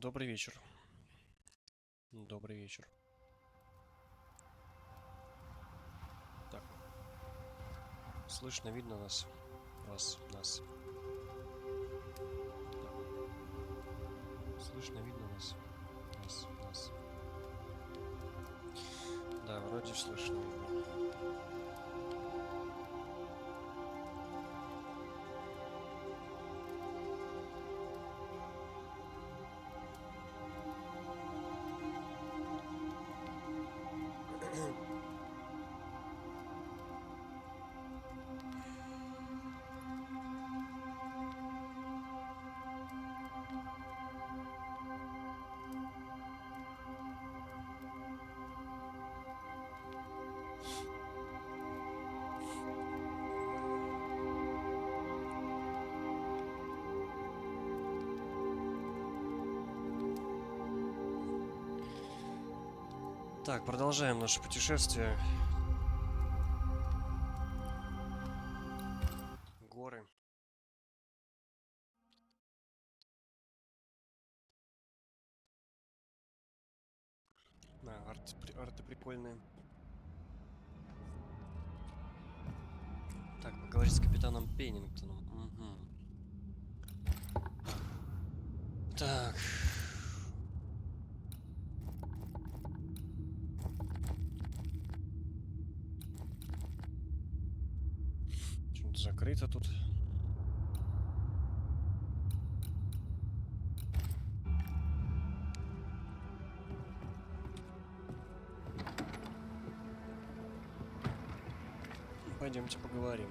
Добрый вечер. Добрый вечер. Так. Слышно, видно нас? Нас. Слышно, видно нас? Нас. Да, вроде слышно, видно. Так, продолжаем наше путешествие. Горы. Арты прикольные. Так, поговорить с капитаном Пеннингтоном. Угу. Так. Что-то закрыто тут. Пойдемте поговорим.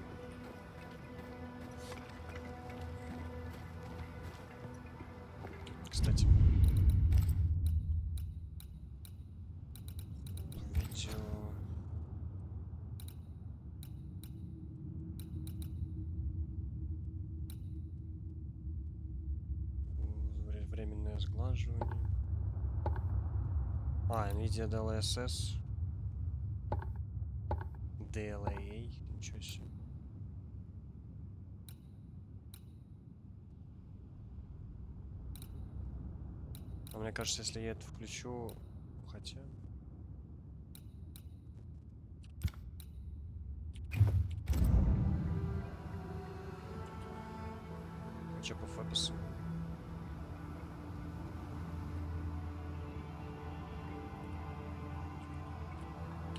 Кстати. Видео. Временное сглаживание. NVIDIA DLSS. DLA. Ничего себе. А мне кажется, если я это включу... Хотя... Че по фокусу?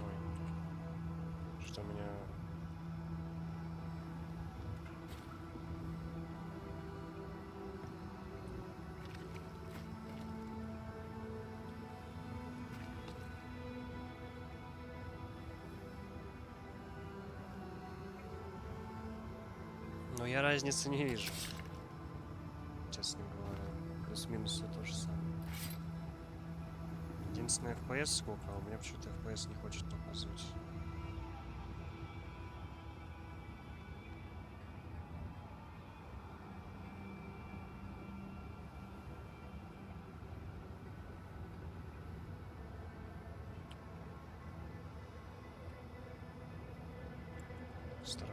Ой. Что у меня... Но я разницы не вижу. Честно говоря. Плюс-минус все то же самое. Единственное, FPS сколько, а у меня почему-то FPS не хочет показывать. Странно.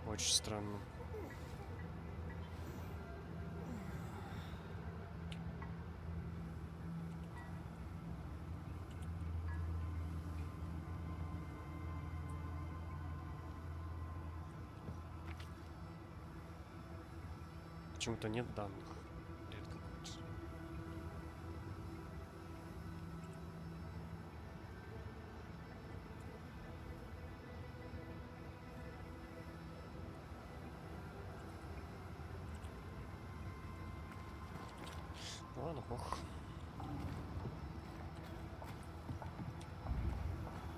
Очень странно. Почему-то нет данных. Бред какой-то. Ладно, пох.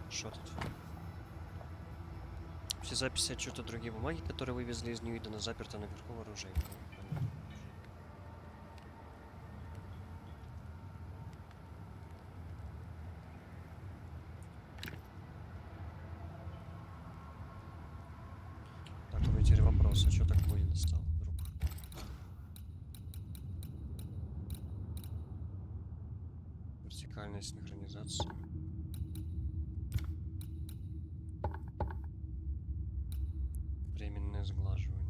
Что тут? Все записи, отчеты, другие бумаги, которые вывезли из Ньюидена, заперты наверху в оружейной. Так, у меня теперь вопрос, а что такое стал вдруг? Вертикальная синхронизация. Временное сглаживание.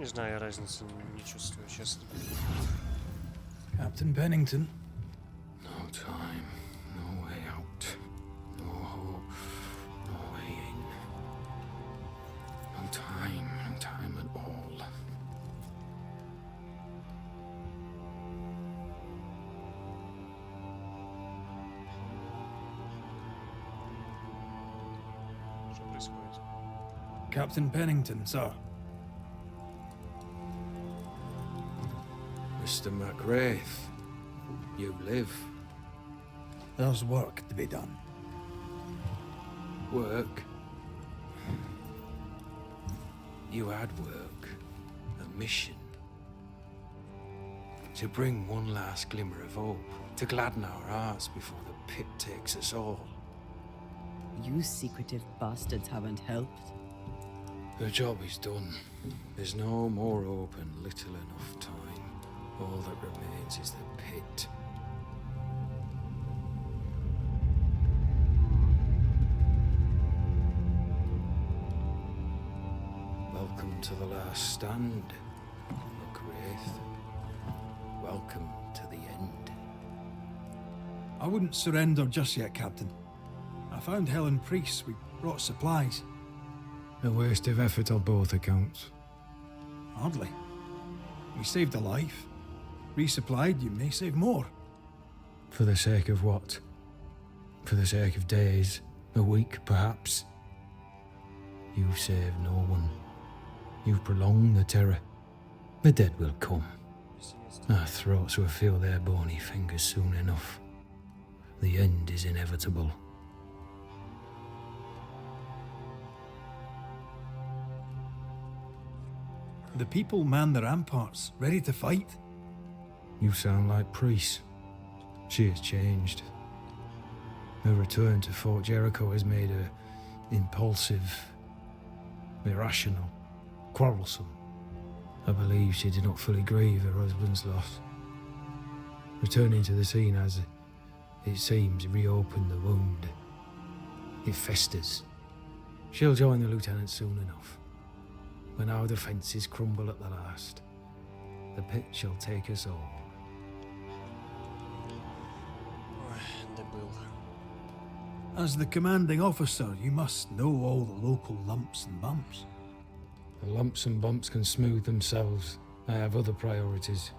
Не знаю, я разницы не чувствую, честно. Captain Pennington. No time, no way out. No hope, no way in. No time at all. Что происходит? Captain Pennington, sir. Mr. McWraith, you live. There's work to be done. Work? You had work. A mission. To bring one last glimmer of hope. To gladden our hearts before the pit takes us all. You secretive bastards haven't helped. The job is done. There's no more hope and little enough time. All that remains is the pit. Welcome to the last stand, McWraith. Welcome to the end. I wouldn't surrender just yet, Captain. I found Helen Priest. We brought supplies. A waste of effort on both accounts. Hardly. We saved a life. Resupplied, you may save more. For the sake of what? For the sake of days, a week perhaps? You've saved no one. You've prolonged the terror. The dead will come. Our throats will feel their bony fingers soon enough. The end is inevitable. The people man the ramparts, ready to fight. You sound like Priest. She has changed. Her return to Fort Jericho has made her impulsive, irrational, quarrelsome. I believe she did not fully grieve her husband's loss. Returning to the scene has, it seems, reopened the wound. It festers. She'll join the lieutenant soon enough. When our defences crumble at the last, the pit shall take us all. Ой, добыл. As the commanding officer, you must know all the local lumps and bumps. The lumps and bumps can smooth themselves. I have other priorities.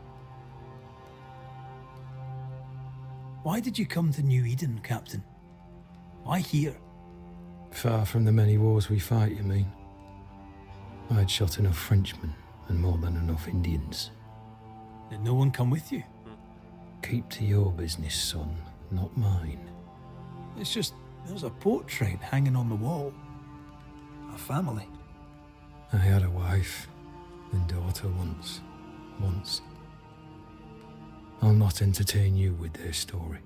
Why did you come to New Eden, Captain? Why here? Far from the many wars we fight, you mean? I'd shot enough Frenchmen and more than enough Indians. Did no one come with you? Keep to your business, son, not mine. It's just, there's a portrait hanging on the wall. A family. I had a wife and daughter once. I'll not entertain you with their story.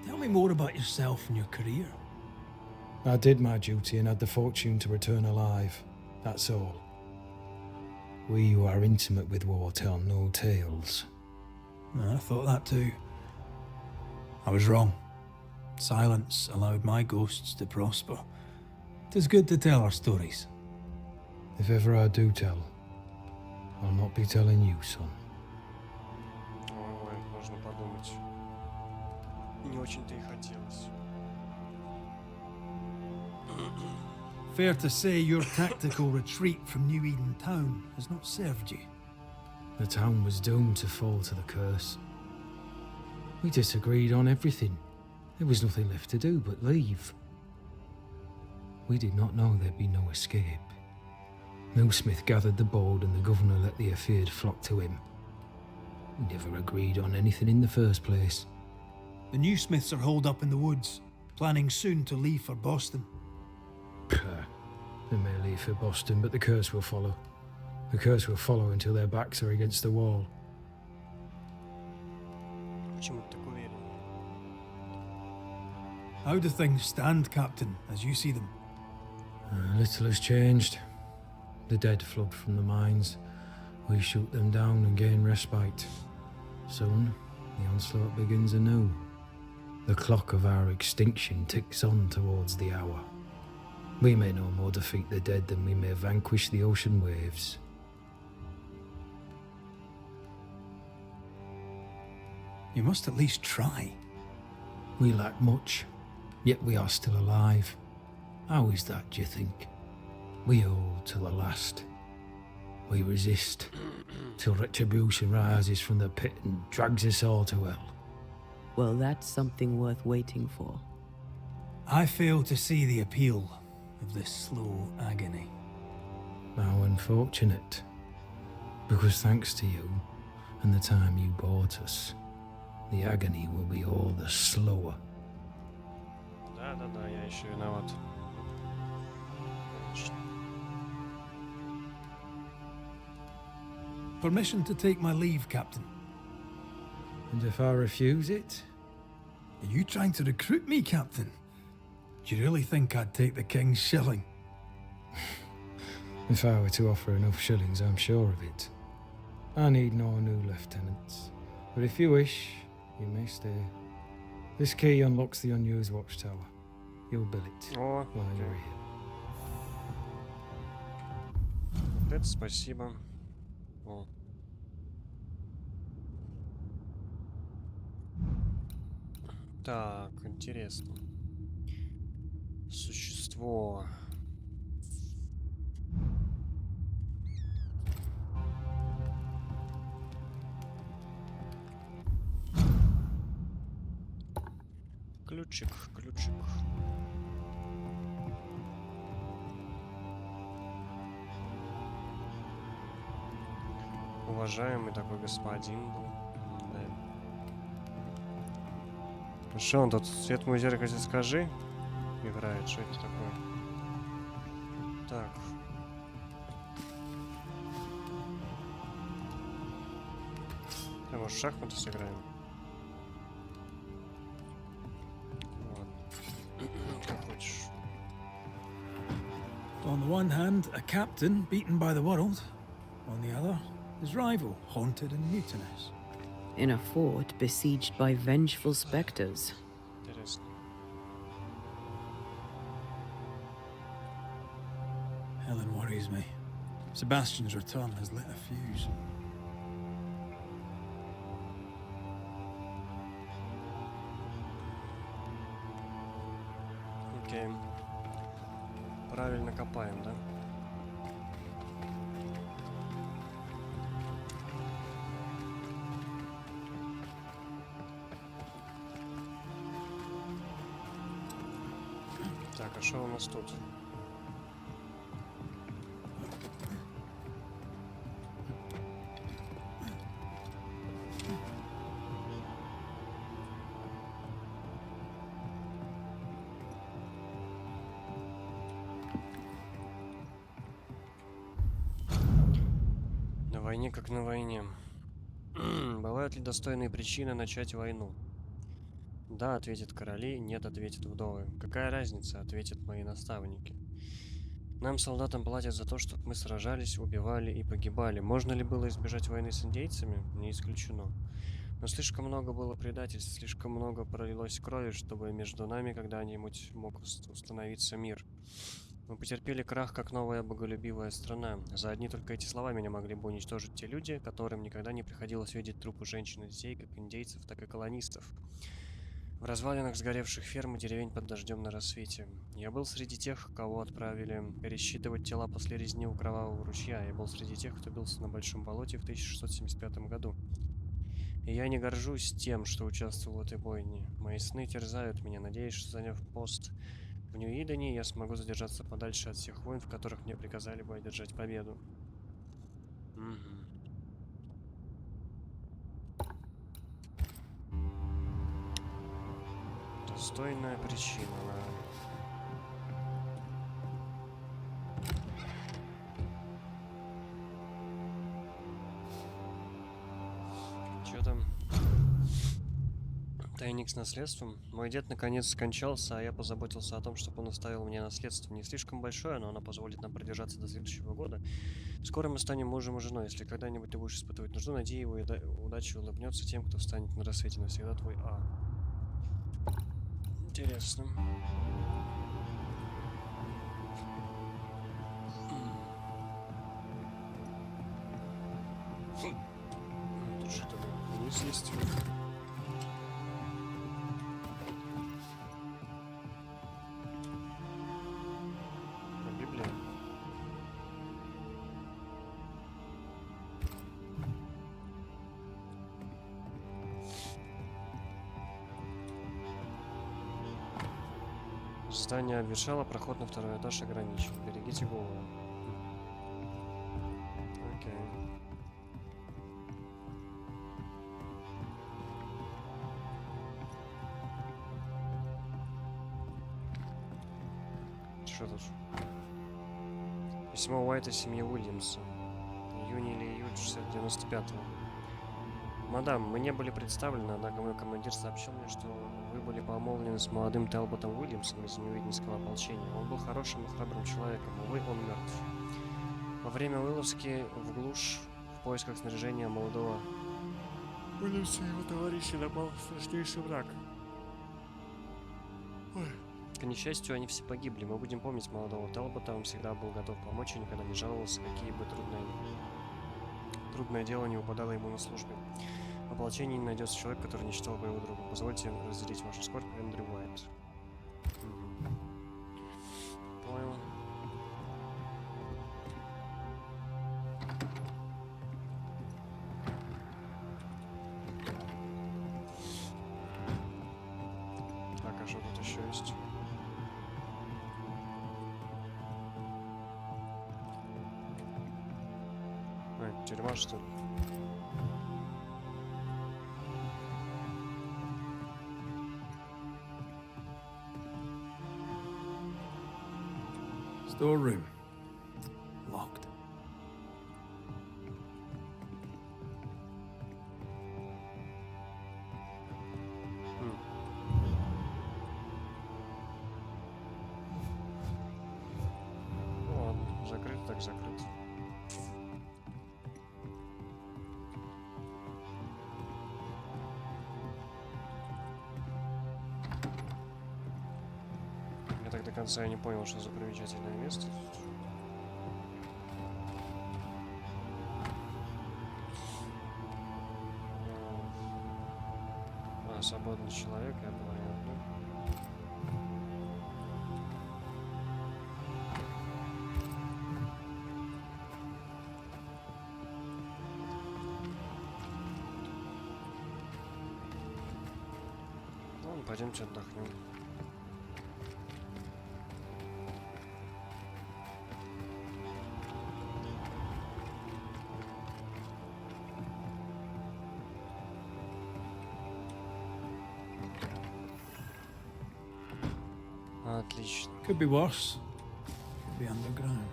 Tell me more about yourself and your career. I did my duty and had the fortune to return alive. That's all. We who are intimate with war tell no tales. I thought that too. I was wrong. Silence allowed my ghosts to prosper. It is good to tell our stories. If ever I do tell, I'll not be telling you, son. Ой, можно подумать. И не очень-то и хотелось. Fair to say your tactical retreat from New Eden town has not served you. The town was doomed to fall to the curse. We disagreed on everything. There was nothing left to do but leave. We did not know there'd be no escape. No Smith gathered the bold and the governor let the afeared flock to him. We never agreed on anything in the first place. The new Smiths are holed up in the woods, planning soon to leave for Boston. They may leave for Boston, but the curse will follow. The curse will follow until their backs are against the wall. Почему ты так уверен? How do things stand, Captain, as you see them? Little has changed. The dead flood from the mines. We shoot them down and gain respite. Soon, the onslaught begins anew. The clock of our extinction ticks on towards the hour. We may no more defeat the dead than we may vanquish the ocean waves. You must at least try. We lack much, yet we are still alive. How is that, do you think? We hold to the last. We resist, till retribution rises from the pit and drags us all to hell. Well, that's something worth waiting for. I fail to see the appeal of this slow agony. How unfortunate. Because thanks to you, and the time you bought us, the agony will be all the slower. Да, я еще виноват. Конечно. Permission to take my leave, Captain. And if I refuse it? Are you trying to recruit me, Captain? Do you really think I'd take the King's shilling? If I were to offer enough shillings, I'm sure of it. I need no new lieutenants. But if you wish, you may stay. This key unlocks the unused watchtower. You'll bill it О, while you're here. вот это спасибо. О. Так, интересно. Существо. Ключик. Уважаемый такой господин был. Да. Ну что он тут? Свет мой зеркало скажи. Играет. Что это такое? Так. А может в шахматы сыграем? Вот. Как хочешь. On the one hand, a captain beaten by the world. On the other, his rival, haunted and mutinous. In a fort besieged by vengeful specters. Интересно. Helen worries me. Sebastian's return has lit a fuse. Окей. Правильно копаем, да? Так, а что у нас тут? На войне как на войне. Бывают ли достойные причины начать войну? Да, ответят короли, нет, ответят вдовы. Какая разница, ответят мои наставники. Нам, солдатам, платят за то, чтобы мы сражались, убивали и погибали. Можно ли было избежать войны с индейцами? Не исключено. Но слишком много было предательств, слишком много пролилось крови, чтобы между нами когда-нибудь мог установиться мир. Мы потерпели крах, как новая боголюбивая страна. За одни только эти слова меня могли бы уничтожить те люди, которым никогда не приходилось видеть трупы женщин и детей, как индейцев, так и колонистов. В развалинах сгоревших ферм и деревень под дождем на рассвете. Я был среди тех, кого отправили пересчитывать тела после резни у Кровавого ручья. Я был среди тех, кто бился на Большом болоте в 1675 году. И я не горжусь тем, что участвовал в этой бойне. Мои сны терзают меня, надеясь, что, заняв пост в Нью-Идене, я смогу задержаться подальше от всех войн, в которых мне приказали бы одержать победу. Достойная причина, да. Чё там? Тайник с наследством. Мой дед наконец скончался, а я позаботился о том, чтобы он оставил мне наследство. Не слишком большое, но оно позволит нам продержаться до следующего года. Скоро мы станем мужем и женой. Если когда-нибудь ты будешь испытывать нужду, найди его, и удача улыбнется тем, кто встанет на рассвете. Навсегда твой А. Интересно. Здание обветшало, проход на второй этаж ограничен. Берегите голову. Окей. Что тут? Письмо Уайта семьи Уильямса. Июня или июль 95-го. Мадам, мы не были представлены, однако мой командир сообщил мне, что вы были помолвлены с молодым Телботом Уильямсом из Ньюиденского ополчения. Он был хорошим и храбрым человеком, увы, он мертв. Во время вылазки в глушь в поисках снаряжения молодого Уильямса и его товарища напал страшнейший враг. К несчастью, они все погибли. Мы будем помнить молодого Телбота, он всегда был готов помочь и никогда не жаловался, какие бы трудное дело не упадало ему на службе. В ополчении не найдется человек, который не считал бы его другом. Позвольте разделить вашу скорбь, Эндрю Уайт. Понял. Так, а что тут еще есть? Тюрьма, что ли? Storeroom. Locked. Ну ладно, закрыто так закрыто. Я так до конца и не понял, что за примечательное место. Свободный человек, я понятно. Ладно, пойдемте отдохнем. Отлично. Could be worse. Could be underground.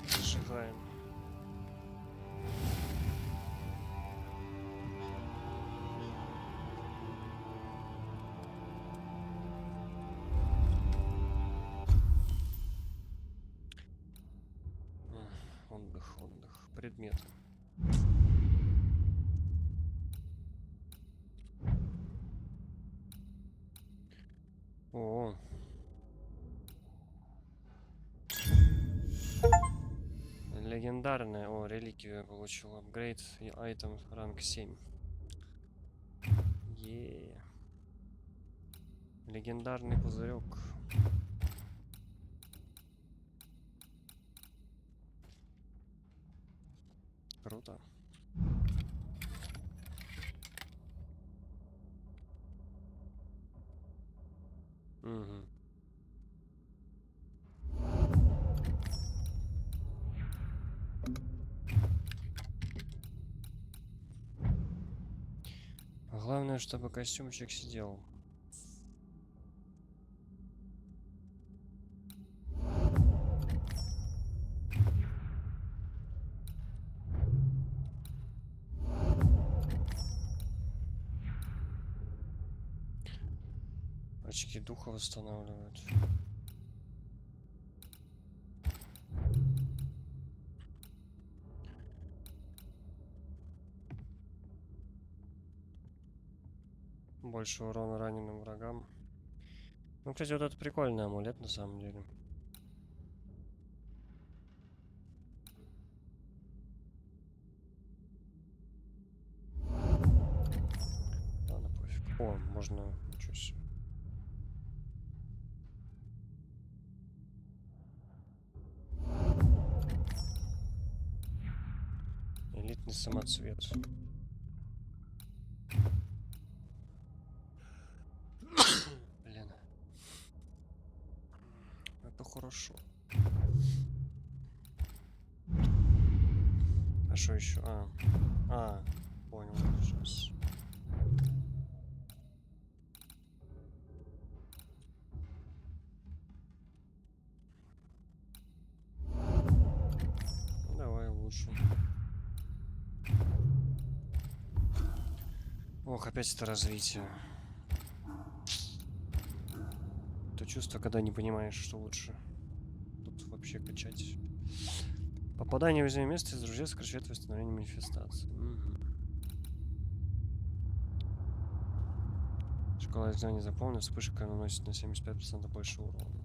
Зажигаем. Отдых, отдых. Предметы. О. Легендарная. О, реликвию я получил. Апгрейд и айтем ранг 7. Легендарный пузырек. Круто. Угу. Главное, чтобы костюмчик сидел. Очки духа восстанавливают. Больше урона раненым врагам. Ну, кстати, вот это прикольный амулет на самом деле. Ладно, пофиг. О, можно... Ничего себе. Элитный самоцвет. Блин. Это хорошо. А что еще? Понял. Сейчас. Ну, давай лучше. Ох, опять это развитие. То чувство, когда не понимаешь, что лучше. Тут вообще качать. Попадание в уязвимое место из друзей сокращает восстановление манифестации. Шкала изгнания заполнена, вспышка наносит на 75% больше урона.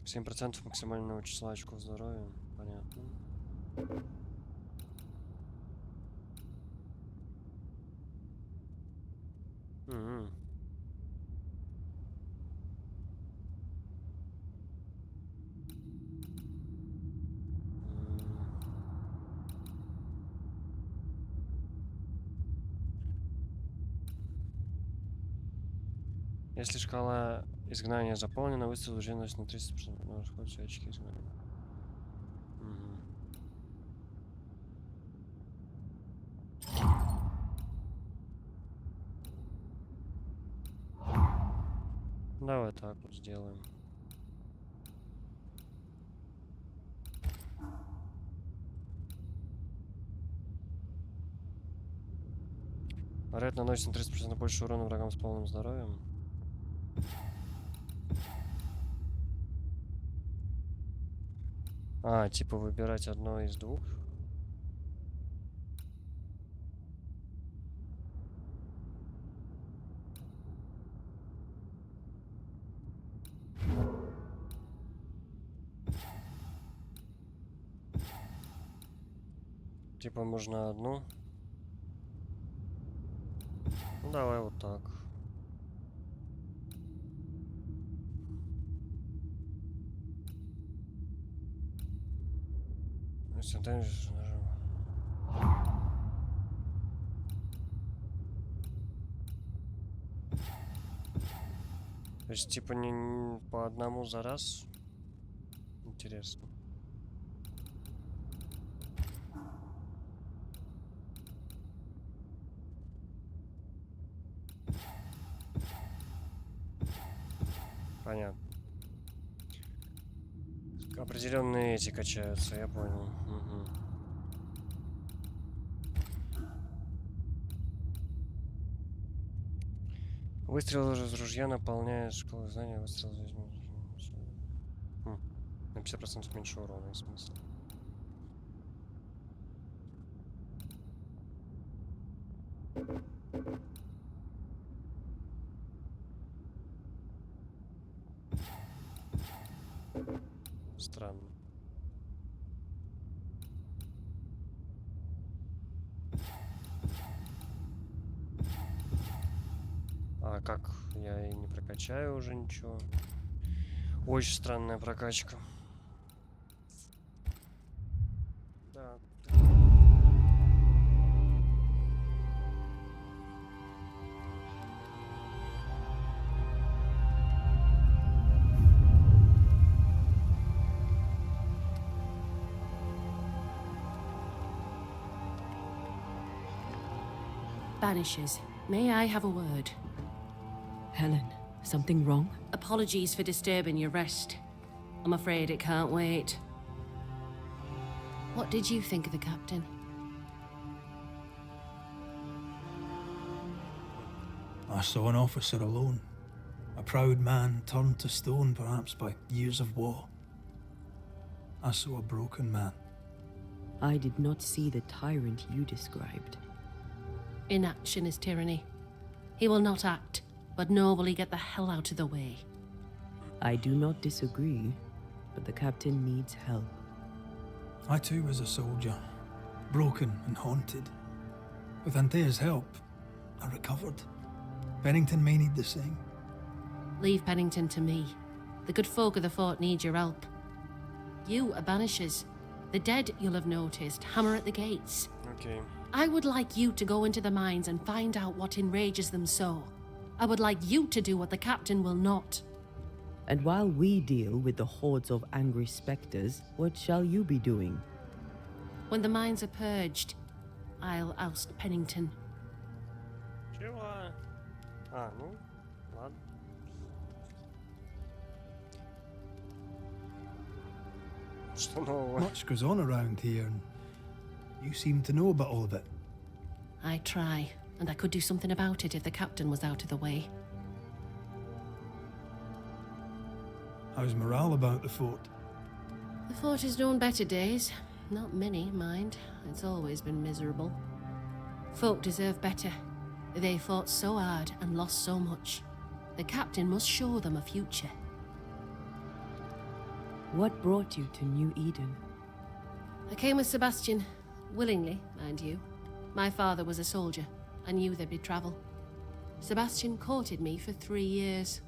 7% максимального числа очков здоровья. Понятно. М. Если шкала изгнания заполнена, выстрел уже наносит на 30%. Но расходят все очки изгнания. Давай так вот сделаем. Ред наносит на 30% больше урона врагам с полным здоровьем. Типа выбирать одно из двух. Типа можно одну. Ну давай вот так. Если дальше нажим. То есть типа не по одному за раз. Интересно. Понятно. Определенные эти качаются, я понял. Угу. Выстрел из ружья наполняет шкалу знания. Выстрел из... На 50% меньше урона, есть смысл. Странно. А как? Я и не прокачаю уже ничего. Очень странная прокачка. Да. Banishers, may I have a word? Helen, something wrong? Apologies for disturbing your rest. I'm afraid it can't wait. What did you think of the captain? I saw an officer alone. A proud man turned to stone, perhaps by years of war. I saw a broken man. I did not see the tyrant you described. Inaction is tyranny. He will not act, but nor will he get the hell out of the way. I do not disagree, but the captain needs help. I too was a soldier, broken and haunted. With Antea's help, I recovered. Bennington may need the same. Leave Pennington to me. The good folk of the fort need your help. You are Banishers. The dead, you'll have noticed, hammer at the gates. Окей. I would like you to go into the mines and find out what enrages them so. I would like you to do what the captain will not. And while we deal with the hordes of angry spectres, what shall you be doing? When the mines are purged, I'll oust Pennington. Чего? А, ну, ладно. Что нового? Much goes on around here, and you seem to know about all of it. I try, and I could do something about it if the captain was out of the way. How's morale about the fort? The fort has known better days. Not many, mind. It's always been miserable. Folk deserve better. They fought so hard and lost so much. The captain must show them a future. What brought you to New Eden? I came with Sebastian. Willingly, mind you. My father was a soldier. I knew there'd be travel. Sebastian courted me for 3 years.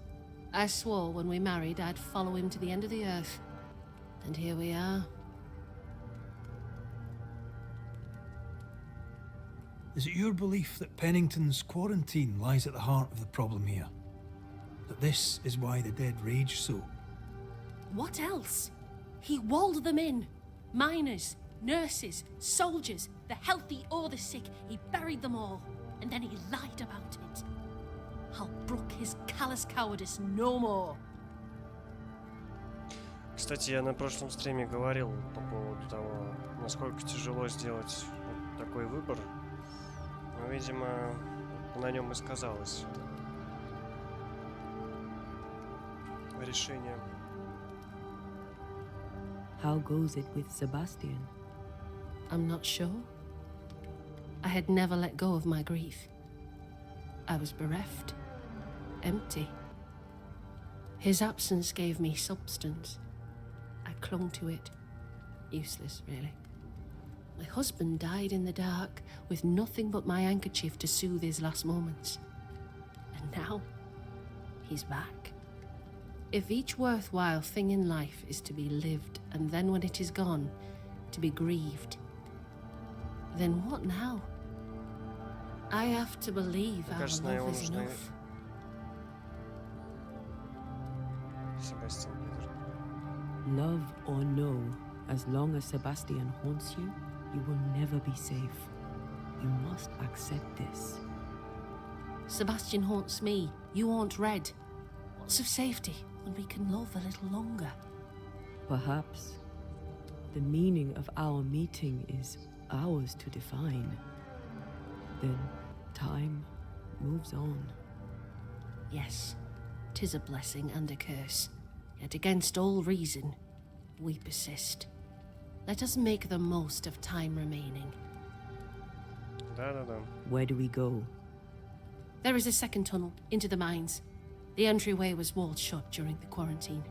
I swore when we married I'd follow him to the end of the earth. And here we are. Is it your belief that Pennington's quarantine lies at the heart of the problem here? That this is why the dead rage so? What else? He walled them in. Miners, nurses, soldiers, the healthy or the sick. He buried them all. And then he lied about it. I'll brook his callous cowardice no more. Кстати, я на прошлом стриме говорил по поводу того, насколько тяжело сделать вот такой выбор. Но, видимо, на нем и сказалось решение. How goes it with Sebastian? I'm not sure. I had never let go of my grief. I was bereft, empty. His absence gave me substance. I clung to it. Useless, really. My husband died in the dark with nothing but my handkerchief to soothe his last moments. And now, he's back. If each worthwhile thing in life is to be lived, and then when it is gone, to be grieved, then what now? I have to believe our кажется, на его love is нужны enough. Себастьян Лидер. Love or no, as long as Sebastian haunts you, you will never be safe. You must accept this. Sebastian haunts me, you haunt Red. What's of safety when we can love a little longer? Perhaps the meaning of our meeting is ours to define. Then time moves on. Yes, 'tis a blessing and a curse. Yet against all reason, we persist. Let us make the most of time remaining. Да-да-да. Where do we go? There is a second tunnel into the mines. The entryway was walled shut during the quarantine.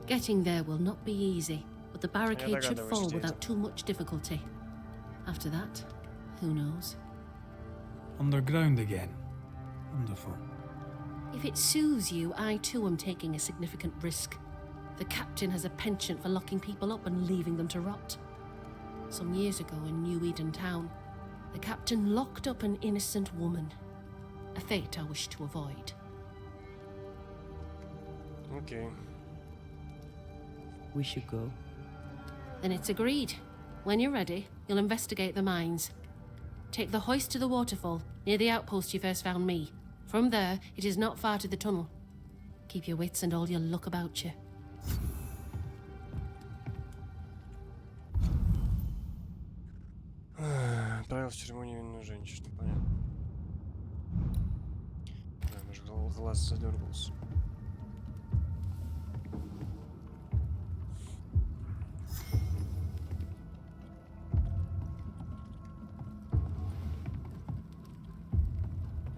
Getting there will not be easy, but the barricade should догадываюсь, fall где without это. too much difficulty. After that, who knows? Underground again. Wonderful. If it soothes you, I too am taking a significant risk. The captain has a penchant for locking people up and leaving them to rot. Some years ago in New Eden town, the captain locked up an innocent woman. A fate I wish to avoid. Окей. We should go. Then it's agreed. When you're ready, you'll investigate the mines. Take the hoist to the waterfall, near the outpost you first found me. From there, it is not far to the tunnel. Keep your wits and all your luck about you. Отправил в тюрьму невинную женщину, понятно. Да, даже глаз задергался.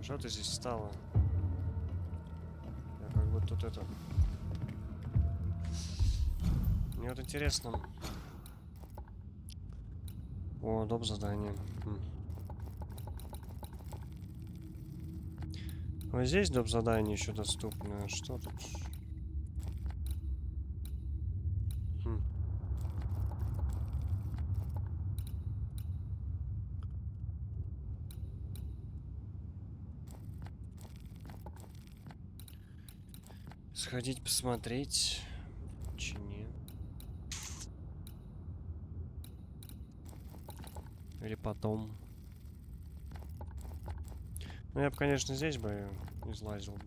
Что ты здесь встала? Я как бы тут это... Мне вот интересно... О, доп. Задание. Вот здесь доп. Задание еще доступно. А что тут? Сходить посмотреть. Чине. Или потом. Ну, я бы, конечно, здесь бы излазил бы.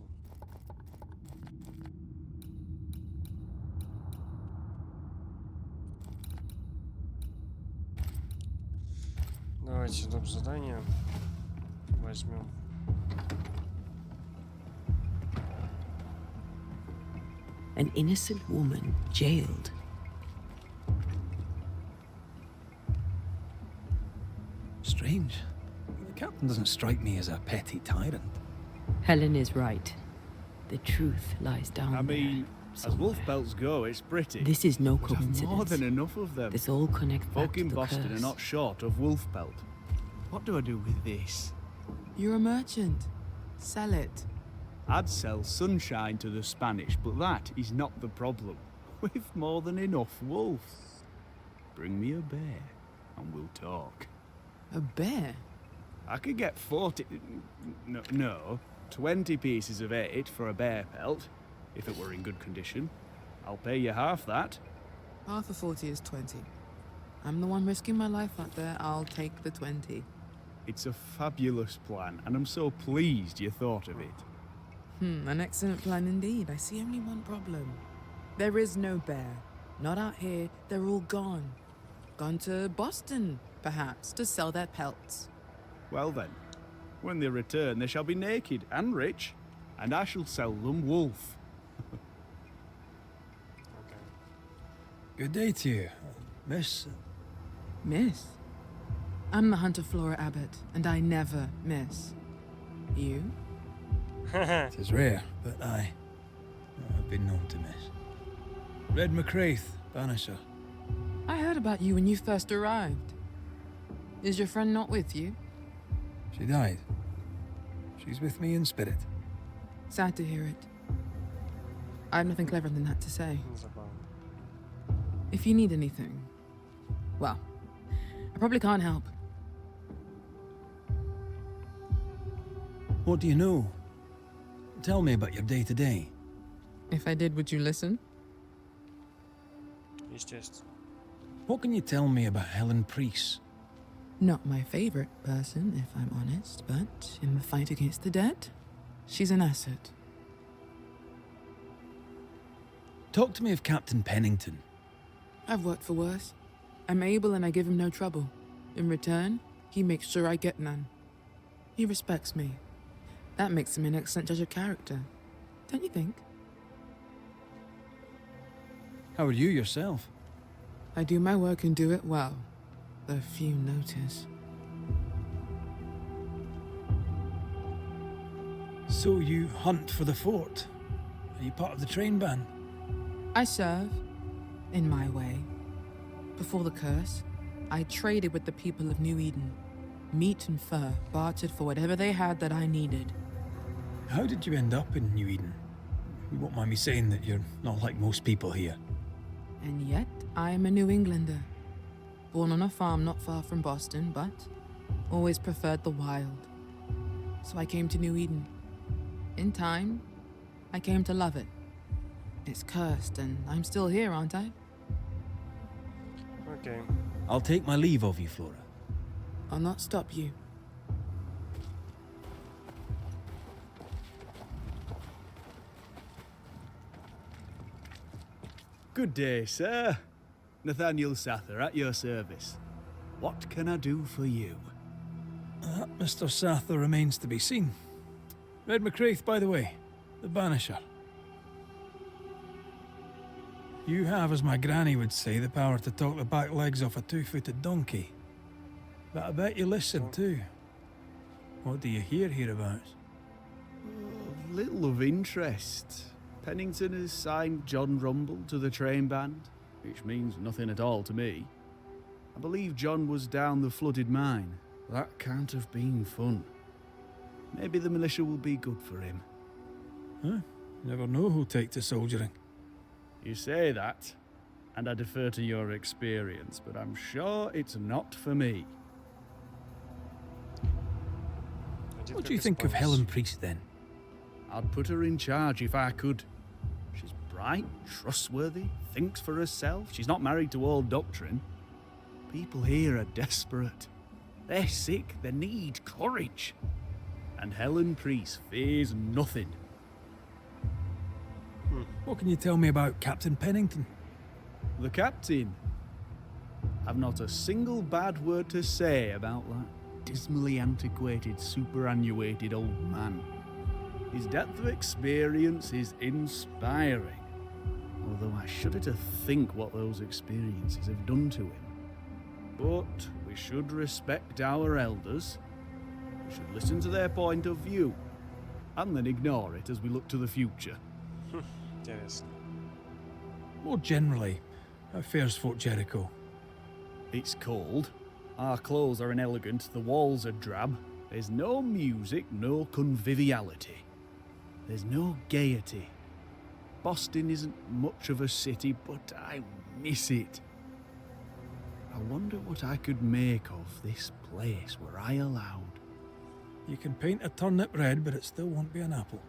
Давайте доп. Задание возьмем. An innocent woman jailed. Strange. The captain doesn't strike me as a petty tyrant. Helen is right. The truth lies down I mean, there, as wolf somewhere. pelts go, it's pretty. This is no We'd have coincidence. more than enough of them. This all connects back Folk to in the Boston curse. are not short of wolf pelt. What do I do with this? You're a merchant. Sell it. I'd sell sunshine to the Spanish, but that is not the problem. We've more than enough wolves. Bring me a bear, and we'll talk. A bear? I could get 40... No, 20 pieces of 8 for a bear pelt, if it were in good condition. I'll pay you half that. Half of 40 is 20. I'm the one risking my life out there. I'll take the 20. It's a fabulous plan, and I'm so pleased you thought of it. An excellent plan indeed. I see only one problem. There is no bear. Not out here. They're all gone. Gone to Boston, perhaps, to sell their pelts. Well then, when they return, they shall be naked and rich, and I shall sell them wolf. Okay. Good day to you, miss. Miss? I'm the hunter Flora Abbott, and I never miss. You? It is rare, but I've been known to miss. Red McCraith, Banisher. I heard about you when you first arrived. Is your friend not with you? She died. She's with me in spirit. Sad to hear it. I have nothing clever than that to say. Забавно. If you need anything, well, I probably can't help. What do you know? Tell me about your day-to-day. If I did, would you listen? Естественно. What can you tell me about Helen Priest? Not my favorite person, if I'm honest, but in the fight against the dead, she's an asset. Talk to me of Captain Pennington. I've worked for worse. I'm able and I give him no trouble. In return, he makes sure I get none. He respects me. That makes him an excellent judge of character. Don't you think? How are you yourself? I do my work and do it well, though few notice. So you hunt for the fort? Are you part of the train band? I serve, in my way. Before the curse, I traded with the people of New Eden. Meat and fur bartered for whatever they had that I needed. How did you end up in New Eden? You won't mind me saying that you're not like most people here. And yet, I am a New Englander. Born on a farm not far from Boston, but always preferred the wild. So I came to New Eden. In time, I came to love it. It's cursed, and I'm still here, aren't I? Окей. I'll take my leave of you, Flora. I'll not stop you. Good day, sir. Nathaniel Sather at your service. What can I do for you? Mr. Sather remains to be seen. Red McCraith, by the way, the Banisher. You have, as my granny would say, the power to talk the back legs off a two-footed donkey. But I bet you listen too. What do you hear hereabouts? little of interest. Pennington has signed John Rumble to the train band, which means nothing at all to me. I believe John was down the flooded mine. That can't have been fun. Maybe the militia will be good for him. Huh? Never know who'll take to soldiering. You say that, and I defer to your experience, but I'm sure it's not for me. What do you think of Helen Priest then? I'd put her in charge if I could. She's bright, trustworthy, thinks for herself. She's not married to old doctrine. People here are desperate. They're sick, they need courage. And Helen Priest fears nothing. What can you tell me about Captain Pennington? The captain? I've not a single bad word to say about that dismally antiquated, superannuated old man. His depth of experience is inspiring, although I shudder to think what those experiences have done to him. But we should respect our elders. We should listen to their point of view, and then ignore it as we look to the future. Интересно. More generally, how fares Fort Jericho? It's cold. Our clothes are inelegant, the walls are drab. There's no music, no conviviality. There's no gaiety. Boston isn't much of a city, but I miss it. I wonder what I could make of this place were I allowed. You can paint a turnip red, but it still won't be an apple.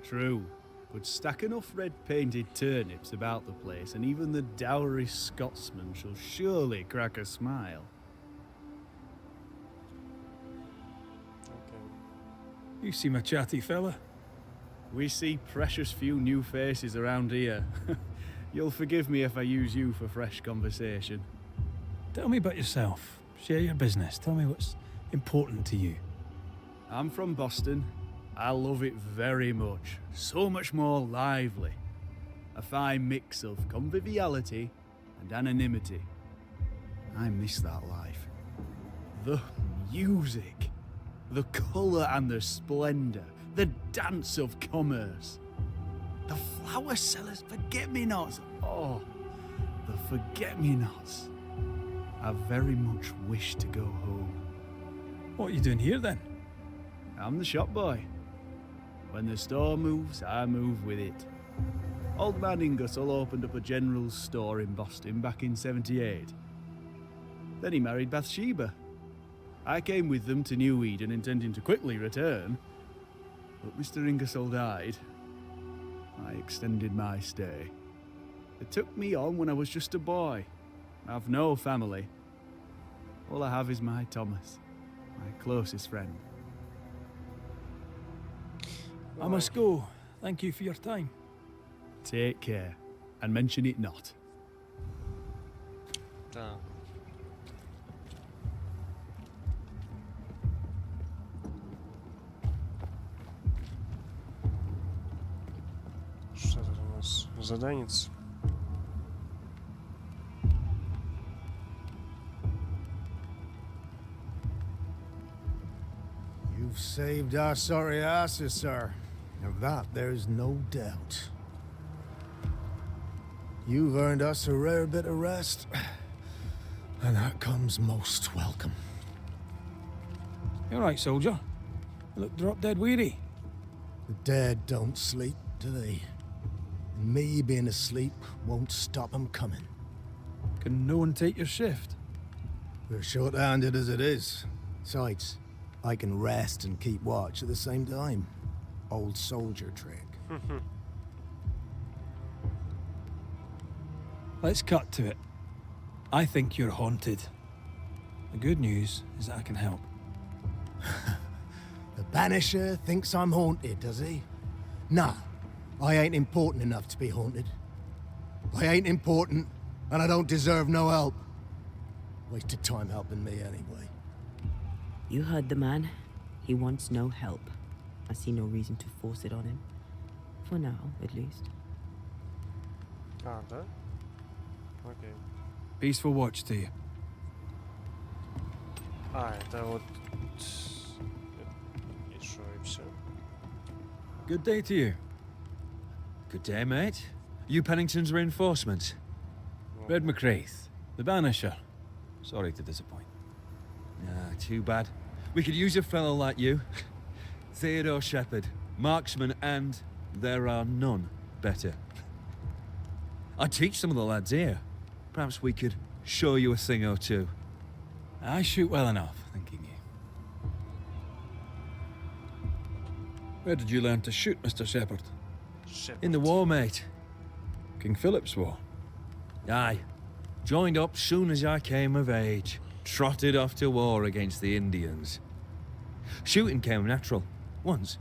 True, but stack enough red painted turnips about the place, and even the dourest Scotsman shall surely crack a smile. Okay. You seem a chatty fella. We see precious few new faces around here. You'll forgive me if I use you for fresh conversation. Tell me about yourself. Share your business. Tell me what's important to you. I'm from Boston. I love it very much. So much more lively. A fine mix of conviviality and anonymity. I miss that life. The music, the colour and the splendour, the dance of commerce. The flower sellers' forget-me-nots. Oh, the forget-me-nots. I very much wish to go home. What are you doing here then? I'm the shop boy. When the store moves, I move with it. Old man Ingersoll opened up a general store in Boston back in '78. Then he married Bathsheba. I came with them to New Eden intending to quickly return, but Mr. Ingersoll died. I extended my stay. They took me on when I was just a boy. I've no family. All I have is my Thomas, my closest friend. I must go. Thank you for your time. Take care, and mention it not. Так. Что тут у нас? Заданец. You've saved our sorry asses, sir. Of that, there's no doubt. You've earned us a rare bit of rest, and that comes most welcome. You all right, soldier? You look drop dead weary. The dead don't sleep, do they? And me being asleep won't stop 'em coming. Can no one take your shift? We're short-handed as it is. Besides, I can rest and keep watch at the same time. Old soldier trick. Let's cut to it. I think you're haunted. The good news is that I can help. The Banisher thinks I'm haunted, does he? Nah, I ain't important enough to be haunted. I ain't important, and I don't deserve no help. Wasted time helping me anyway. You heard the man. He wants no help. I see no reason to force it on him. For now, at least. А, да? Окей. Peaceful watch to you. А, это вот... И шо, и все. Good day to you. Good day, mate. You Pennington's reinforcements? Red McCraith, the Banisher. Sorry to disappoint. Ah, too bad. We could use a fellow like you. Theodore Shepherd, marksman, and there are none better. I teach some of the lads here. Perhaps we could show you a thing or two. I shoot well enough, thinking you. Where did you learn to shoot, Mr. Shepherd? In the war, mate. King Philip's War. Aye. Joined up soon as I came of age. Trotted off to war against the Indians. Shooting came natural. Once,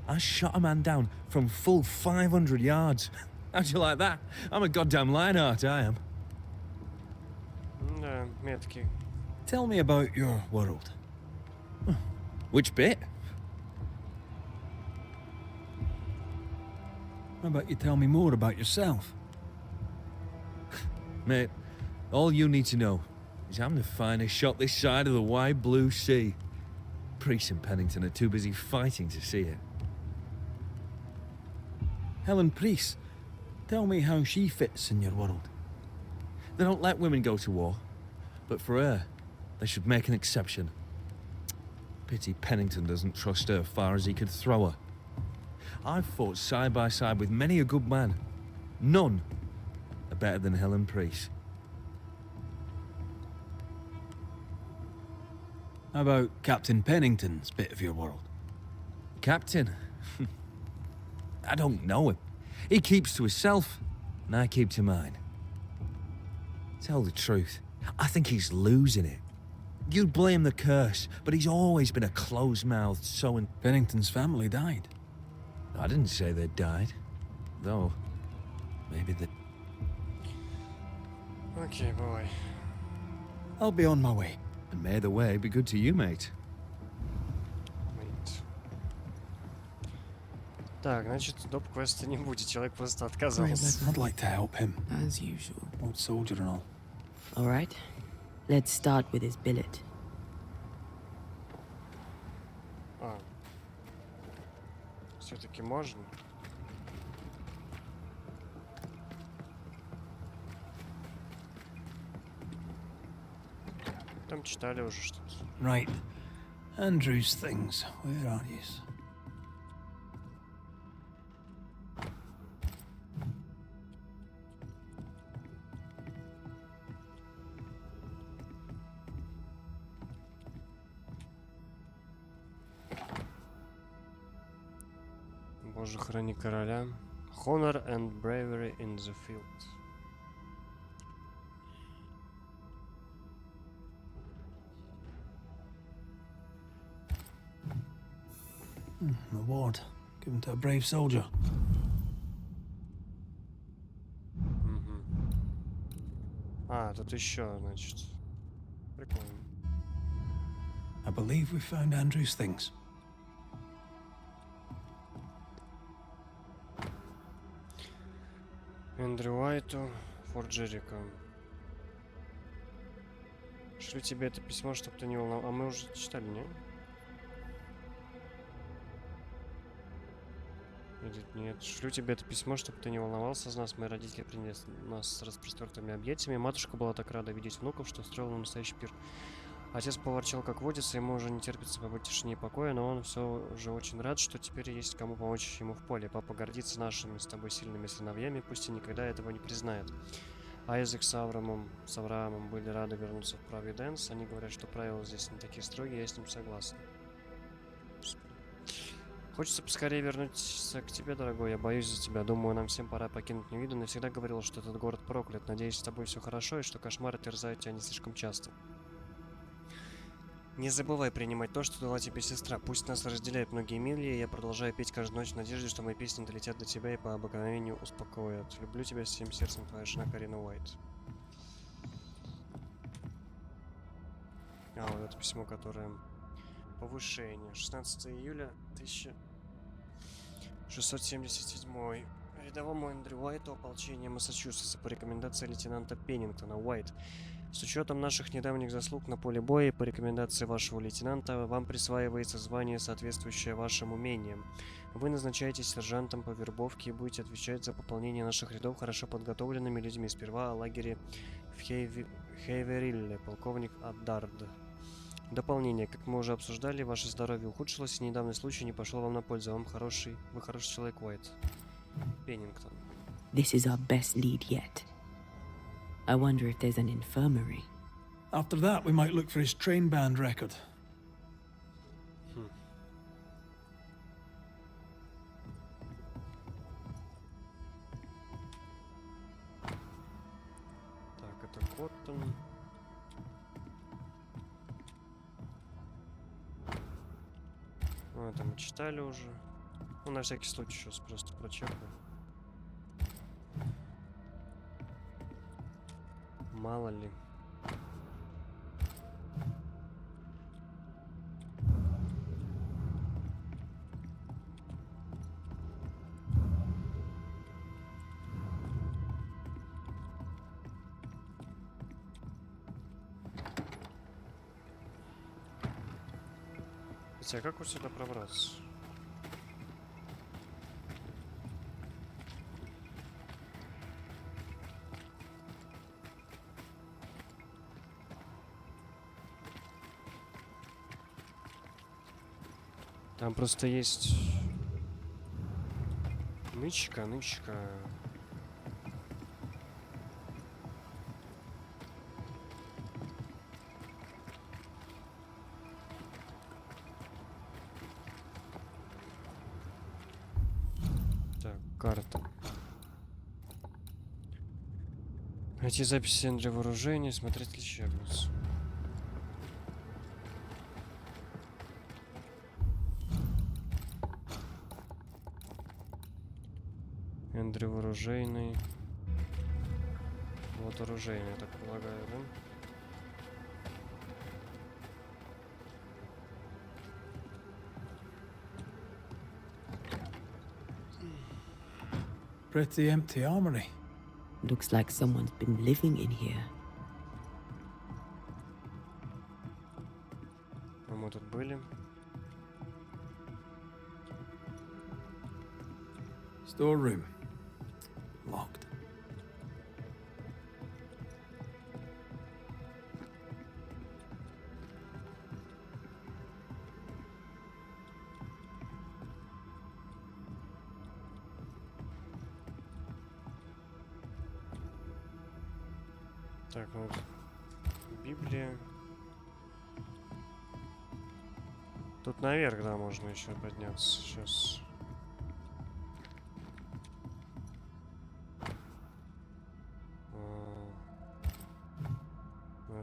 I shot a man down from full 500 yards. How'd you like that? I'm a goddamn Lionheart, I am. Да, меткий. Tell me about your world. Which bit? How about you tell me more about yourself? Mate, all you need to know is I'm the finest shot this side of the wide blue sea. Priest and Pennington are too busy fighting to see it. Helen Priest, tell me how she fits in your world. They don't let women go to war, but for her, they should make an exception. Pity Pennington doesn't trust her far as he could throw her. I've fought side by side with many a good man. None are better than Helen Priest. How about Captain Pennington's bit of your world? Captain? I don't know him. He keeps to himself, and I keep to mine. Tell the truth, I think he's losing it. You'd blame the curse, but he's always been a closed-mouthed, so Pennington's family died. I didn't say they died. Though, maybe they... Окей, бывай. I'll be on my way. And may the way be good to you, mate. Wait. Так, значит, доп-квеста не будет. Человек просто отказался. I'd like to help him. As usual. Old soldier and all. All right. Let's start with his billet. А. Все-таки можно? Там читали уже что-то. Right. Andrew's things. Where are yous? Боже, храни короля. Honor and bravery in the field. Award. Given to a brave soldier. Мгм. А, тут еще, значит. Прикольно. I believe we found Andrew's things. Эндрю Уайту, Форт Джерико. Шлю тебе это письмо, чтобы ты не волновал. А мы уже читали, не? Или нет? Шлю тебе это письмо, чтобы ты не волновался за нас. Мои родители приняли нас с распростертыми объятиями. Матушка была так рада видеть внуков, что устроила нам настоящий пир. Отец поворчал как водится, ему уже не терпится побыть в тишине и покое, но он все же очень рад, что теперь есть кому помочь ему в поле. Папа гордится нашими с тобой сильными сыновьями, пусть и никогда этого не признает. Айзек с Авраамом были рады вернуться в Провиденс. Они говорят, что правила здесь не такие строгие, я с ним согласен. Хочется поскорее вернуться к тебе, дорогой. Я боюсь за тебя. Думаю, нам всем пора покинуть невиданный. Всегда говорил, что этот город проклят. Надеюсь, с тобой все хорошо и что кошмары терзают тебя не слишком часто. Не забывай принимать то, что дала тебе сестра. Пусть нас разделяют многие мили, и я продолжаю петь каждую ночь в надежде, что мои песни долетят до тебя и по обыкновению успокоят. Люблю тебя всем сердцем, твоя жена Карина Уайт. А, вот это письмо, которое... Повышение. 16 июля 1677. Рядовому Эндрю Уайту, ополчение Массачусетса, по рекомендации лейтенанта Пеннингтона. Уайт. С учетом наших недавних заслуг на поле боя и по рекомендации вашего лейтенанта, вам присваивается звание, соответствующее вашим умениям. Вы назначаетесь сержантом по вербовке и будете отвечать за пополнение наших рядов хорошо подготовленными людьми. Сперва о лагере в Хейверилле, полковник Аддард. Дополнение. Как мы уже обсуждали, ваше здоровье ухудшилось, и недавний случай не пошел вам на пользу. Вы хороший человек, Уайт. Пеннингтон. This is our best lead yet. I wonder if there's an infirmary. After that, we might look for his train band record. Так, это Коттон. Ну, это мы читали уже. Ну, на всякий случай сейчас просто прочекаю. Мало ли. Хотя, как вот сюда пробраться? Там просто есть нычка. Так, карта. Найти записи для вооружения, смотреть лечебницу. Эндрю вооружейный. Вот оружейный, я так полагаю, да? Pretty empty armory. Looks like someone's been living in here. А мы тут были. Storeroom. Locked. Так, вот. Библия. Тут наверх, да, можно еще подняться. Сейчас.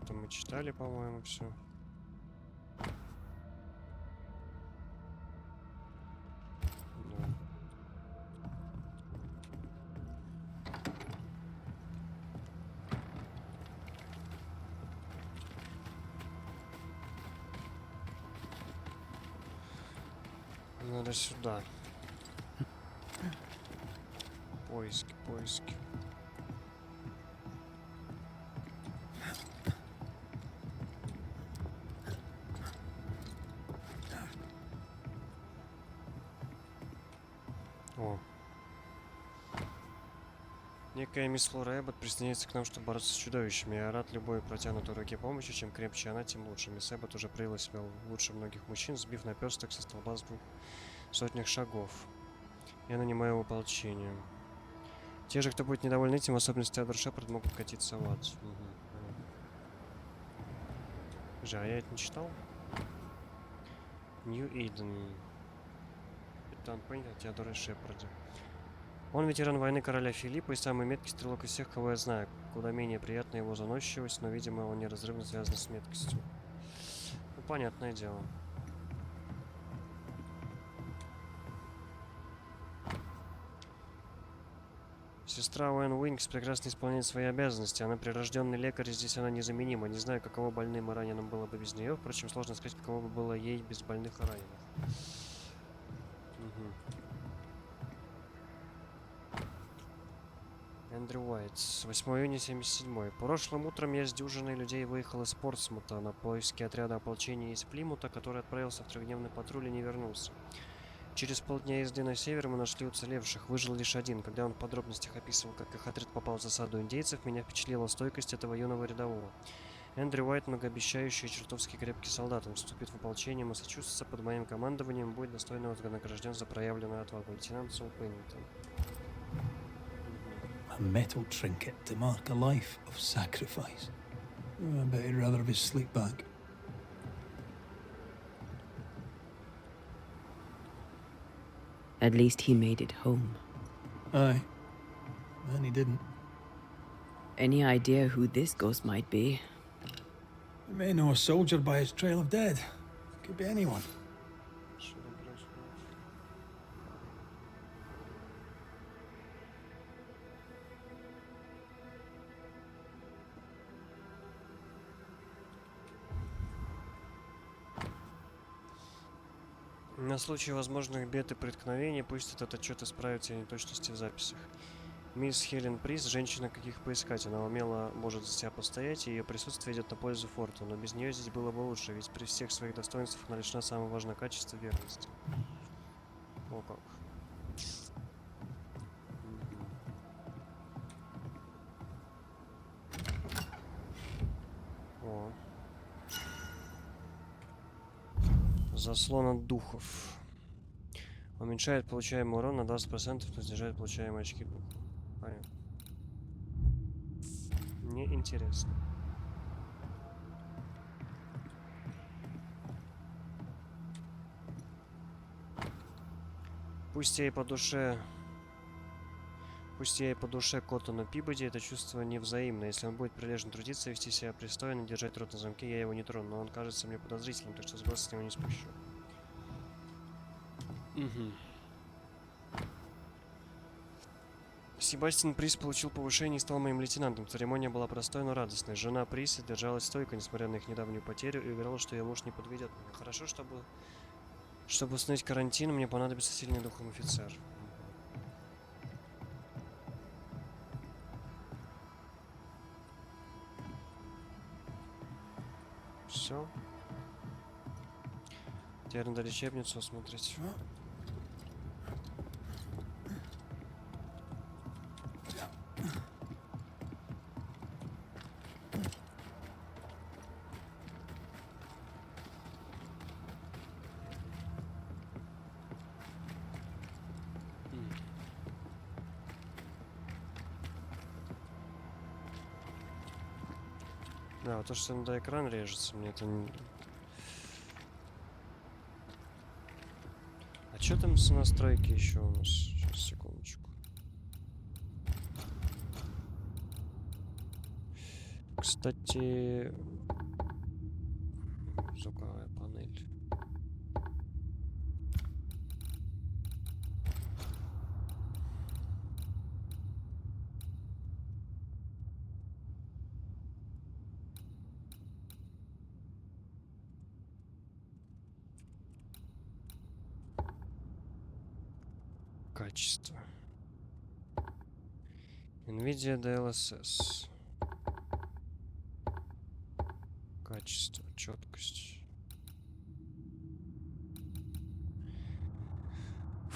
Это мы читали, по-моему, все. Да. Надо сюда. Поиски. О. Некая мисс Флора Эббот присоединяется к нам, чтобы бороться с чудовищами. Я рад любой протянутой руке помощи. Чем крепче она, тем лучше. Мисс Эббот уже проявила себя лучше многих мужчин, сбив наперсток со столба с 2 сотнях шагов. Я нанимаю его ополчение. Те же, кто будет недоволен этим, в особенности Теодор Шепард, могут катиться в ад. А я это не читал? Нью-Иден. Капитан Пейнт о Теодоре Шепарде. Он ветеран войны короля Филиппа и самый меткий стрелок из всех, кого я знаю. Куда менее приятна его заносчивость, но, видимо, он неразрывно связан с меткостью. Ну, понятное дело. Сестра Уэн Уинкс прекрасно исполняет свои обязанности. Она прирожденный лекарь, и здесь она незаменима. Не знаю, каково больным и раненым было бы без нее. Впрочем, сложно сказать, каково бы было ей без больных и раненых. Эндрю Уайт. 8 июня 77. Прошлым утром я с дюжиной людей выехал из Портсмута на поиски отряда ополчения из Плимута, который отправился в трехдневный патруль и не вернулся. Через полдня езды на север мы нашли уцелевших. Выжил лишь один. Когда он в подробностях описывал, как их отряд попал в засаду индейцев, меня впечатлила стойкость этого юного рядового. Эндрю Уайт, многообещающий и чертовски крепкий солдат. Он вступит в ополчение Массачусетса под моим командованием и будет достойно вознагражден за проявленную отвагу. Лейтенант Сол Пеннингтон. A metal trinket to mark a life of sacrifice. I bet he'd rather have his sleep back. At least he made it home. Aye. And he didn't. Any idea who this ghost might be? You may know a soldier by his trail of dead. Could be anyone. На случай возможных бед и преткновений пусть этот отчет исправит все неточности в записях. Мисс Хелен Прис, женщина, каких поискать, она умело может за себя постоять, и ее присутствие идет на пользу форту, но без нее здесь было бы лучше, ведь при всех своих достоинствах она лишена самого важного качества — верности. О как. О. Заслон от духов. Уменьшает получаемый урон на 20%, но снижает получаемые очки духа. Понятно. Мне интересно. Пусть я и по душе Коттону Пибоди, это чувство невзаимно. Если он будет прилежно трудиться, вести себя пристойно, держать рот на замке, я его не трону. Но он кажется мне подозрительным, так что с глаз с него не спущу. Угу. Себастьян Прис получил повышение и стал моим лейтенантом. Церемония была простой, но радостной. Жена Приса держалась стойко, несмотря на их недавнюю потерю, и уверяла, что ее муж не подведет меня. Хорошо, чтобы снять карантин, мне понадобится сильный духом офицер. Все. Теперь надо лечебницу осмотреть. Да, вот то, что иногда экран режется, мне это не... А что там с настройки еще у нас? Сейчас, секундочку. Кстати... Звуковая панель. Качество. NVIDIA DLSS. Качество, четкость.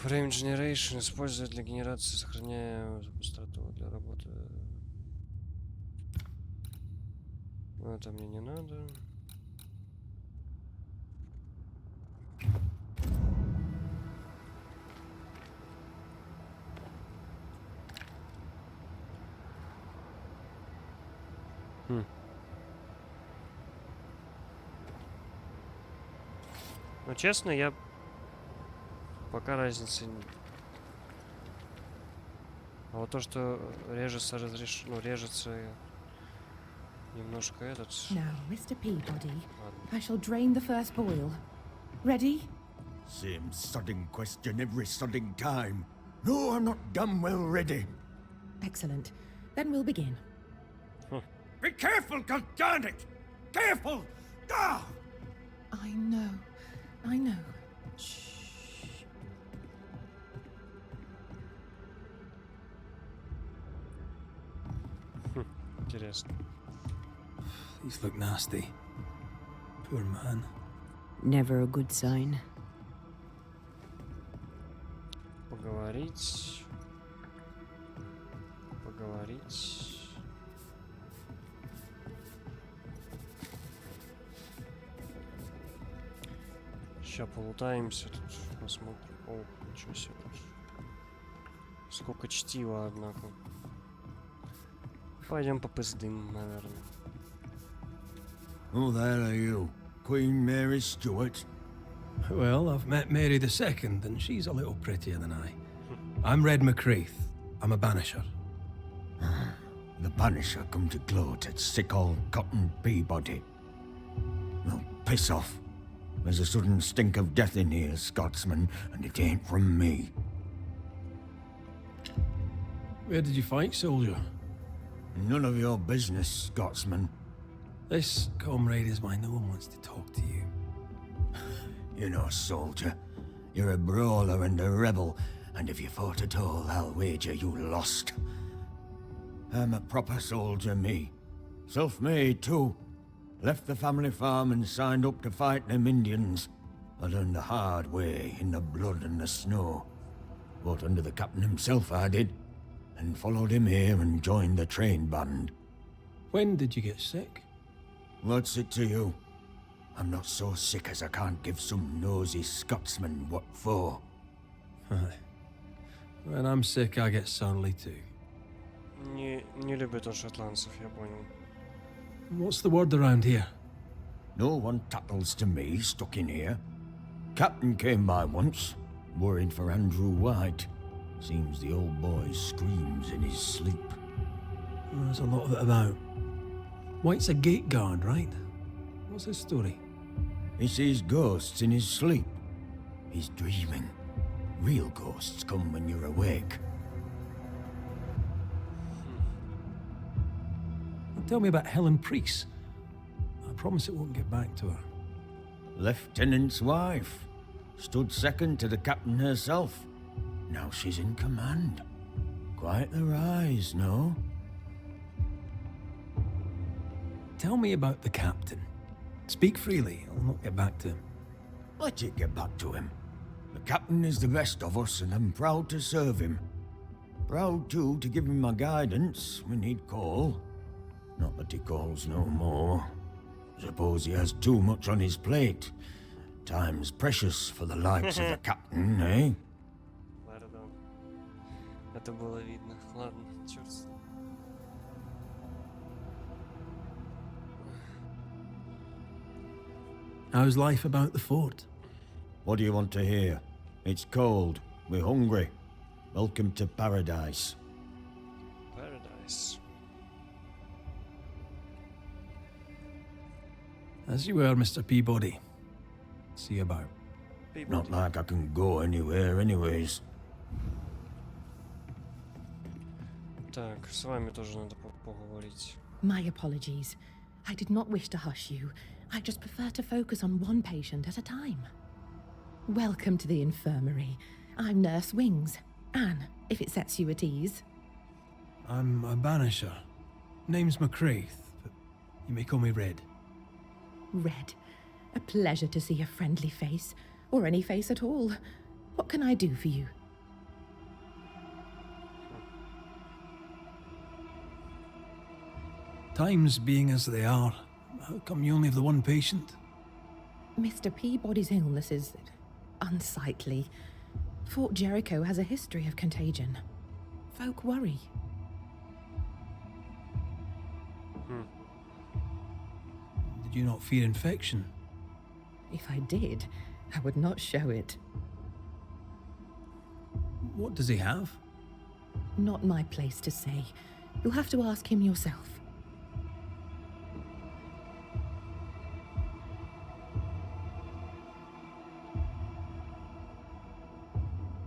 Frame Generation используют для генерации, сохраняя быстроту для работы. Но это мне не надо. Но честно, я пока разницы не... А вот то, что режется режется немножко этот... Now, Mr. Peabody, Ладно. I shall drain the first boil. Ready? Same sodding question every sodding time. No, I'm not damn well ready. Excellent. Then we'll begin. Be careful, goddarn it! Careful! Ah! I know. I know. Shh. Интересно. These look nasty. Poor man. Never a good sign. Поговорить. Поговорить. Сейчас полутаемся тут, посмотрим. О, ничего себе тут. Сколько чтива, однако. Пойдем попиздим, наверное. Who the hell are you? Queen Mary Stuart? Well, I've met Mary II, and she's a little prettier than I. I'm Red McCreath. I'm a banisher. The Banisher come to gloat at sick old Cotton Peabody. Well, piss off. There's a sudden stink of death in here, Scotsman, and it ain't from me. Where did you fight, soldier? None of your business, Scotsman. This comrade is why no one wants to talk to you. You know, soldier, you're a brawler and a rebel, and if you fought at all, I'll wager you lost. I'm a proper soldier, me. Self-made, too. Left the family farm and signed up to fight them Indians. I learned the hard way, in the blood and the snow. Fought under the captain himself, I did, and followed him here and joined the train band. When did you get sick? What's it to you? I'm not so sick as I can't give some nosy Scotsman what for. When I'm sick, I get surly too. Не любит он шотландцев, я понял. What's the word around here? No one tattles to me stuck in here. Captain came by once, worried for Andrew White. Seems the old boy screams in his sleep. There's a lot of it about. White's a gate guard, right? What's his story? He sees ghosts in his sleep. He's dreaming. Real ghosts come when you're awake. Tell me about Helen Priest. I promise it won't get back to her. Lieutenant's wife. Stood second to the captain herself. Now she's in command. Quite the rise, no? Tell me about the captain. Speak freely, I'll not get back to him. Let it get back to him. The captain is the best of us, and I'm proud to serve him. Proud, too, to give him my guidance when he'd call. Not that he calls no more. Suppose he has too much on his plate. Time's precious for the likes of the captain, eh? Pardon. Это было видно. Ладно, черт с ним. How's life about the fort? What do you want to hear? It's cold. We're hungry. Welcome to paradise. Paradise. As you were, Mr. Peabody. See you about. Not like I can go anywhere anyways. Так, с вами тоже надо поговорить. My apologies. I did not wish to hush you. I just prefer to focus on one patient at a time. Welcome to the infirmary. I'm Nurse Wings. Anne, if it sets you at ease. I'm a banisher. Name's McCreath, but you may call me Red. Red. A pleasure to see a friendly face, or any face at all. What can I do for you? Times being as they are, how come you only have the one patient? Mr. Peabody's illness is unsightly. Fort Jericho has a history of contagion. Folk worry. Did you not fear infection? If I did, I would not show it. What does he have? Not my place to say. You'll have to ask him yourself.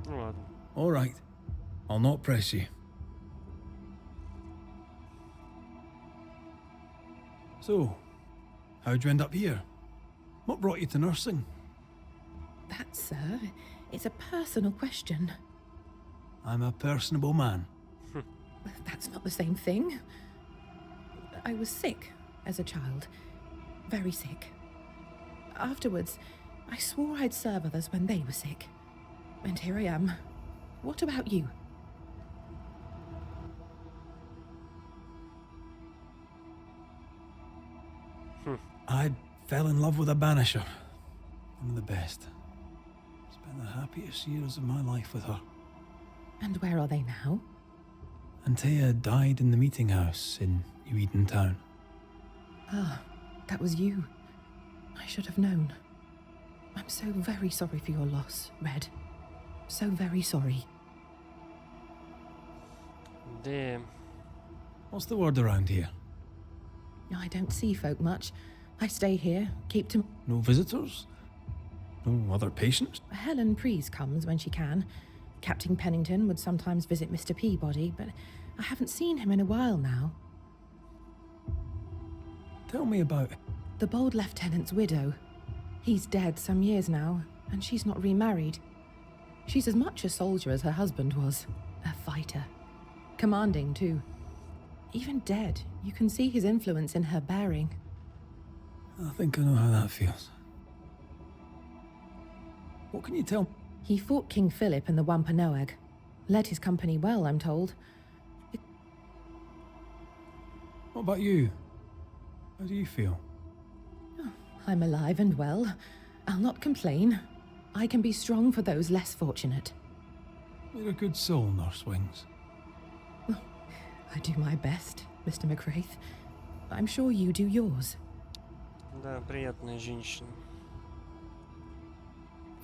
Ну ладно. All right. I'll not press you. So, how'd you end up here? What brought you to nursing? That, sir, is a personal question. I'm a personable man. That's not the same thing. I was sick as a child. Very sick. Afterwards, I swore I'd serve others when they were sick. And here I am. What about you? I fell in love with a Banisher. One of the best. Spent the happiest years of my life with her. And where are they now? Antea died in the meeting house in Eden Town. Ah, that was you. I should have known. I'm so very sorry for your loss, Red. So very sorry. Damn. What's the word around here? I don't see folk much. I stay here, keep to... No visitors? No other patients? Helen Preece comes when she can. Captain Pennington would sometimes visit Mr. Peabody, but I haven't seen him in a while now. Tell me about it. The bold lieutenant's widow. He's dead some years now, and she's not remarried. She's as much a soldier as her husband was. A fighter. Commanding, too. Even dead, you can see his influence in her bearing. I think I know how that feels. What can you tell? He fought King Philip in the Wampanoag. Led his company well, I'm told. What about you? How do you feel? I'm alive and well. I'll not complain. I can be strong for those less fortunate. You're a good soul, Nurse Wings. I do my best, Mr. McWraith. I'm sure you do yours. Да, приятная женщина.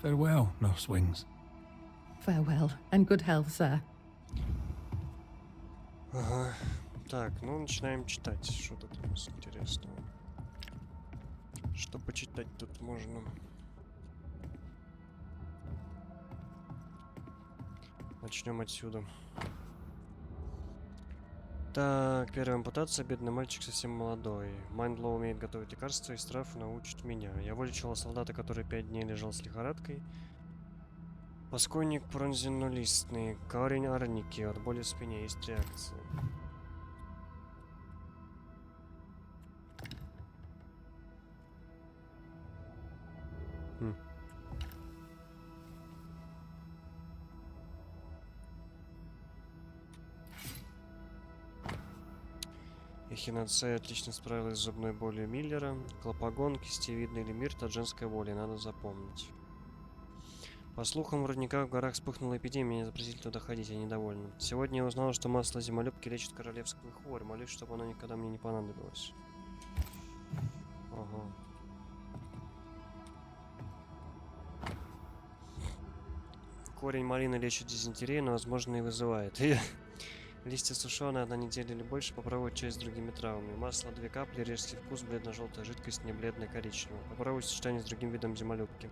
Farewell, Nurse Wings. Farewell, and good health, sir. Ага. Так, ну начинаем читать. Что тут у нас интересного? Что почитать тут можно? Начнем отсюда. Так, первая ампутация. Бедный мальчик совсем молодой. Майндлоу умеет готовить лекарства и из трав научит меня. Я вылечила солдата, который 5 дней лежал с лихорадкой. Поскойник пронзеннолистный. Корень Рудники. От боли в спине есть реакция. Эхиноцея отлично справилась с зубной болью Миллера. Клопогон, кистевидный лимирт от женской воли, надо запомнить. По слухам, в Рудниках в горах вспыхнула эпидемия, не запретили туда ходить, я недовольна. Сегодня я узнала, что масло зимолюбки лечит королевскую хворь. Молюсь, чтобы оно никогда мне не понадобилось. Ага. Корень малины лечит дизентерию, но, возможно, и вызывает. Листья сушеные, 1 неделя или больше, попробовать чай с другими травами. Масло 2 капли, резкий вкус, бледно-желтая жидкость, не бледно-коричневая. Попробуй сочетание с другим видом зимолюбки.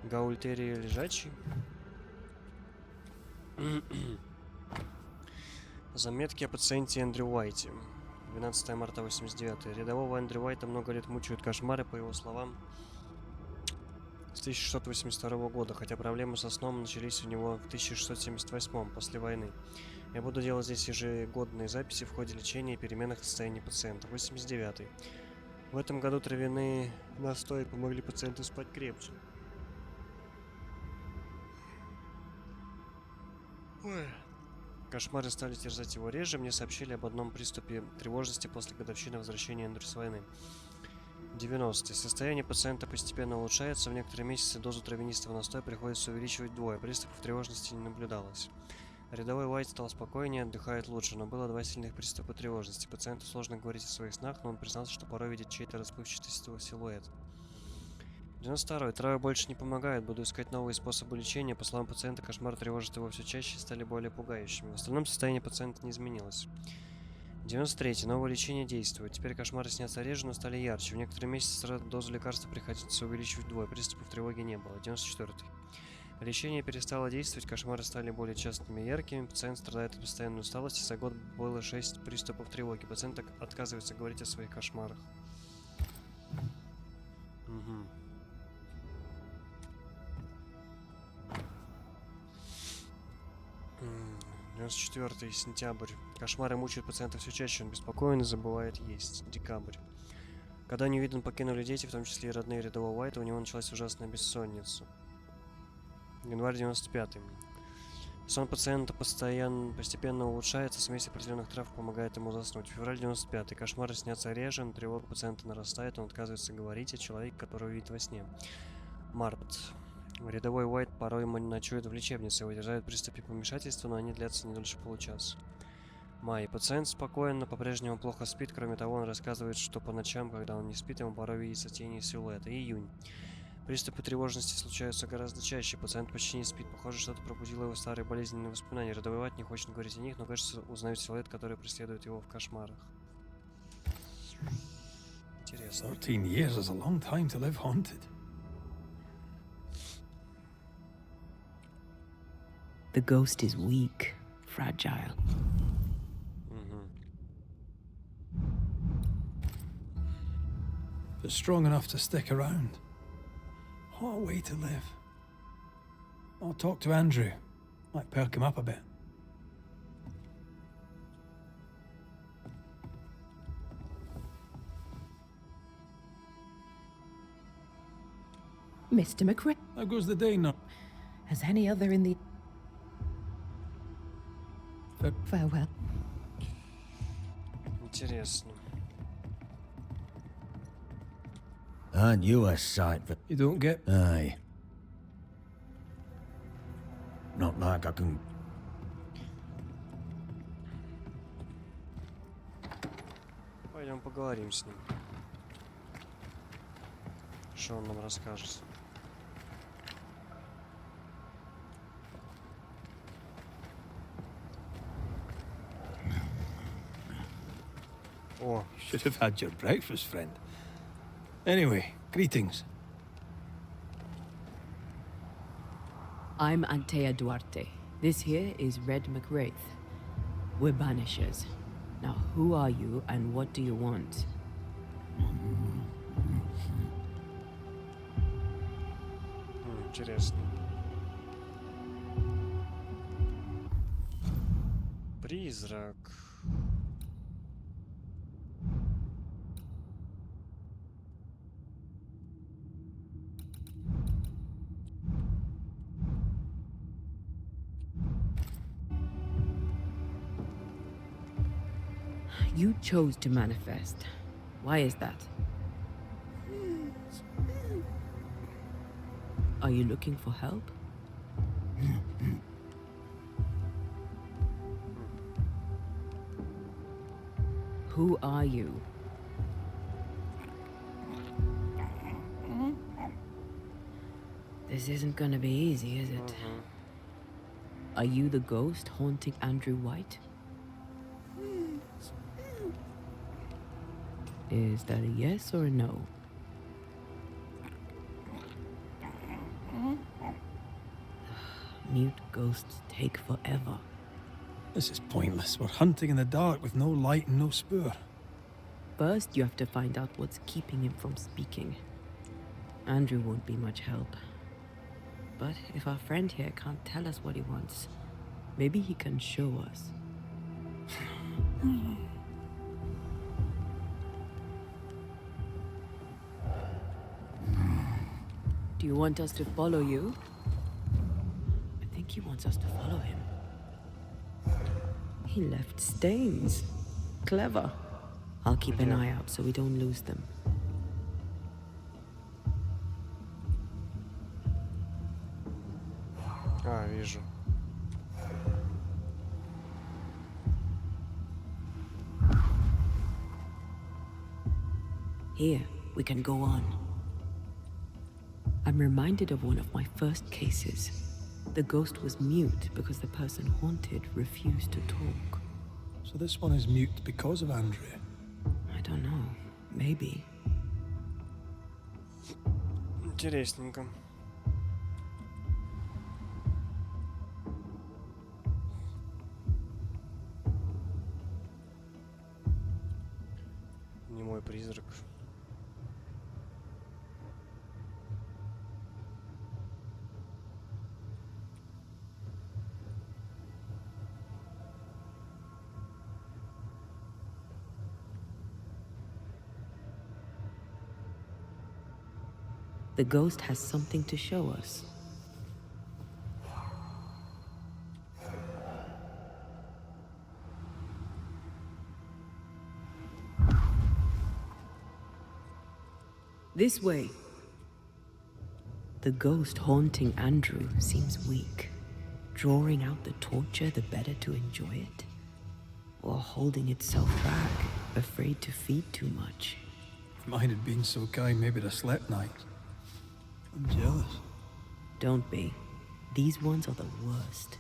Гаультерия лежачий. Заметки о пациенте Эндрю Уайте. 12 марта 89. Рядового Эндрю Уайта много лет мучают кошмары, по его словам, с 1682 года, хотя проблемы со сном начались у него в 1678, после войны. Я буду делать здесь ежегодные записи в ходе лечения и переменах в состоянии пациента. 89. В этом году травяные настои помогли пациенту спать крепче. Ой. Кошмары стали терзать его реже. Мне сообщили об одном приступе тревожности после годовщины возвращения Эндрю с войны. 90. Состояние пациента постепенно улучшается. В некоторые месяцы дозу травянистого настоя приходится увеличивать вдвое. Приступов тревожности не наблюдалось. Рядовой Уайт стал спокойнее, отдыхает лучше, но было 2 сильных приступа тревожности. Пациенту сложно говорить о своих снах, но он признался, что порой видит чей-то расплывчатый силуэт. 92. Травы больше не помогают, буду искать новые способы лечения. По словам пациента, кошмары тревожат его все чаще и стали более пугающими. В остальном состояние пациента не изменилось. 93. Новое лечение действует. Теперь кошмары снятся реже, но стали ярче. В некоторые месяцы дозу лекарства приходится увеличивать вдвое. Приступов тревоги не было. 94. Лечение перестало действовать, кошмары стали более частыми и яркими. Пациент страдает от постоянной усталости. За год было 6 приступов тревоги. Пациент отказывается говорить о своих кошмарах. Угу. 94 сентябрь. Кошмары мучают пациента все чаще, он беспокоен и забывает есть. Декабрь. Когда Ньюиден покинули дети, в том числе и родные рядового Уайта, у него началась ужасная бессонница. Январь 95. Сон пациента постепенно улучшается, смесь определенных трав помогает ему заснуть. Февраль 95. Кошмары снятся реже, но тревога пациента нарастает, он отказывается говорить о человеке, которого видит во сне. Март. Рядовой Уайт порой ночует в лечебнице, его терзают приступы помешательства, но они длятся не дольше получаса. Май. Пациент спокоен, но по-прежнему плохо спит. Кроме того, он рассказывает, что по ночам, когда он не спит, ему порой видятся тени и силуэты. Июнь. Приступы тревожности случаются гораздо чаще. Пациент почти не спит. Похоже, что-то пробудило его старые болезненные воспоминания. Рядовой Уайт не хочет говорить о них, но, кажется, узнает силуэт, который преследует его в кошмарах. Интересно. 13 years is a long time to live haunted. The ghost is weak, fragile. But strong enough to stick around. What a way to live. I'll talk to Andrew. Might perk him up a bit. Mr. McRae, How goes the day now? as any other in the... Farewell. Интересно. Aren't you a sight for... You don't get... Aye. Not like I can... Пойдем поговорим с ним. Что он нам расскажет? О, Should have had your breakfast, friend. Anyway, greetings. I'm Antea Duarte. This here is Red McWraith. We're Banishers. Now, who are you and what do you want? интересно. Призрак. You chose to manifest. Why is that? Are you looking for help? Who are you? This isn't gonna be easy, is it? Are you the ghost haunting Andrew White? Is that a yes or a no? Mute ghosts take forever. This is pointless. We're hunting in the dark with no light and no spoor. First, you have to find out what's keeping him from speaking. Andrew won't be much help. But if our friend here can't tell us what he wants, maybe he can show us. Do you want us to follow you? I think he wants us to follow him. He left stains. Clever. I'll keep an eye out so we don't lose them. А, вижу. Here, we can go on. I'm reminded of one of my first cases. The ghost was mute because the person haunted refused to talk. So this one is mute because of Andrew. I don't know. Maybe. Интересненько. Не мой призрак. The ghost has something to show us. This way. The ghost haunting Andrew seems weak. Drawing out the torture the better to enjoy it. Or holding itself back, afraid to feed too much. If mine had been so kind, maybe I'd have slept nights. I'm jealous. Don't be. These ones are the worst.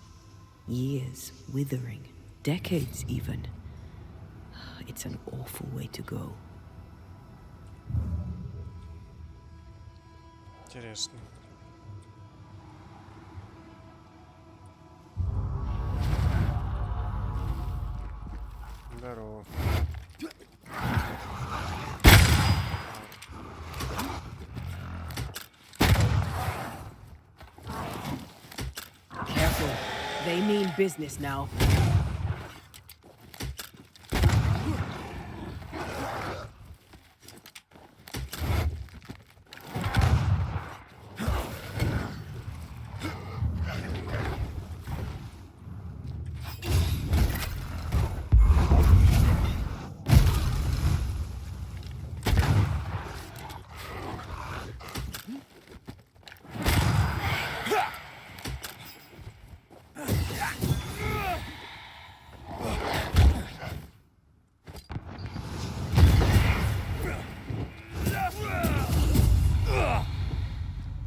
Years withering. Decades even. It's an awful way to go. Интересно. Здорово. Careful. They mean business now.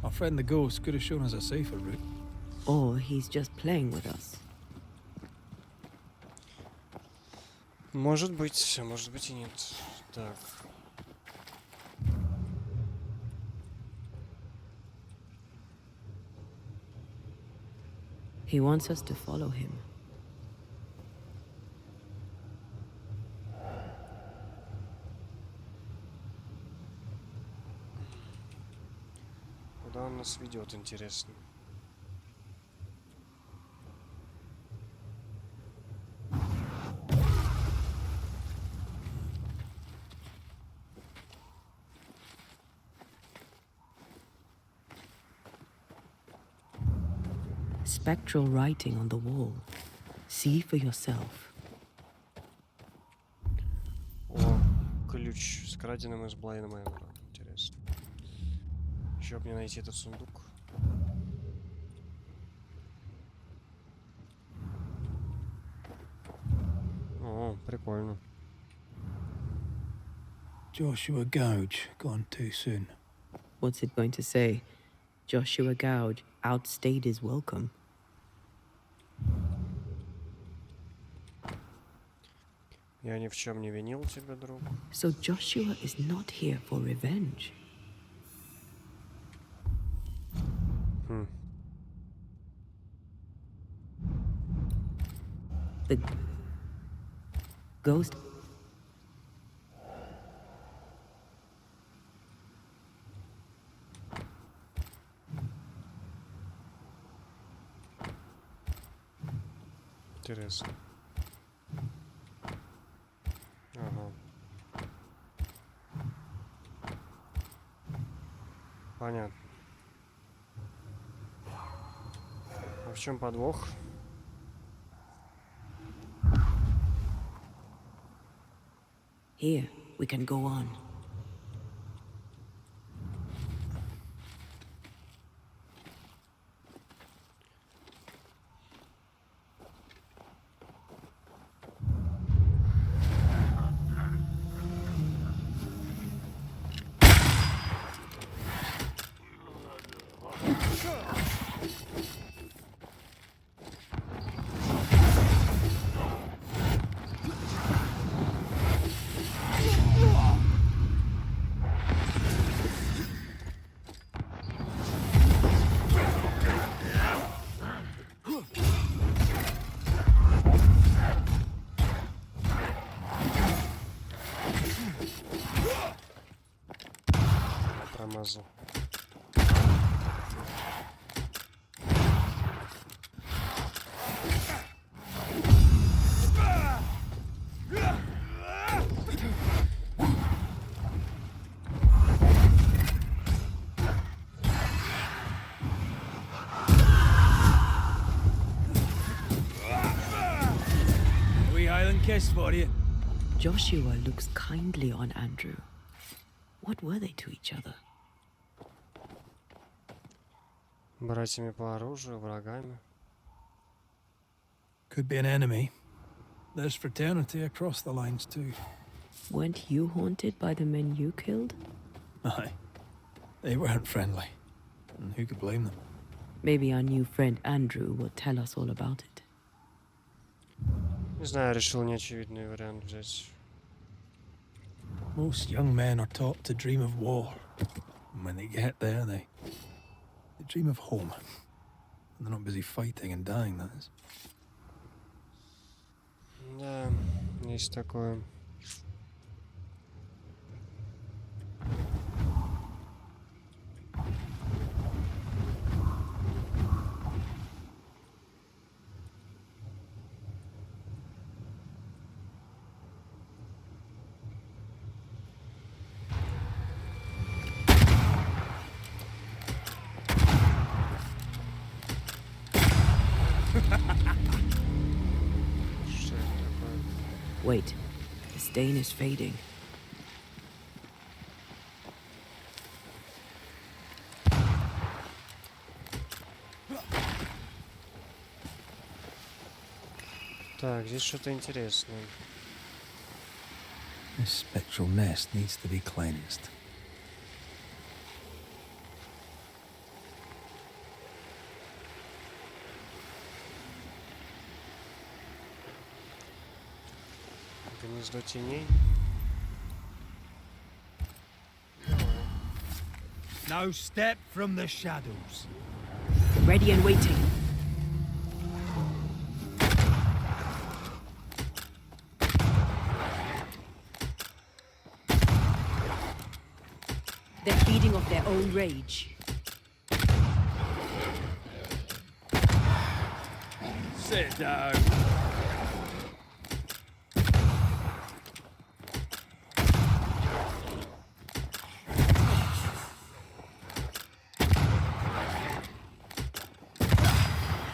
Our friend the ghost could have shown us a safer route. Or he's just playing with us. Может быть, а может быть и нет. Так. He wants us to follow him. Куда он нас ведет, интересно? Spectral writing on the wall. See for yourself. О, ключ с краденым из Блайнмейна. Интересно. Еще бы мне найти этот сундук. О, прикольно. Joshua Gouge, gone too soon. What's it going to say? Joshua Gouge outstayed his welcome. Я ни в чем не винил тебя, друг. So Joshua is not here for revenge. The ghost. Интересно. Ага. Понятно. А в чем подвох? Here, we can go on. Промазал. kiss for you. Joshua looks kindly on Andrew. What were they to each other? Братьями по оружию, врагами. Could be an enemy. There's fraternity across the lines too. Weren't you haunted by the men you killed? Aye. They weren't friendly. And who could blame them? Maybe our new friend Andrew will tell us all about it. Не знаю, решил неочевидный вариант взять. Most young men are taught to dream of war. And when they get there, they dream of home. And they're not busy fighting and dying, that is. Да, есть такое. Что это такое? Wait, the stain is fading. Так, здесь что-то интересное. This spectral nest needs to be cleansed. Гнездо теней. No step from the shadows. Ready and waiting. They're feeding off their own rage. Sit down.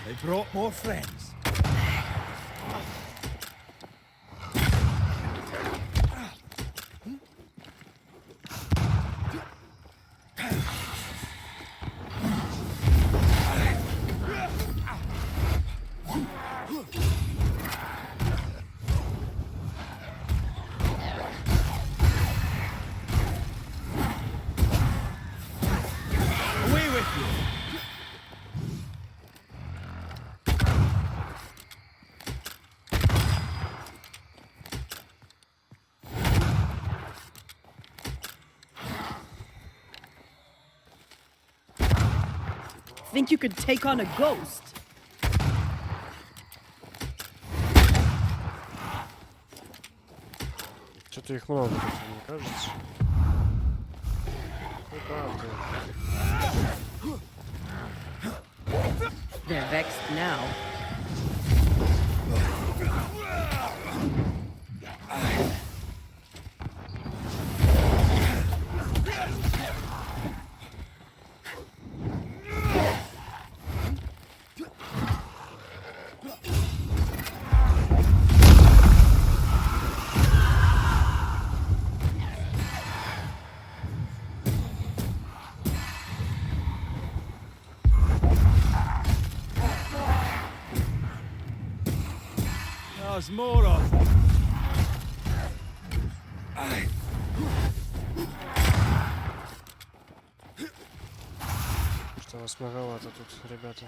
They brought more friends. Away with you! Think you could take on a ghost? Что-то их много тут, мне кажется. Ну, правда. They're vexed now. There's more of them. Что вас многовато тут, ребята.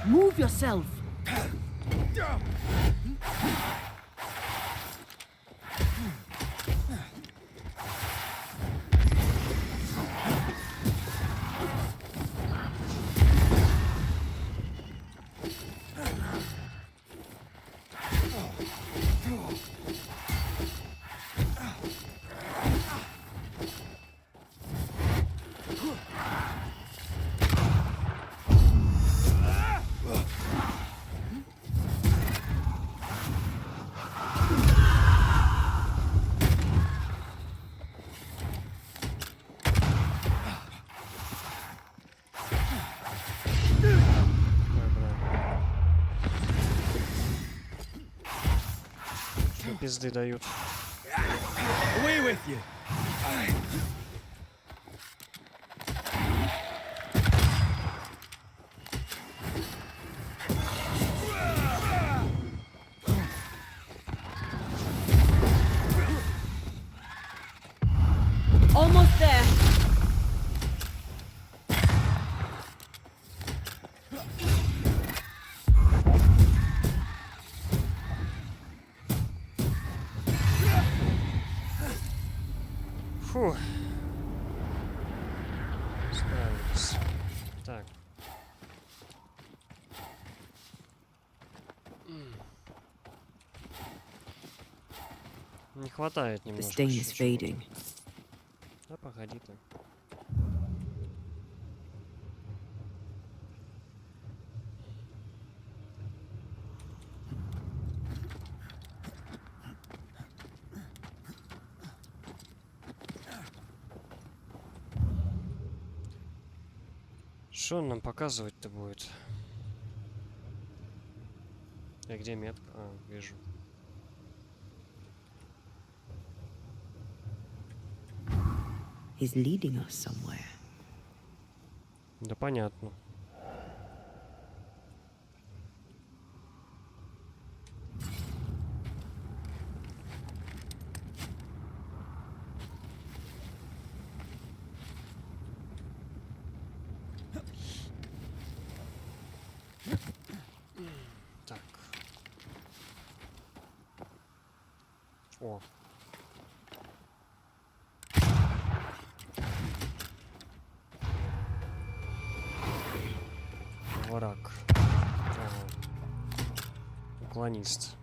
Move yourself. пизды дают. Away with you! Almost there. Фу. Справились. Так. Не хватает The немножко. stain is еще чего-то. fading. Да, погоди ты. Что он нам показывать-то будет? Где метка? А, вижу. He's leading us somewhere. Да понятно. Так. О. Враг. Ага. Уклонист.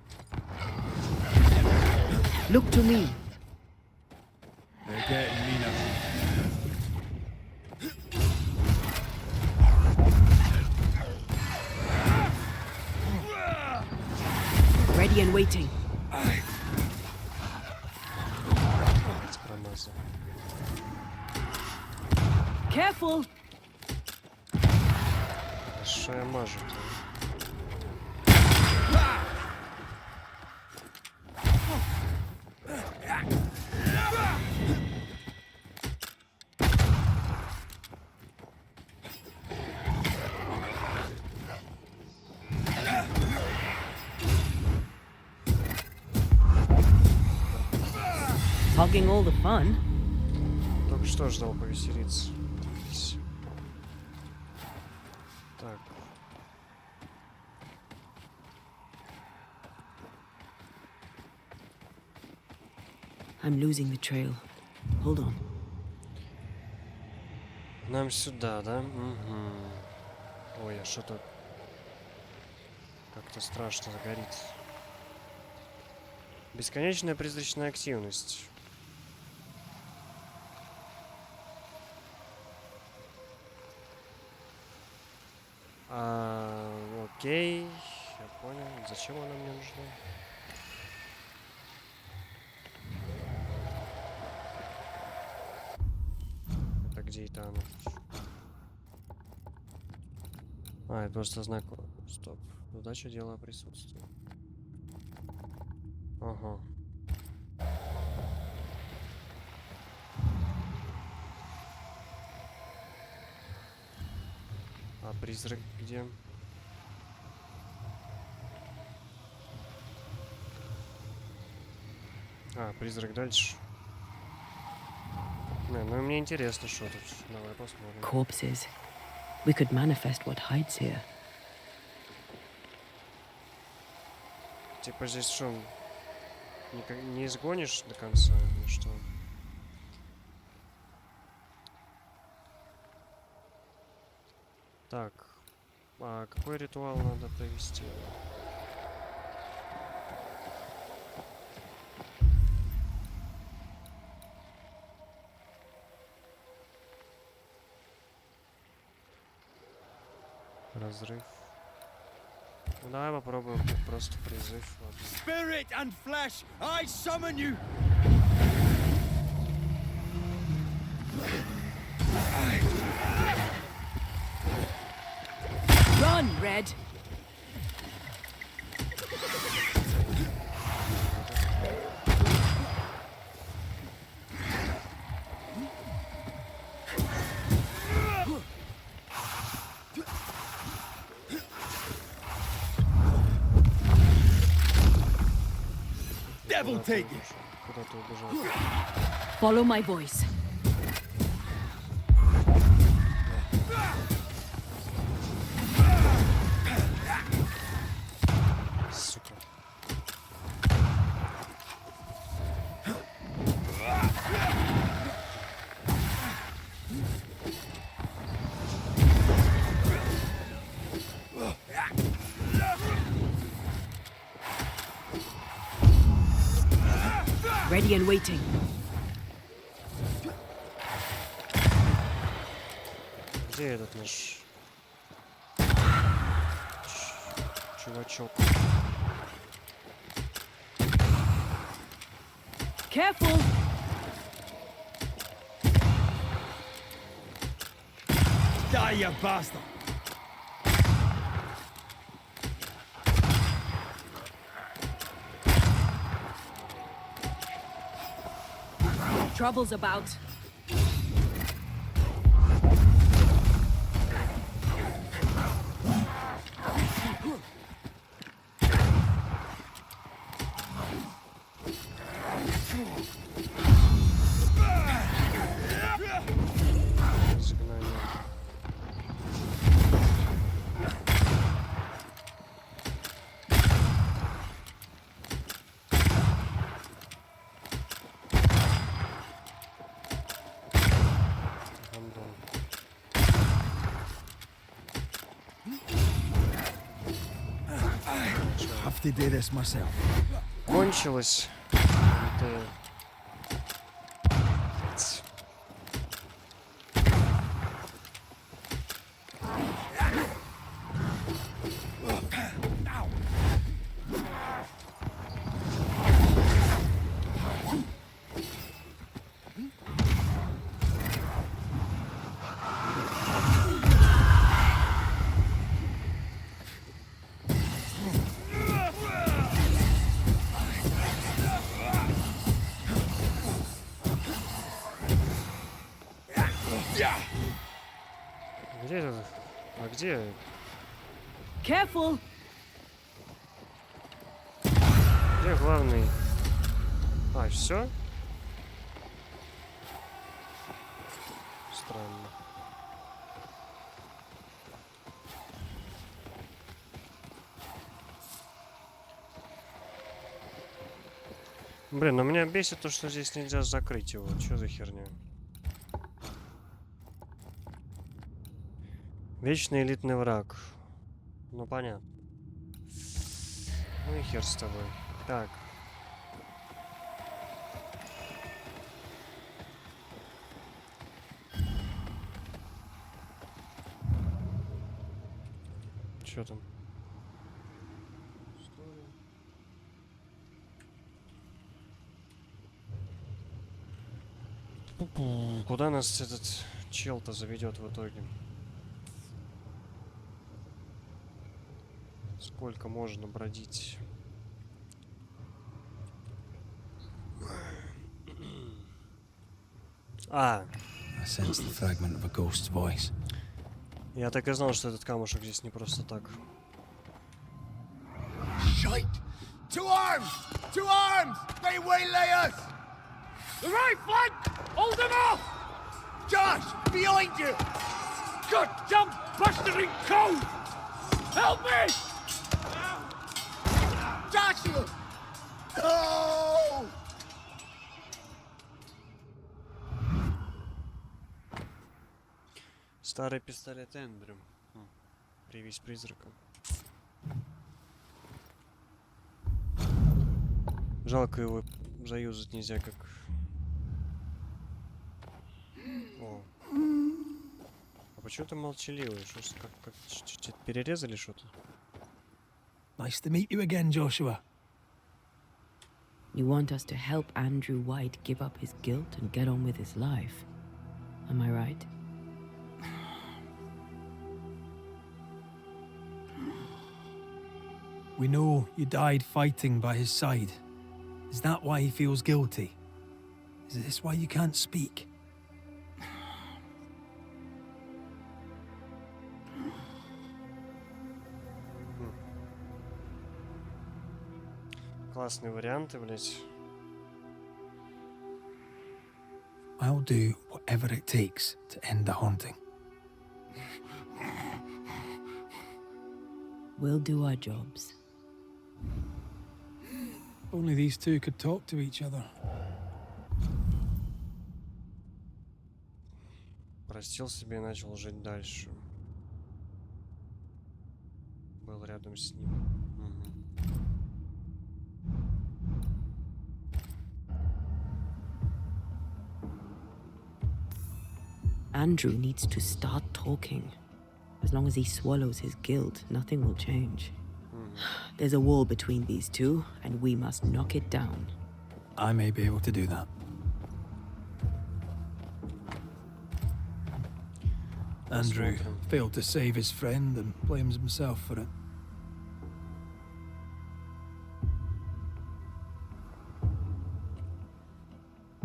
Look to me. They're getting me now. Ready and waiting. Промазал. Careful. А что я мажу-то? Hogging all the fun. Только что ждал повеселиться. Так. I'm losing the trail. Hold on. Нам сюда, да? Угу. Ой, а что-то как-то страшно загорит. Бесконечная призрачная активность. Окей, я понял. Зачем она мне нужна? Это где это она? А, это просто знак. Стоп. Удача дела присутствует. Ага. А призрак где? А, призрак дальше. Не, ну мне интересно, что тут. Давай посмотрим. Corpses. We could manifest what hides here. Типа здесь что, не изгонишь до конца, или что? Так, а какой ритуал надо провести? Разрыв. Ну, давай попробуем просто призыв. Ладно. Spirit and flesh, I summon you! Run, Red. devil take you! Куда ты убежал? Follow my voice. Сука. Ready and waiting. Где этот наш чувачок? Careful! Die, you bastard! Trouble's about. Изгнание. Гандон. Have to do this myself. Кончилось. Это... Где это? А где? Careful! Где главный? А, все? Странно. Блин, но меня бесит то, что здесь нельзя закрыть его. Что за херня? Вечный элитный враг. Ну, понятно. Ну и хер с тобой. Так. Чё там? Пу-пу. Куда нас этот чел-то заведет в итоге? Сколько можно бродить? А, I sensed the fragment of a ghost's voice. я так и знал, что этот камушек здесь не просто так. Shite! To arms! To arms! They waylay us! The right flank! Hold them off! Josh! Behind you! Goddamn bastarding cold! Help me! Joshua! No! Старый пистолет Эндрю. Привязь призрака. Жалко, его заюзать нельзя как... О. А почему ты молчаливый? Что ж, как перерезали что-то? Nice to meet you again, Joshua. You want us to help Andrew White give up his guilt and get on with his life. Am I right? We know you died fighting by his side. Is that why he feels guilty? Is this why you can't speak? Классные варианты, блять. I'll do whatever it takes to end the haunting. We'll do our jobs. Only these two could talk to each other. Простил себе и начал жить дальше. Был рядом с ним. Мгм. Andrew needs to start talking. As long as he swallows his guilt, nothing will change. There's a wall between these two, and we must knock it down. I may be able to do that. Andrew Посмотрим. failed to save his friend and blames himself for it.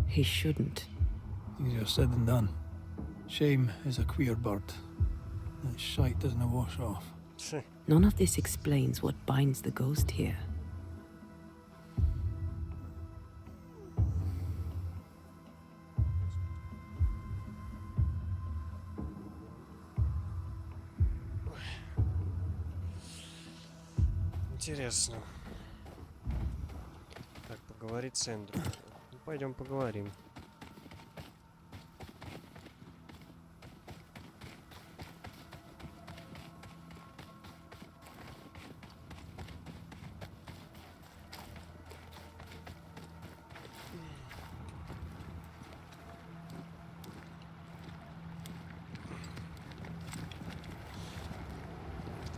He shouldn't. Easier said than done. Shame is a queer bird. That shite doesn't wash off. None of this explains what binds the ghost here. Интересно. Так, поговорить с Эндрю. Ну, пойдем поговорим.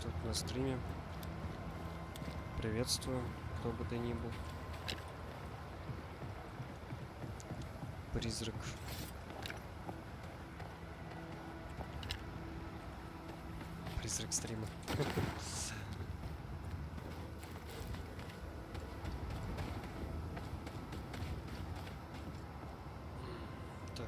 Тут на стриме. Приветствую, кто бы ты ни был. Призрак. Призрак стрима. Так.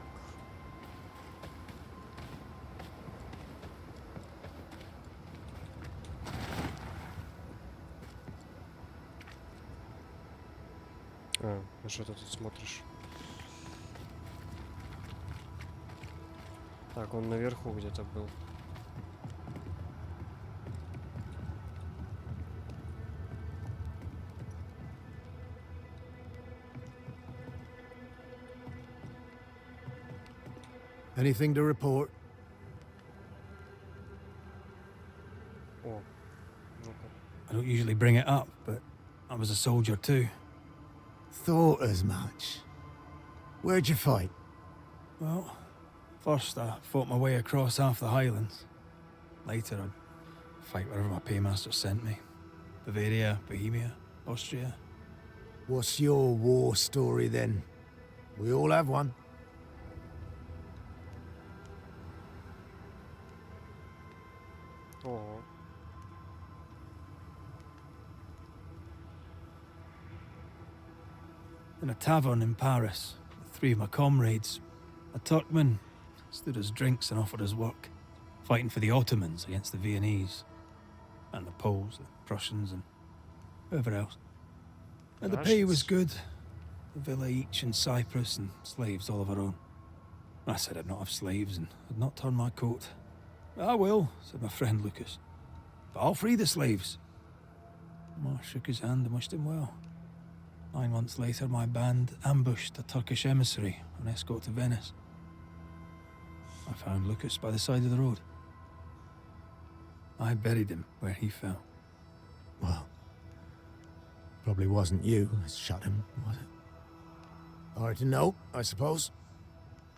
А что ты тут смотришь? Так, он наверху где-то был. Anything to report? О, ну-ка. I don't usually bring it up, but I was a soldier too. Thought as much. Where'd you fight? Well, first I fought my way across half the Highlands. Later I'd fight wherever my paymaster sent me. Bavaria, Bohemia, Austria. What's your war story then? We all have one. Ого. In a tavern in Paris, with three of my comrades, a Turkman stood us drinks and offered us work, fighting for the Ottomans against the Viennese, and the Poles, the Prussians, and whoever else. And the pay was good. A villa each in Cyprus and slaves all of our own. I said I'd not have slaves and I'd not turn my coat. I will, said my friend Lucas. But I'll free the slaves. I shook his hand and wished him well. 9 months later, my band ambushed a Turkish emissary on escort to Venice. I found Lucas by the side of the road. I buried him where he fell. Well, probably wasn't you that shot him, was it? Hard to know, I suppose.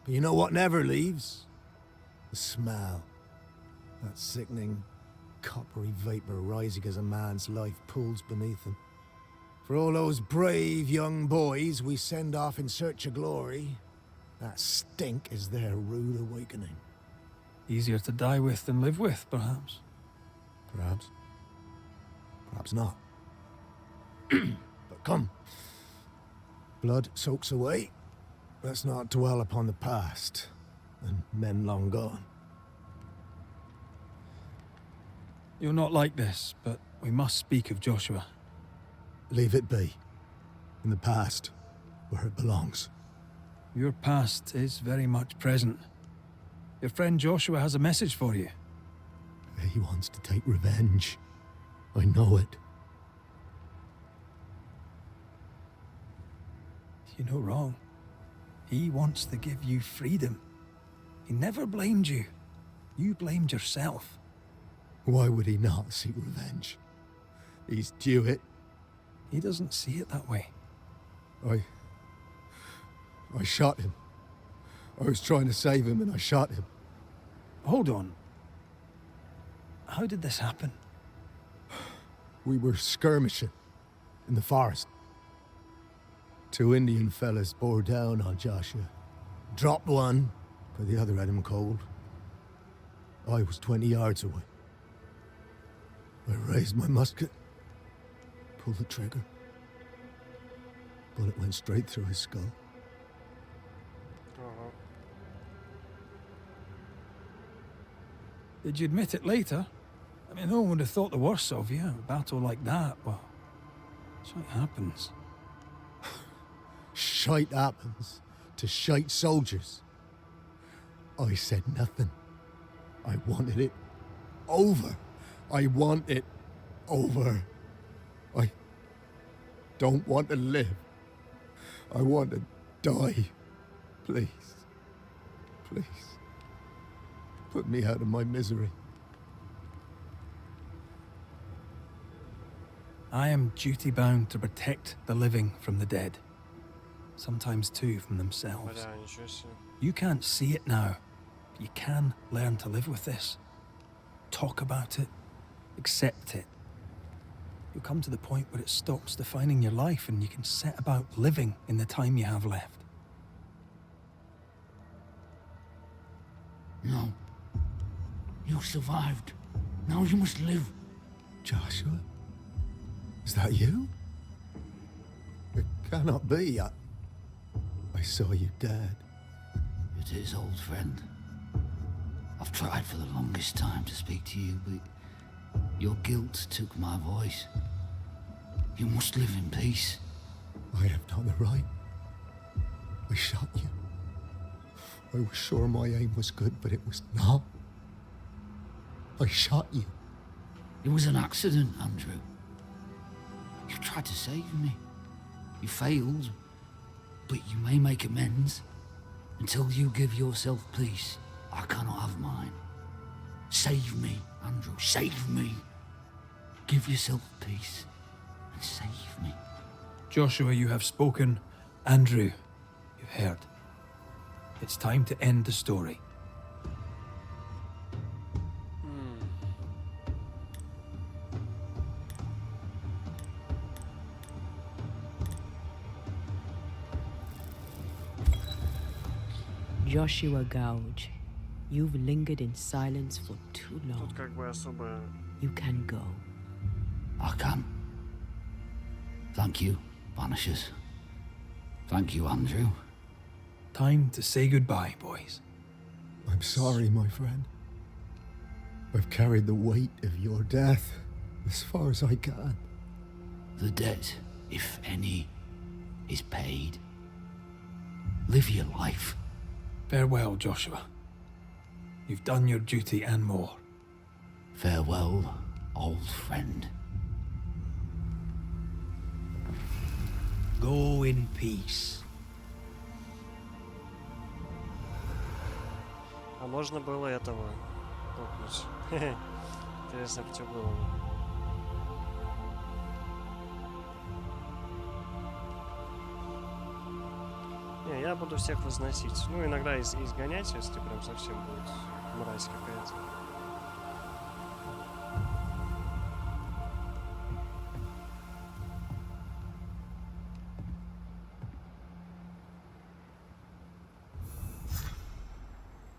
But you know what never leaves? The smell. That sickening, coppery vapor rising as a man's life pools beneath him. For all those brave young boys we send off in search of glory, that stink is their rude awakening. Easier to die with than live with, perhaps. Perhaps. Perhaps not. But come. Blood soaks away. Let's not dwell upon the past and men long gone. You're not like this, but we must speak of Joshua. Leave it be. In the past, where it belongs. Your past is very much present. Your friend Joshua has a message for you. He wants to take revenge. I know it. You're no wrong. He wants to give you freedom. He never blamed you. You blamed yourself. Why would he not seek revenge? He's due it. He doesn't see it that way. I shot him. I was trying to save him and I shot him. Hold on. How did this happen? We were skirmishing in the forest. 2 Indian fellas bore down on Joshua. Dropped one, but the other had him cold. I was 20 yards away. I raised my musket, pulled the trigger. Bullet went straight through his skull. Did you admit it later? I mean, no one would have thought the worst of you. A battle like that, well, shite happens. Shite happens to shite soldiers. I said nothing. I wanted it over. I want it over. I don't want to live. I want to die. Please. Please. Put me out of my misery. I am duty-bound to protect the living from the dead. Sometimes too from themselves. Бля, ничего себе. You can't see it now. But you can learn to live with this. Talk about it. Accept it. You'll come to the point where it stops defining your life and you can set about living in the time you have left. No. You survived. Now you must live. Joshua? Is that you? It cannot be. I saw you dead. It is, old friend. I've tried for the longest time to speak to you, but your guilt took my voice. You must live in peace. I have done the right. I shot you. I was sure my aim was good, but it was not. I shot you. It was an accident, Andrew. You tried to save me. You failed, but you may make amends. Until you give yourself peace, I cannot have mine. Save me, Andrew, save me. Give yourself peace and save me. Joshua, you have spoken. Andrew, you've heard. It's time to end the story. Joshua Gouge, you've lingered in silence for too long. Тут как бы особо... You can go. I can. Thank you, Banishers. Thank you, Andrew. Time to say goodbye, boys. I'm sorry, my friend. I've carried the weight of your death as far as I can. The debt, if any, is paid. Live your life. Farewell, Joshua. You've done your duty and more. Farewell, old friend. Go in peace. А можно было этого купнуть. Интересно, что было. Не, я буду всех возносить. Ну, иногда изгонять, если прям совсем будет мразь какая-то.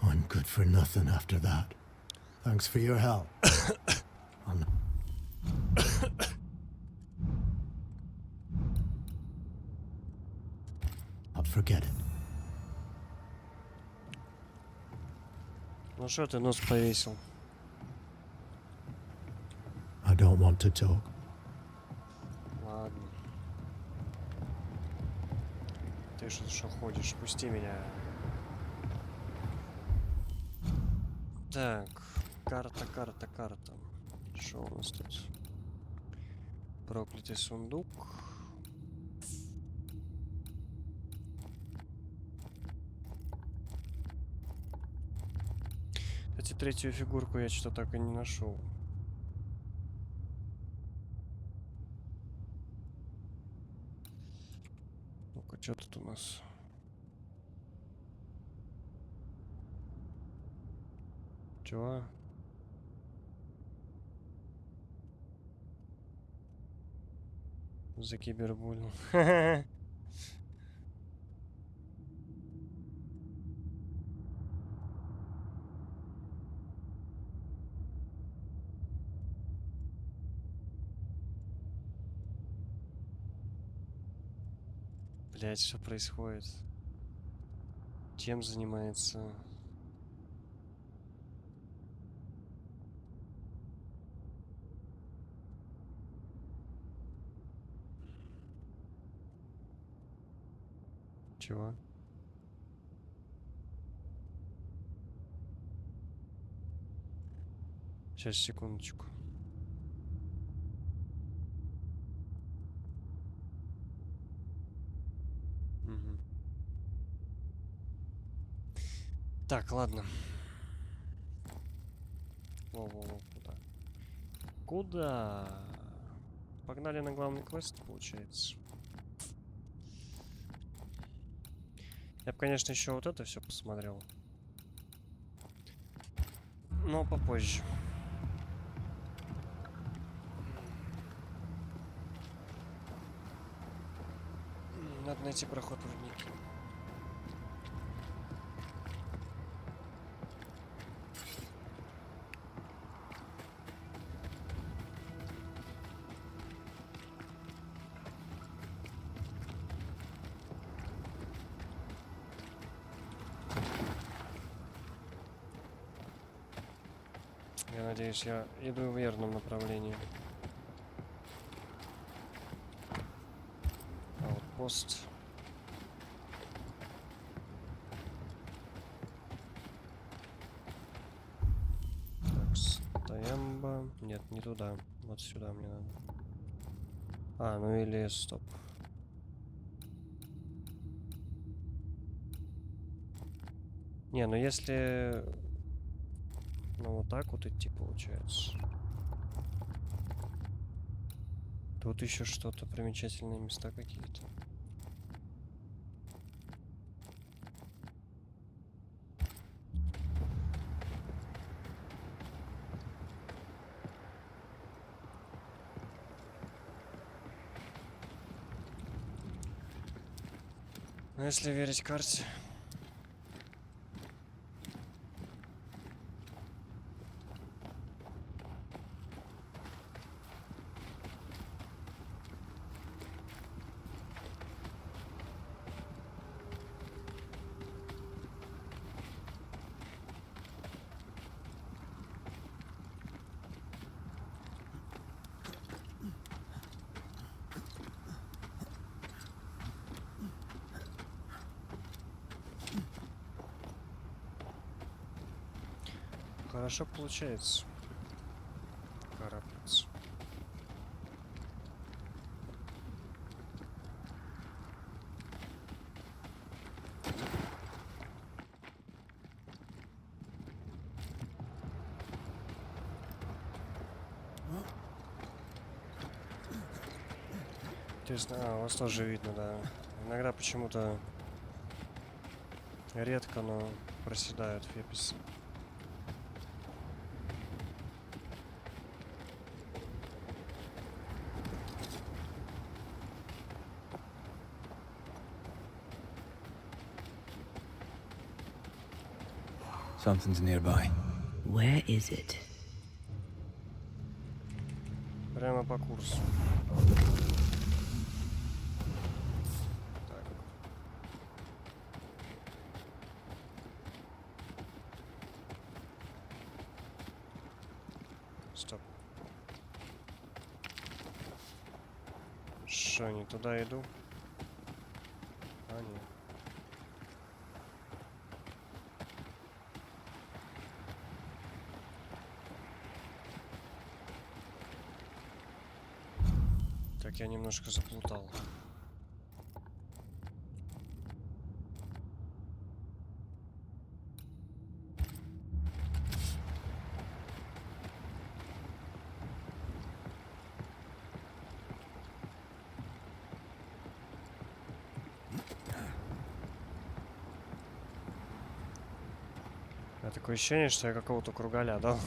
I'm good for nothing after that. Thanks for your help. I'll forget it. Ну что ты нос повесил? I don't want to talk. Ладно. Ты что ходишь? Пусти меня. Так, карта. Что у нас тут? Проклятый сундук. Кстати, третью фигурку я что-то так и не нашел. Ну-ка, что тут у нас? Чего? За кибербуллинг. Блять, что происходит? Чем занимается? Чего? Сейчас, секундочку. Мгм. Так, ладно. Во-во-во, куда? Куда? Погнали на главный квест, получается. Я бы, конечно, еще вот это все посмотрел. Но попозже. Надо найти проход в Рудники. Я надеюсь, я иду в верном направлении. А вот пост. Так, стоямба. Нет, не туда. Вот сюда мне надо. А, ну или стоп. Не, ну если... Ну вот так вот идти получается. Тут еще что-то, примечательные места какие-то. Но если верить карте... Хорошо получается. Карабкаться. Интересно, у вас тоже видно, да. Иногда почему-то редко, но проседают феписы. Something's nearby. Where is it? Прямо по курсу. Так. Стоп. Шо, не туда иду? А, нет. Так, я немножко заплутал. Такое ощущение, что я какого-то кругаля дал.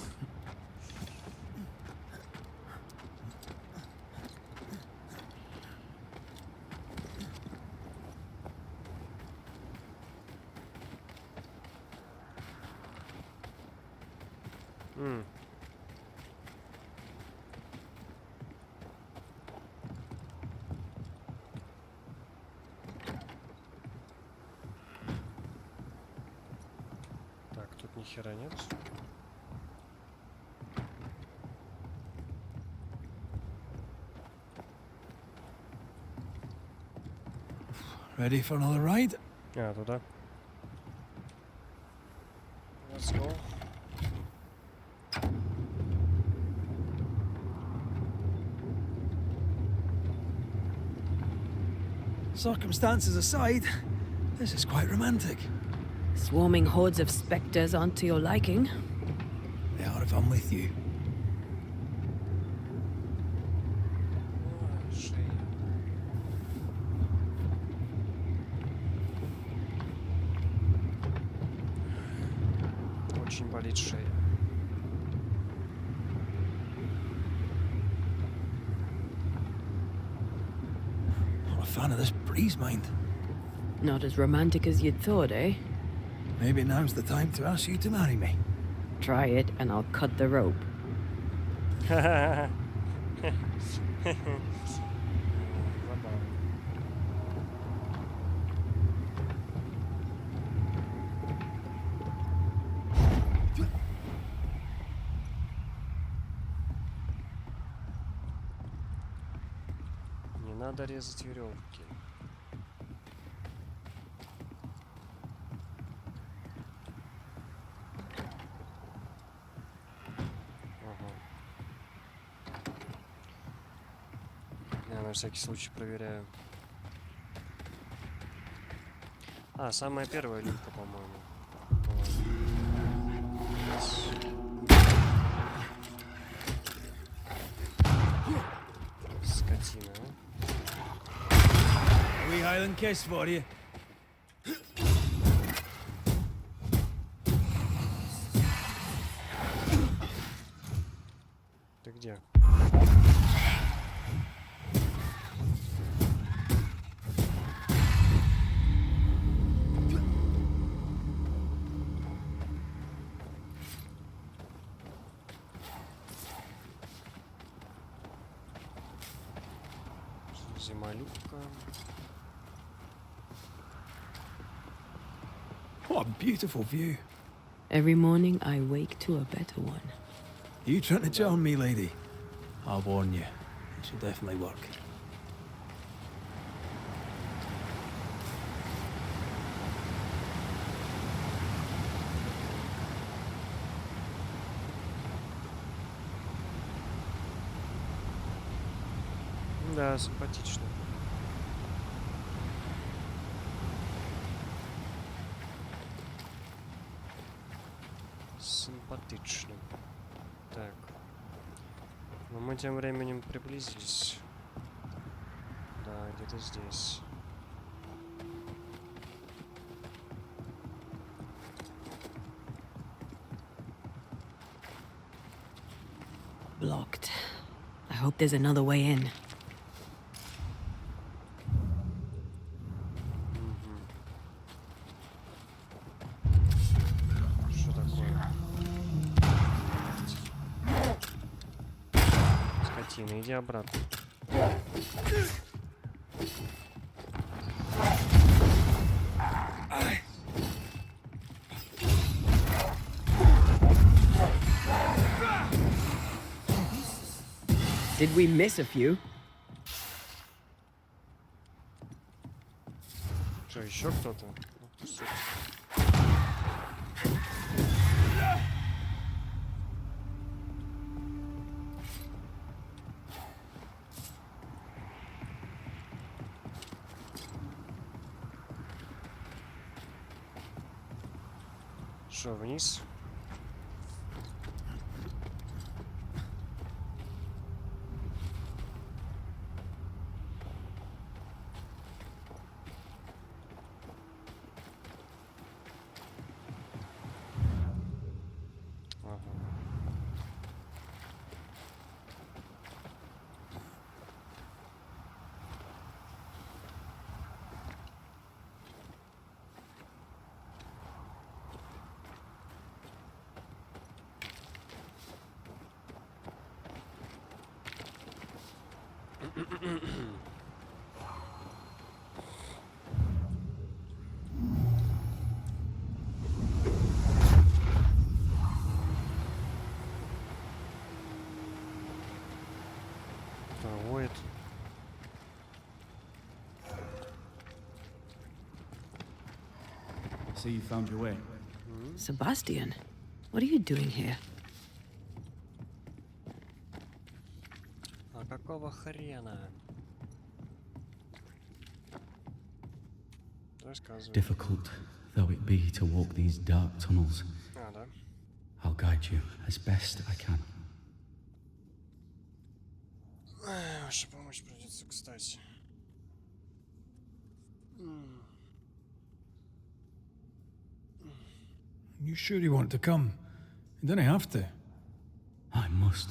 Так, тут ни хера нет. Ready for another ride? А, туда. Let's go. Circumstances aside, this is quite romantic. Swarming hordes of spectres aren't to your liking. They are if I'm with you. Очень болит шея. Not a fan of this breeze, mind. Not as romantic as you'd thought, eh? Maybe now's the time to ask you to marry me. Try it and I'll cut the rope. Забавно. Не надо резать веревки. Я на всякий случай проверяю. А, самая первая люлька, по-моему. Скотина, A wee Highland kiss for you. Ты где? Зимолюбка. What a beautiful view. Every morning I wake to a better one. You trying to charm me, lady? I'll warn you. It should definitely work. Да, симпатично. Симпатично. Так. Но мы тем временем приблизились. Да, где-то здесь. Blocked. I hope there's another way in. Что такое? Скотина, иди обратно. Did we miss a few? Что, еще кто-то? Ух ты, сука. Что, вниз? Воет. See you found your way. Sebastian, what are you doing here? А какого хрена? Рассказывай. Difficult though it be to walk these dark tunnels, А, да. I'll guide you as best I can. Ваша помощь придется, кстати. You sure you want to come? You don't have to. I must.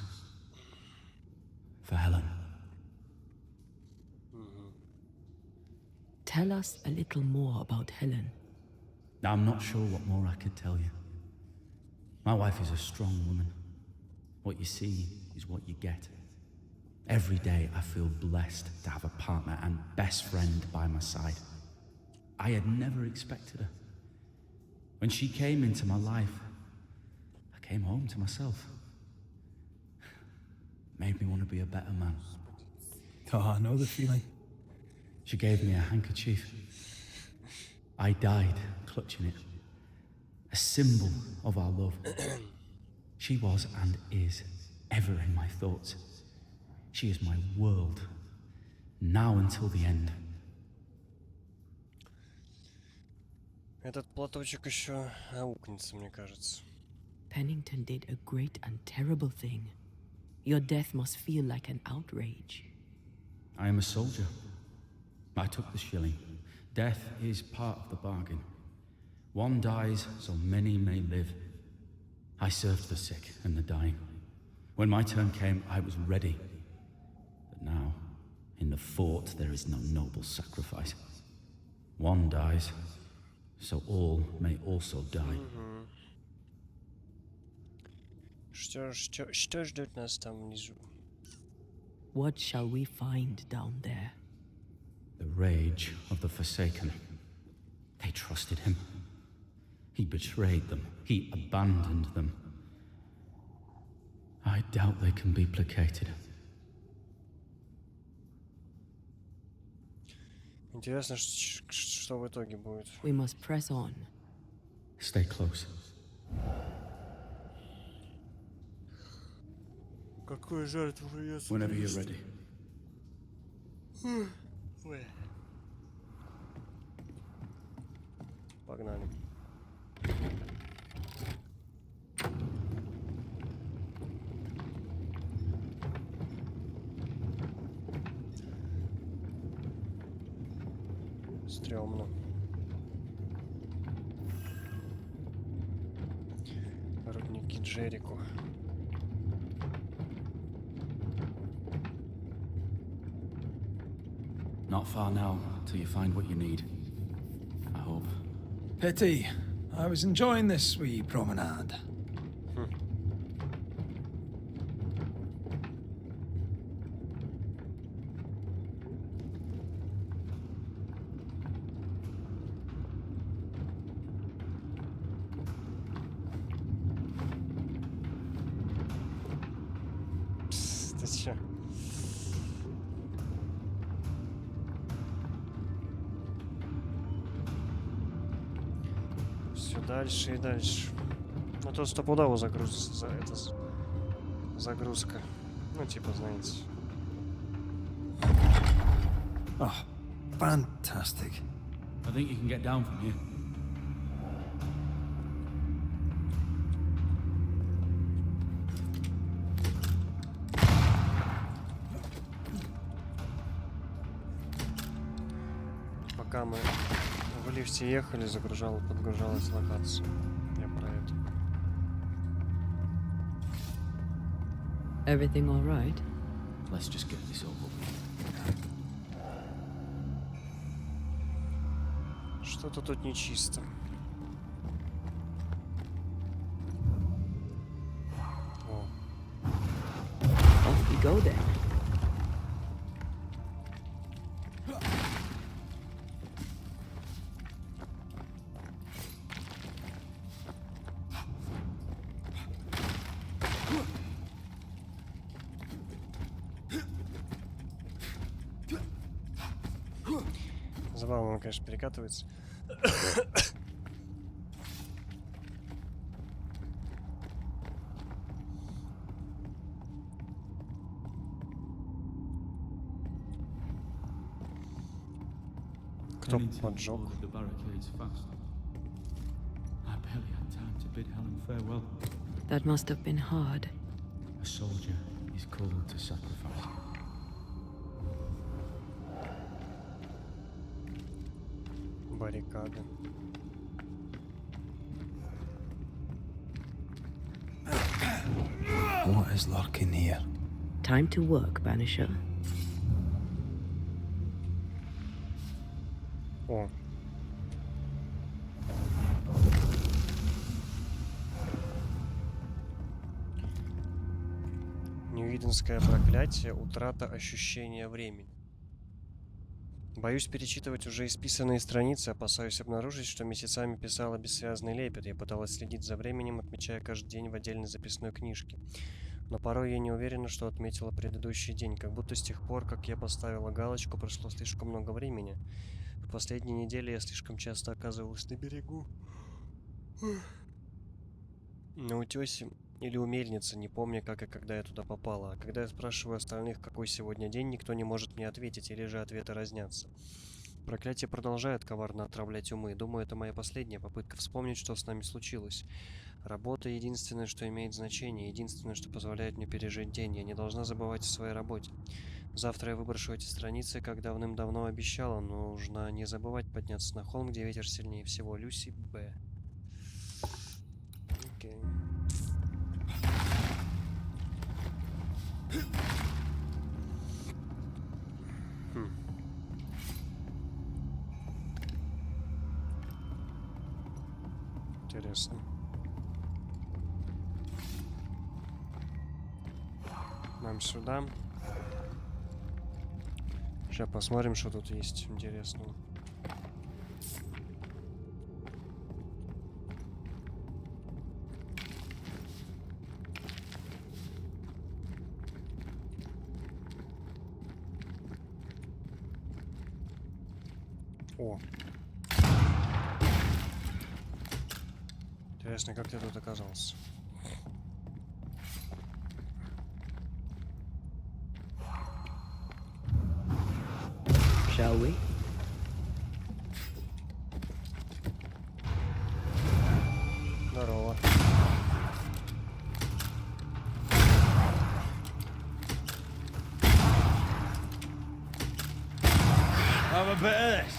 For Helen. Tell us a little more about Helen. I'm not sure what more I could tell you. My wife is a strong woman. What you see is what you get. Every day I feel blessed to have a partner and best friend by my side. I had never expected her. When she came into my life, I came home to myself. Made me want to be a better man. Oh, I know the feeling. She gave me a handkerchief. I died clutching it. A symbol of our love. She was and is ever in my thoughts. She is my world, now until the end. Этот платочек еще аукнется, мне кажется. Pennington did a great and terrible thing. Your death must feel like an outrage. I am a soldier. I took the shilling. Death is part of the bargain. One dies so many may live. I served the sick and the dying. When my turn came, I was ready. But now, in the fort, there is no noble sacrifice. One dies, so all may also die. Что ждет нас там внизу? What shall we find down there? The rage of the Forsaken. They trusted him. He betrayed them. He abandoned them. I doubt they can be placated. Интересно, что в итоге будет. We must press on. Stay close. Какую жертву придется? Whenever you're ready. Ой. Погнали. Стрёмно. Рудники Джерико. Not far now, till you find what you need. I hope. Pity. I was enjoying this wee promenade. Ты чё? Все дальше и дальше. Ну тут стопудово загрузка. Загрузка. Ну типа, знаете. Oh, fantastic. I think you can get down from here. пока мы в лифте ехали, подгружалась локация. Я про это. Everything all right? Let's just get this over with. Что-то тут нечисто. О. Off we go then. Забавно, он, конечно, перекатывается. Кто поджег? The barricades fast. I barely had time to bid Helen farewell. That must have been hard. A soldier is called to sacrifice. Баррикады. What is lurking here? Time to work, Banisher. О. Невиденское проклятие, утрата ощущения времени. Боюсь перечитывать уже исписанные страницы, опасаюсь обнаружить, что месяцами писала бессвязный лепет. Я пыталась следить за временем, отмечая каждый день в отдельной записной книжке. Но порой я не уверена, что отметила предыдущий день, как будто с тех пор, как я поставила галочку, прошло слишком много времени. В последние недели я слишком часто оказывалась на берегу, на утёсе или у мельницы, не помня, как и когда я туда попала. А когда я спрашиваю остальных, какой сегодня день, никто не может мне ответить, или же ответы разнятся. Проклятие продолжает коварно отравлять умы. Думаю, это моя последняя попытка вспомнить, что с нами случилось. Работа — единственное, что имеет значение, единственное, что позволяет мне пережить день. Я не должна забывать о своей работе. Завтра я выброшу эти страницы, как давным-давно обещала, но нужно не забывать подняться на холм, где ветер сильнее всего. Люси Б. Окей. Интересно. Нам сюда. Сейчас посмотрим, что тут есть интересного. О. Интересно, как ты тут оказался? Shall we? Здорово. Have a bit of this.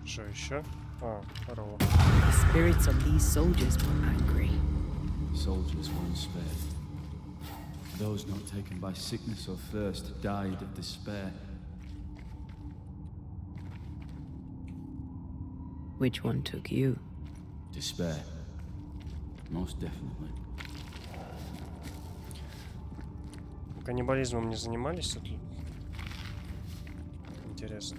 Что еще? А, здорово. The spirits of these soldiers were angry. Soldiers weren't spared. Those not taken by sickness or thirst died of despair. Which one took you? Despair. Most definitely. Каннибализмом не занимались тут? Интересно.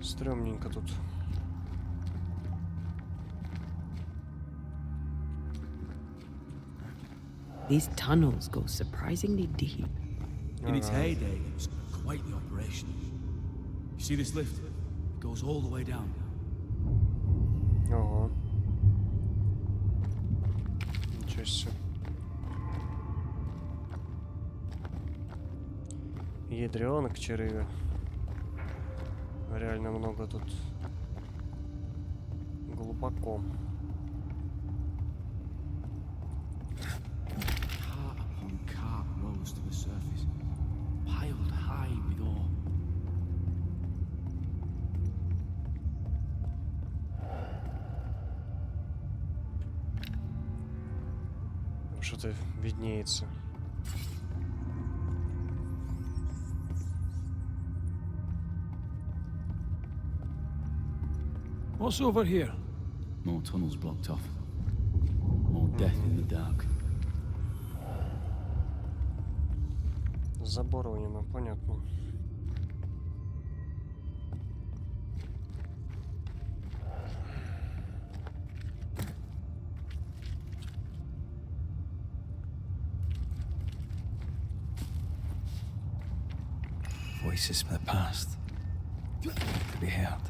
Стрёмненько тут. These tunnels go surprisingly deep. In its heyday, it was quite the operation. You see this lift? It goes all the way down. Ого. Ничего себе. Ядрёнок червя. Реально много тут. Глубоко. Cart upon cart rose to the surface, piled high with ore. Что-то виднеется. What's over here? More tunnels blocked off. More death in the dark. Заборонено, понятно. Voices from the past. To be heard.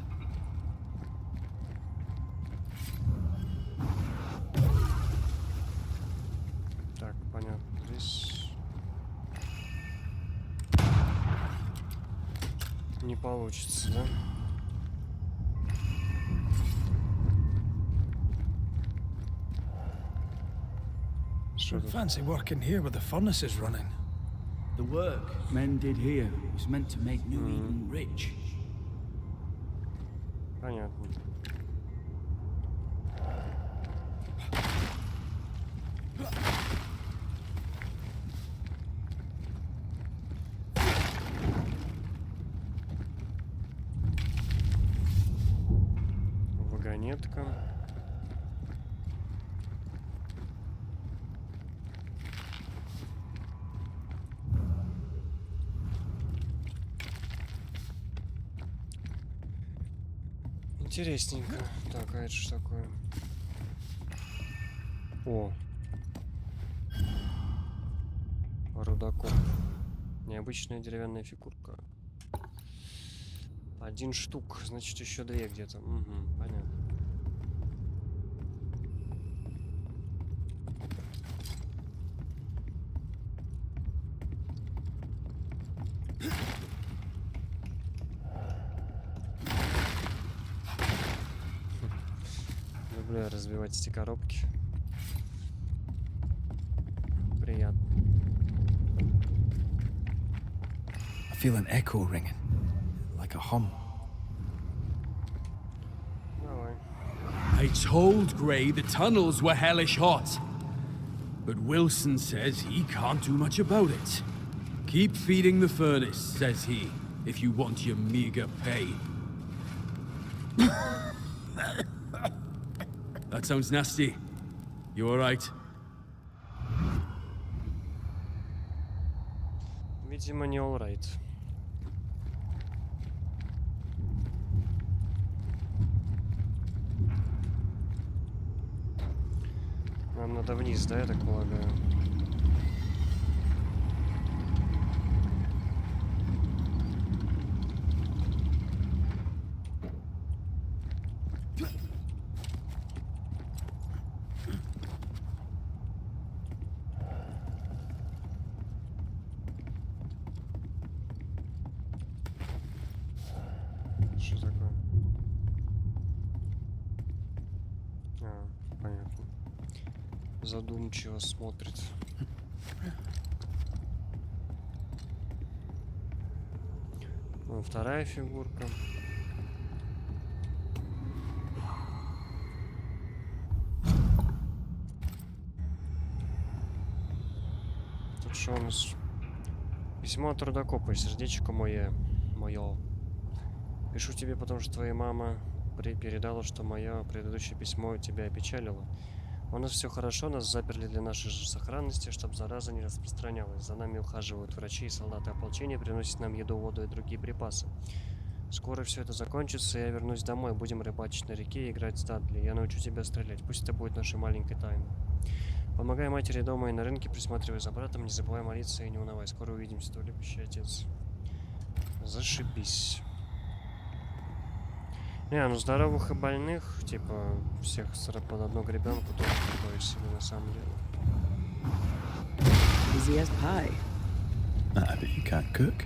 Так, понятно. Здесь не получится, да? Что тут? Fancy working here with the furnaces running. The work men did here was meant to make New Eden rich. Понятно. Вагонетка. Интересненько. Так, а это что такое? О. Рудокоп. Необычная деревянная фигурка. 1 штук, значит еще 2 где-то. Угу, понятно. Люблю я разбивать эти коробки. Приятно. I feel an echo ringing. Like a hum. Давай. I told Gray the tunnels were hellish hot. But Wilson says he can't do much about it. Keep feeding the furnace, says he, if you want your meager pay. That sounds nasty. You alright? Видимо, не alright. Нам надо вниз, да, я так полагаю? Что такое? А, понятно. Задумчиво смотрит. Вон вторая фигурка. Тут что у нас? Письмо от Рудокопа, сердечко мое. Пишу тебе, потому что твоя мама передала, что мое предыдущее письмо тебя опечалило. У нас все хорошо, нас заперли для нашей же сохранности, чтобы зараза не распространялась. За нами ухаживают врачи и солдаты ополчения, приносят нам еду, воду и другие припасы. Скоро все это закончится, я вернусь домой, будем рыбачить на реке и играть с Дадли. Я научу тебя стрелять, пусть это будет нашей маленькой тайной. Помогай матери дома и на рынке, присматривай за братом, не забывай молиться и не унывай. Скоро увидимся, твой любящий отец. Зашибись. Не, ну здоровых и больных, типа, всех под одну гребенку тоже такое себе на самом деле. Easy as pie. I bet you can't cook.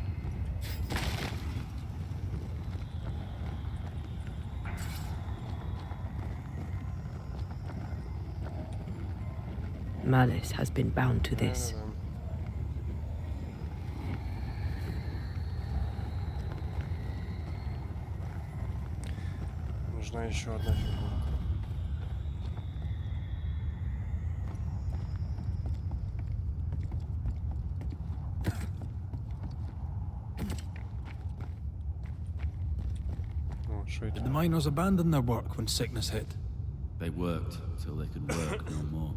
Malice has been bound to this. Да-да-да. Нужна еще одна фигурка. О, что это? Did the miners abandon their work when sickness hit? They worked till they could work no more.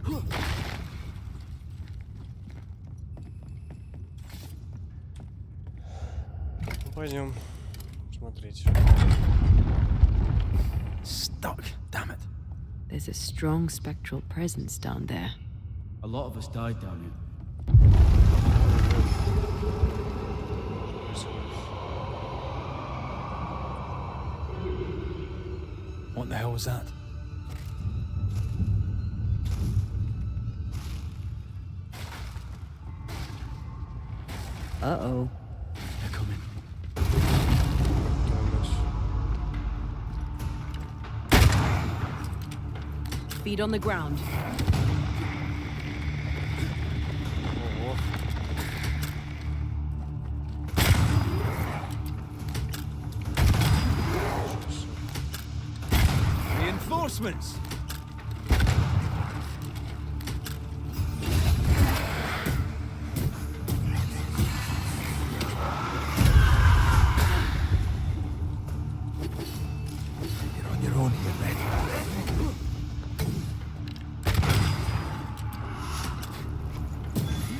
Ну, пойдем смотреть. Stuck, damn it. There's a strong spectral presence down there. A lot of us died down here. What the hell was that? Uh-oh. They're coming. Feet on the ground. Ого. Reinforcements! You're on your own here, mate.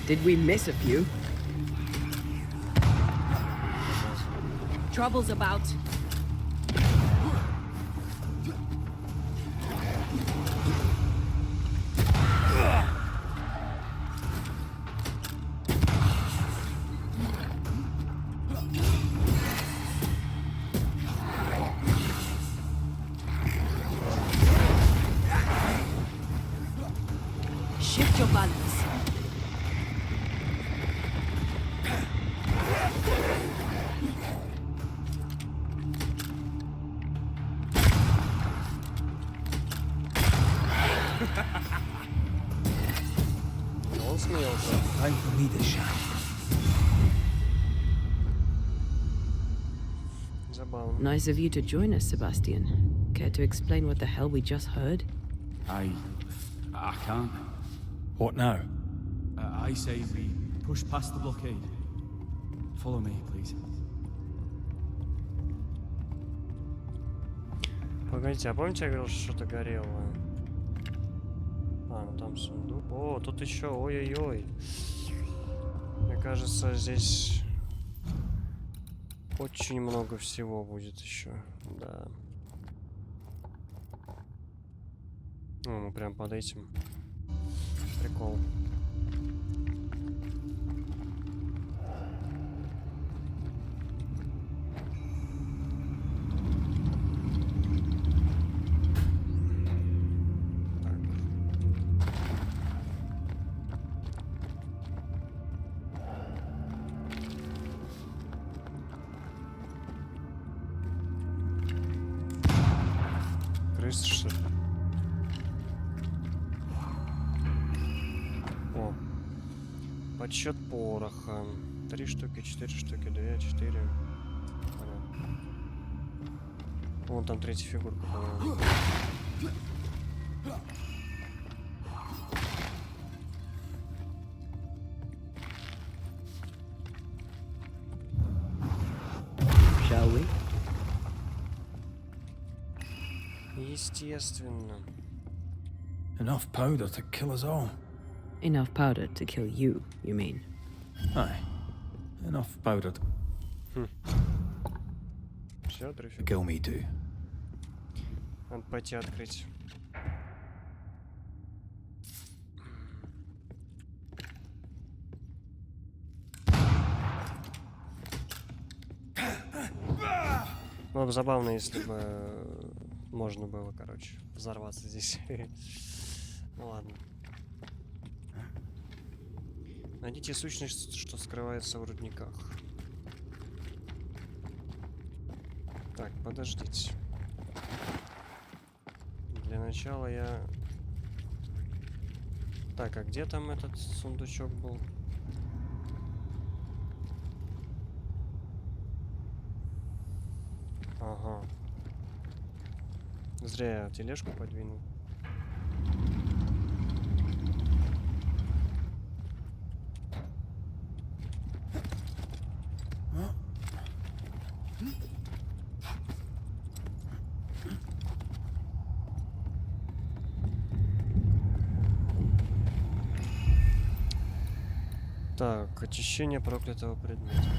Did we miss a few? Trouble's about. Shift your balance. Он смеялся. Time for me to shine. Забавно. Nice of you to join us, Sebastian. Care to explain what the hell we just heard? I can't. What now? I say we push past the blockade. Follow me, please. Погодите, а помните, я говорил, что что-то горело? А, ну там сундук. О, тут еще, ой-ой-ой. Мне кажется, здесь очень много всего будет еще. Да. О, мы прям под этим. Прикол. Крыс, что ли? О. Подсчет пороха. 3 штуки, 4 штуки, 2, 4. Понятно. Вон там третья фигурка, по-моему. Shall we? Естественно. Enough powder to kill us all. Enough powder to kill you, you mean? Aye. Enough powdered. Все, трюфик. Kill me too. Надо пойти открыть. Было бы забавно, если бы можно было, короче, взорваться здесь. Ну ладно. Найдите сущность, что скрывается в рудниках. Так, подождите. Для начала я... Так, а где там этот сундучок был? Ага. Зря я тележку подвинул. Так, очищение проклятого предмета.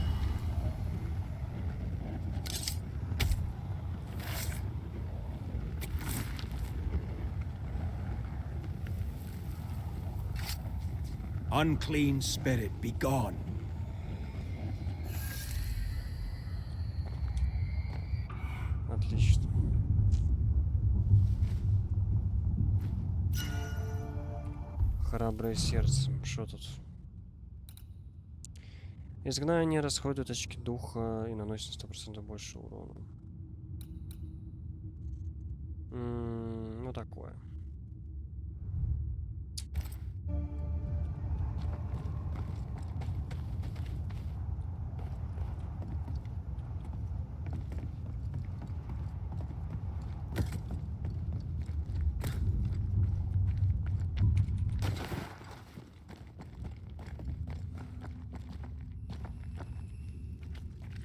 Unclean spirit, be gone. Отлично. Храброе сердце. Что тут? Изгнание расходует очки духа и наносит 100% больше урона. Ну такое.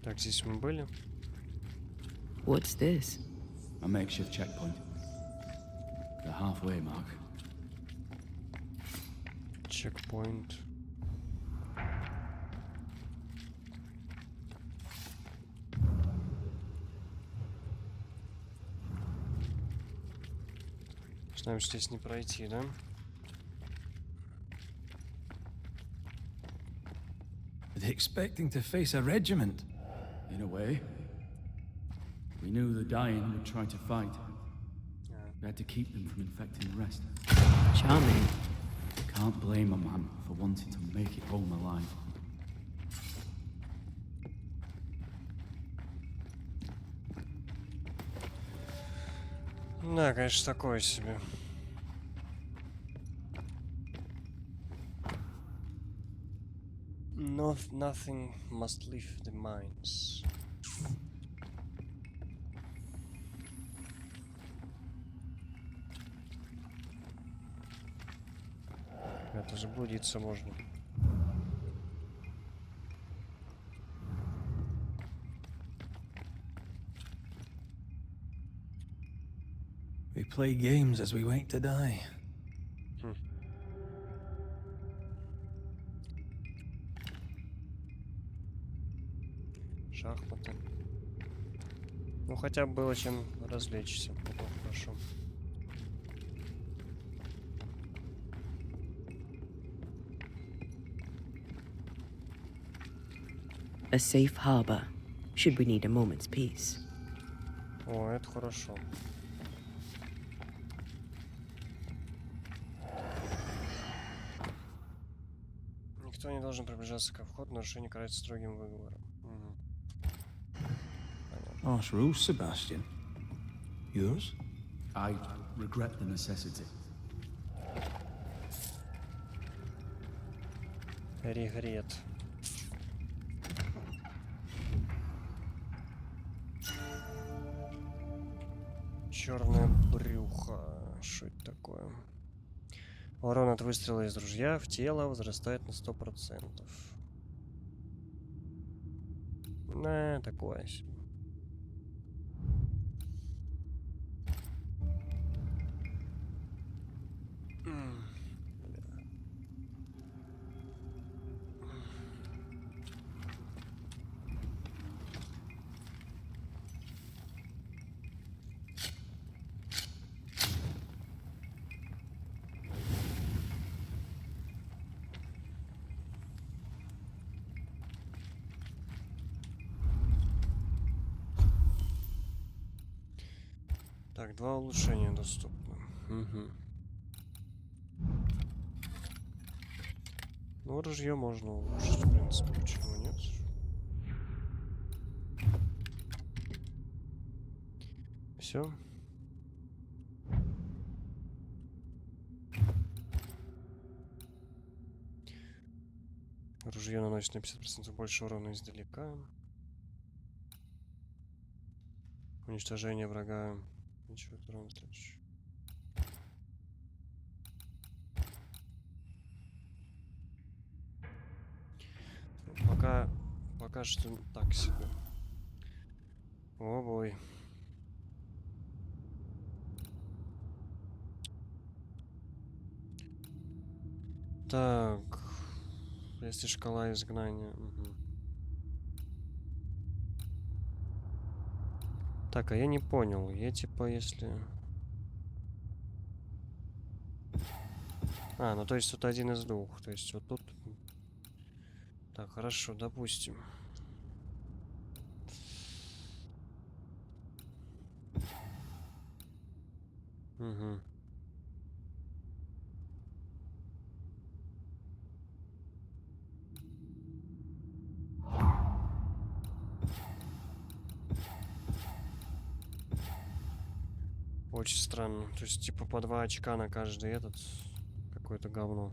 Так, здесь мы были. What's this? A makeshift checkpoint. The halfway mark. Чекпоинт. Знаем, что здесь не пройти, да? Are they expecting to face a regiment? In a way. We knew the dying would try to fight. We had to keep them from infecting the rest. Charming. Can't blame a man for wanting to make it home alive. Да, конечно, такое себе. Nothing must leave the mines. Это заблудиться можно. We play games as we wait to die. Шахматы. Ну, хотя бы было чем развлечься. Это хорошо. A safe harbor, should we need a moment's peace. О, это хорошо. Никто не должен приближаться ко входу, нарушение карается строгим выговором. Harsh rules, Sebastian. Yours? I regret the necessity. Регрет. Черное брюхо. Что это такое? Урон от выстрела из ружья в тело возрастает на 100%. Такое себе. Так, 2 улучшения доступны. Угу. Ну, ружье можно улучшить, в принципе, почему нет? Все. Ружье наносит на 50% больше урона издалека. Уничтожение врага. Ничего, урон следующий. Пока что так себе. О бой. Так. Если шкала изгнания. Угу. Так, а я не понял. Я типа если... А, ну то есть тут один из двух. То есть вот тут... Так, хорошо, допустим. Угу. Очень странно. То есть типа по 2 очка на каждый этот. Какое-то говно.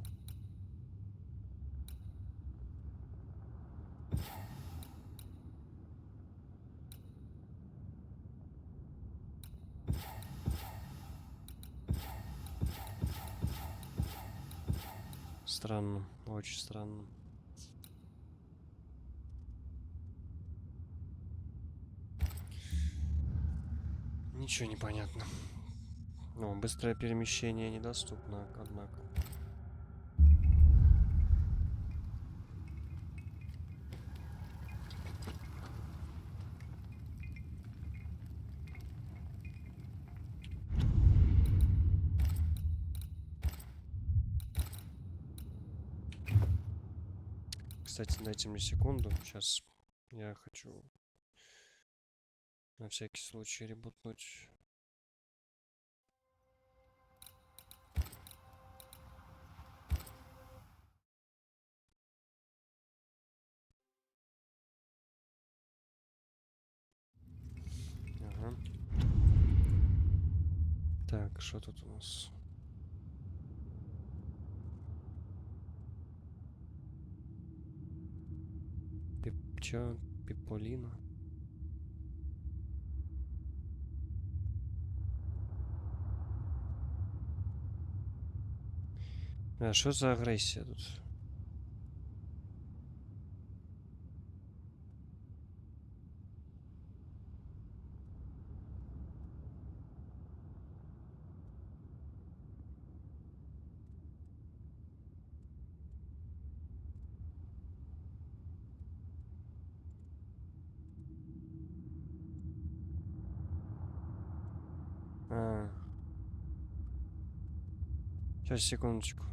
Странно, очень странно. Ничего не понятно. Ну, быстрое перемещение недоступно, однако. Кстати, дайте мне секунду. Сейчас я хочу на всякий случай ребутнуть. Ага. Так, что тут у нас? Чё? Пиполина? А что за агрессия тут? А. Сейчас, секундочку.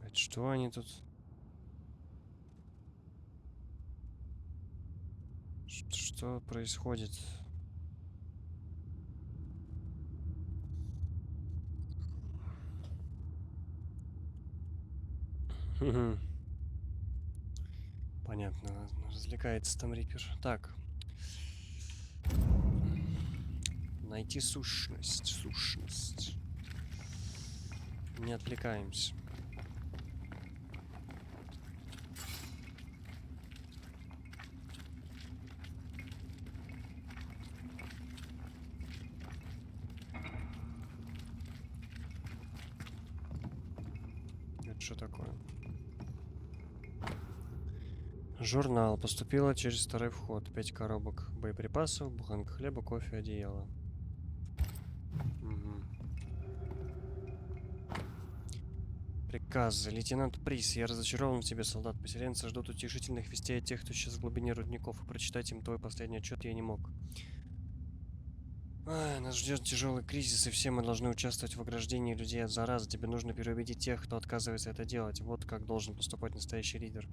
Это что они тут? Что происходит? Понятно, развлекается там Риппер. Так. Найти сущность. Сущность. Не отвлекаемся. Это что такое? Журнал. Поступило через второй вход. 5 коробок боеприпасов, буханка хлеба, кофе, одеяло. Угу. Приказы. Лейтенант Прис, я разочарован в тебе, солдат. Поселенцы ждут утешительных вестей от тех, кто сейчас в глубине рудников, и прочитать им твой последний отчет я не мог. Нас ждет тяжелый кризис, и все мы должны участвовать в ограждении людей от заразы. Тебе нужно переубедить тех, кто отказывается это делать. Вот как должен поступать настоящий лидер.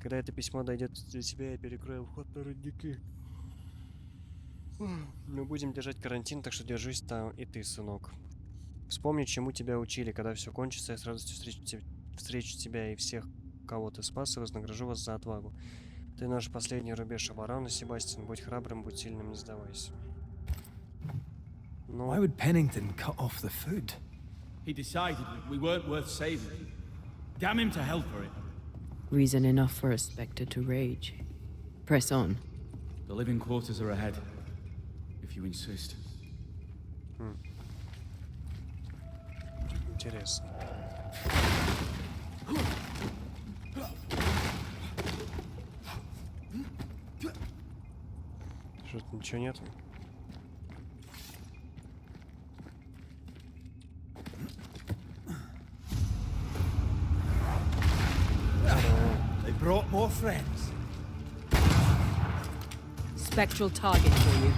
Когда это письмо дойдет до тебя, я перекрою вход на рудники. Мы будем держать карантин, так что держись там и ты, сынок. Вспомни, чему тебя учили. Когда все кончится, я с радостью встречу тебя и всех, кого ты спас, и вознагражу вас за отвагу. Ты наш последний рубеж обороны, Себастьян. Будь храбрым, будь сильным, не сдавайся. Why would Pennington cut off the food? He decided we weren't worth saving. Damn him to hell for it. Reason enough for a Spectre to rage. Press on. The living quarters are ahead, if you insist. Интересно. Что-то ничего нет. They brought more friends. Spectral target for you.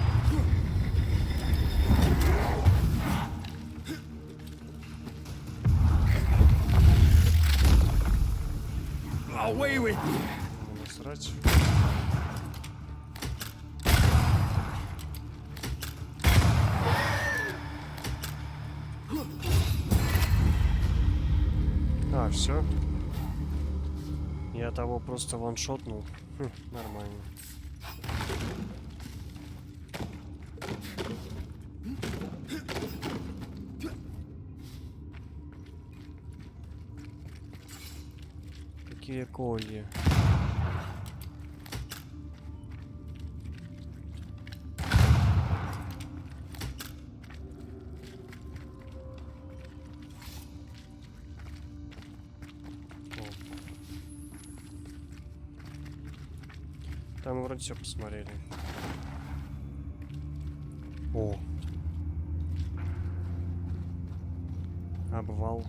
Away with you. Насрать. Все. Я того просто ваншотнул. Нормально. Какие колья. Там вроде все посмотрели. О. Обвал.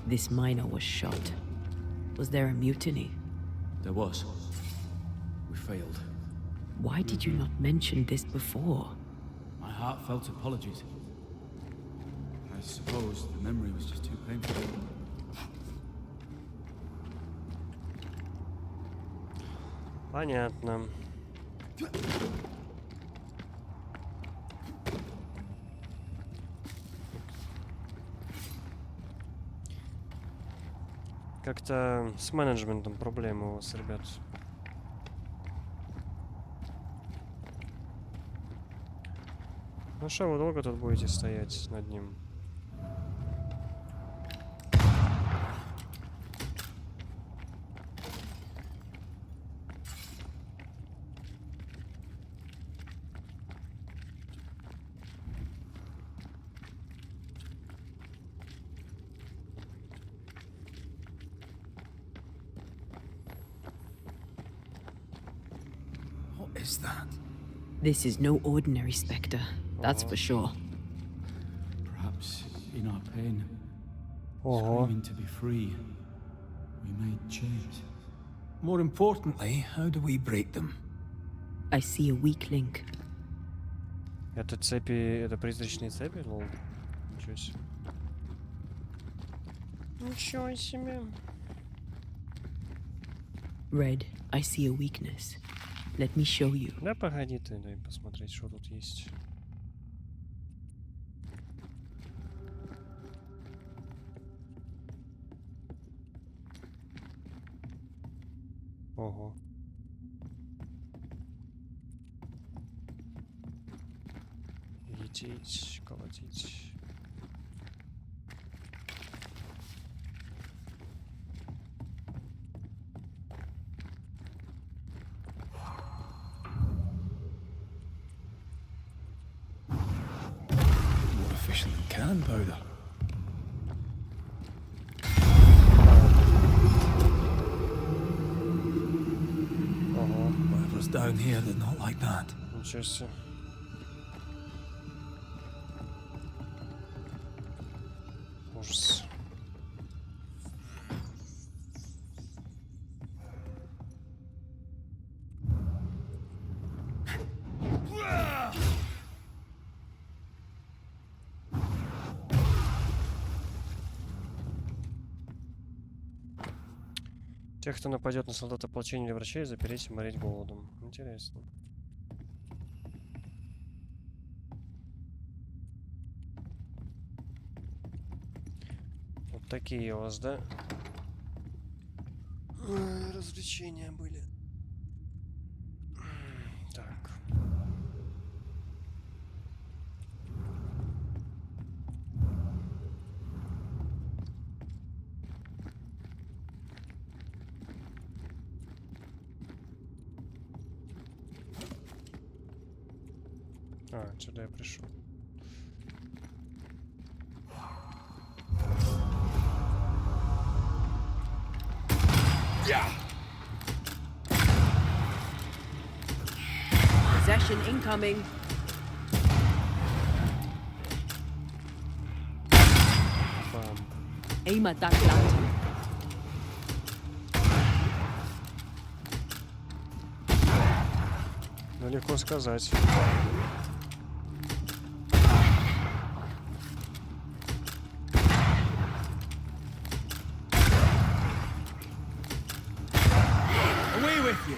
This miner was shot. Was there a mutiny? There was. We failed. Why did you not mention this before? My heartfelt apologies. I suppose the memory was just too painful. Понятно. Как-то с менеджментом проблемы у вас, ребят. Ну что, вы долго тут будете стоять над ним? What is that? This is no ordinary Spectre, that's for sure. Perhaps in our pain, Ого. screaming to be free, we made chains. More importantly, how do we break them? I see a weak link. Это цепи, это призрачные цепи? Лол. Ничего себе. Ничего себе. Red, I see a weakness. Let me show you. Да погоди ты, дай посмотреть, что тут есть. Ого. Лететь, колотить. More efficient than cannon powder. Ого. Whatever's down here, they're not like that. Ничего себе. Тех, кто нападет на солдат ополчения или врачей, запереть и морить голодом. Интересно. Вот такие у вас, да? Развлечения были. Так. А, сюда я пришел. Possession incoming. Бам. Aim at that lantern. Ну, легко сказать. Away with you!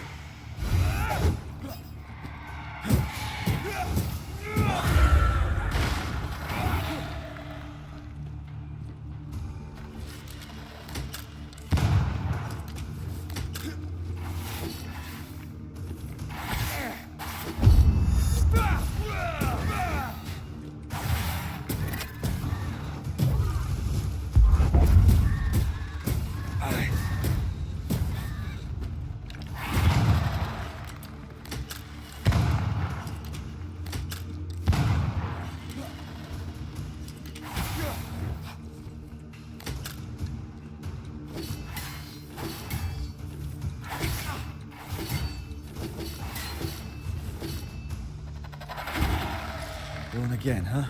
Going again, huh?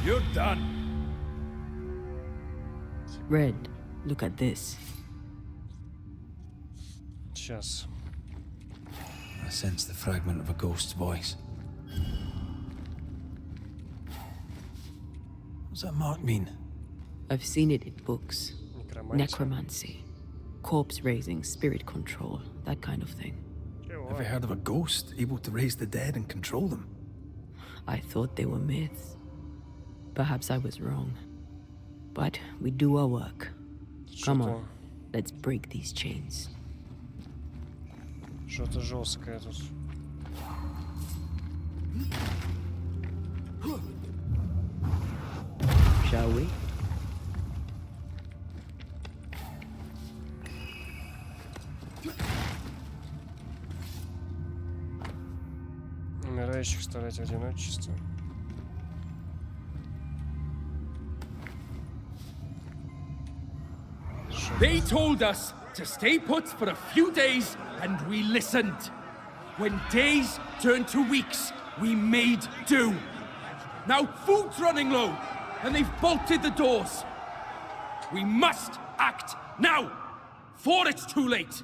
You're done. Red, look at this. Сейчас. I sense the fragment of a ghost's voice. What's that mark mean? I've seen it in books. Некромантия. Necromancy. Corpse raising, spirit control, that kind of thing. Чего? Ever heard of a ghost able to raise the dead and control them? I thought they were myths. Perhaps I was wrong. But we do our work. Come Что-то on, let's break these chains. что-то жесткое тут. Shall we? Умирающих оставлять в одиночестве. They told us to stay put for a few days, and we listened. When days turned to weeks, we made do. Now food's running low, and they've bolted the doors. We must act now, before it's too late.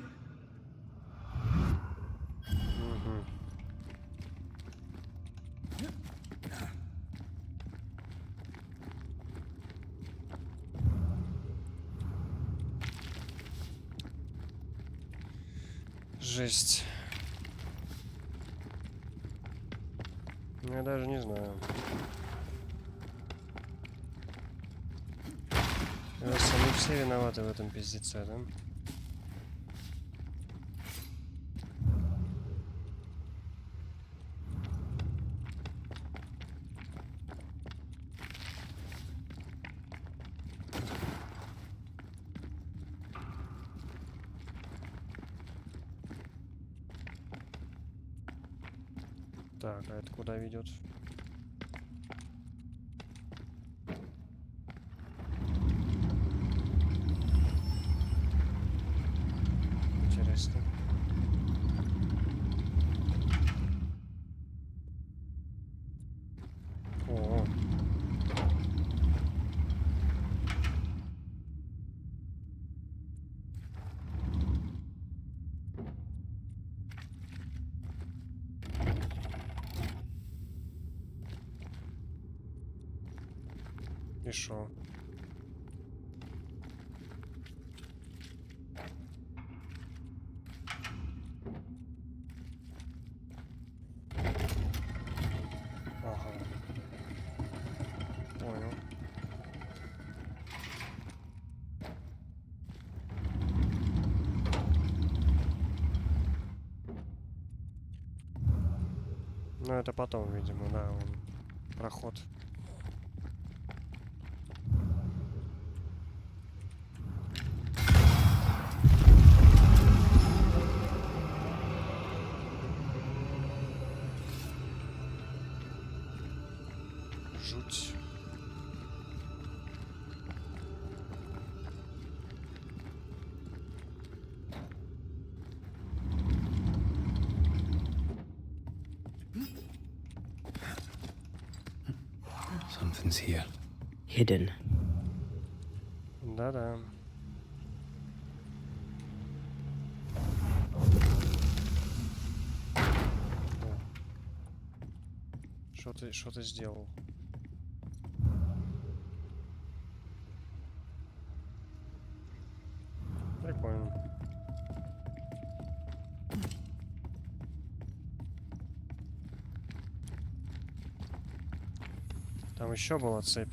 Жесть. Я даже не знаю. Они все виноваты в этом пиздеце, да? Так, а это куда ведет? Интересно. И шо? Ага. Понял. Ну, это потом, видимо, да, он проход. Жуть. Something's here. Hidden. Да-да. Что ты сделал? Прикольно. Там еще была цепь.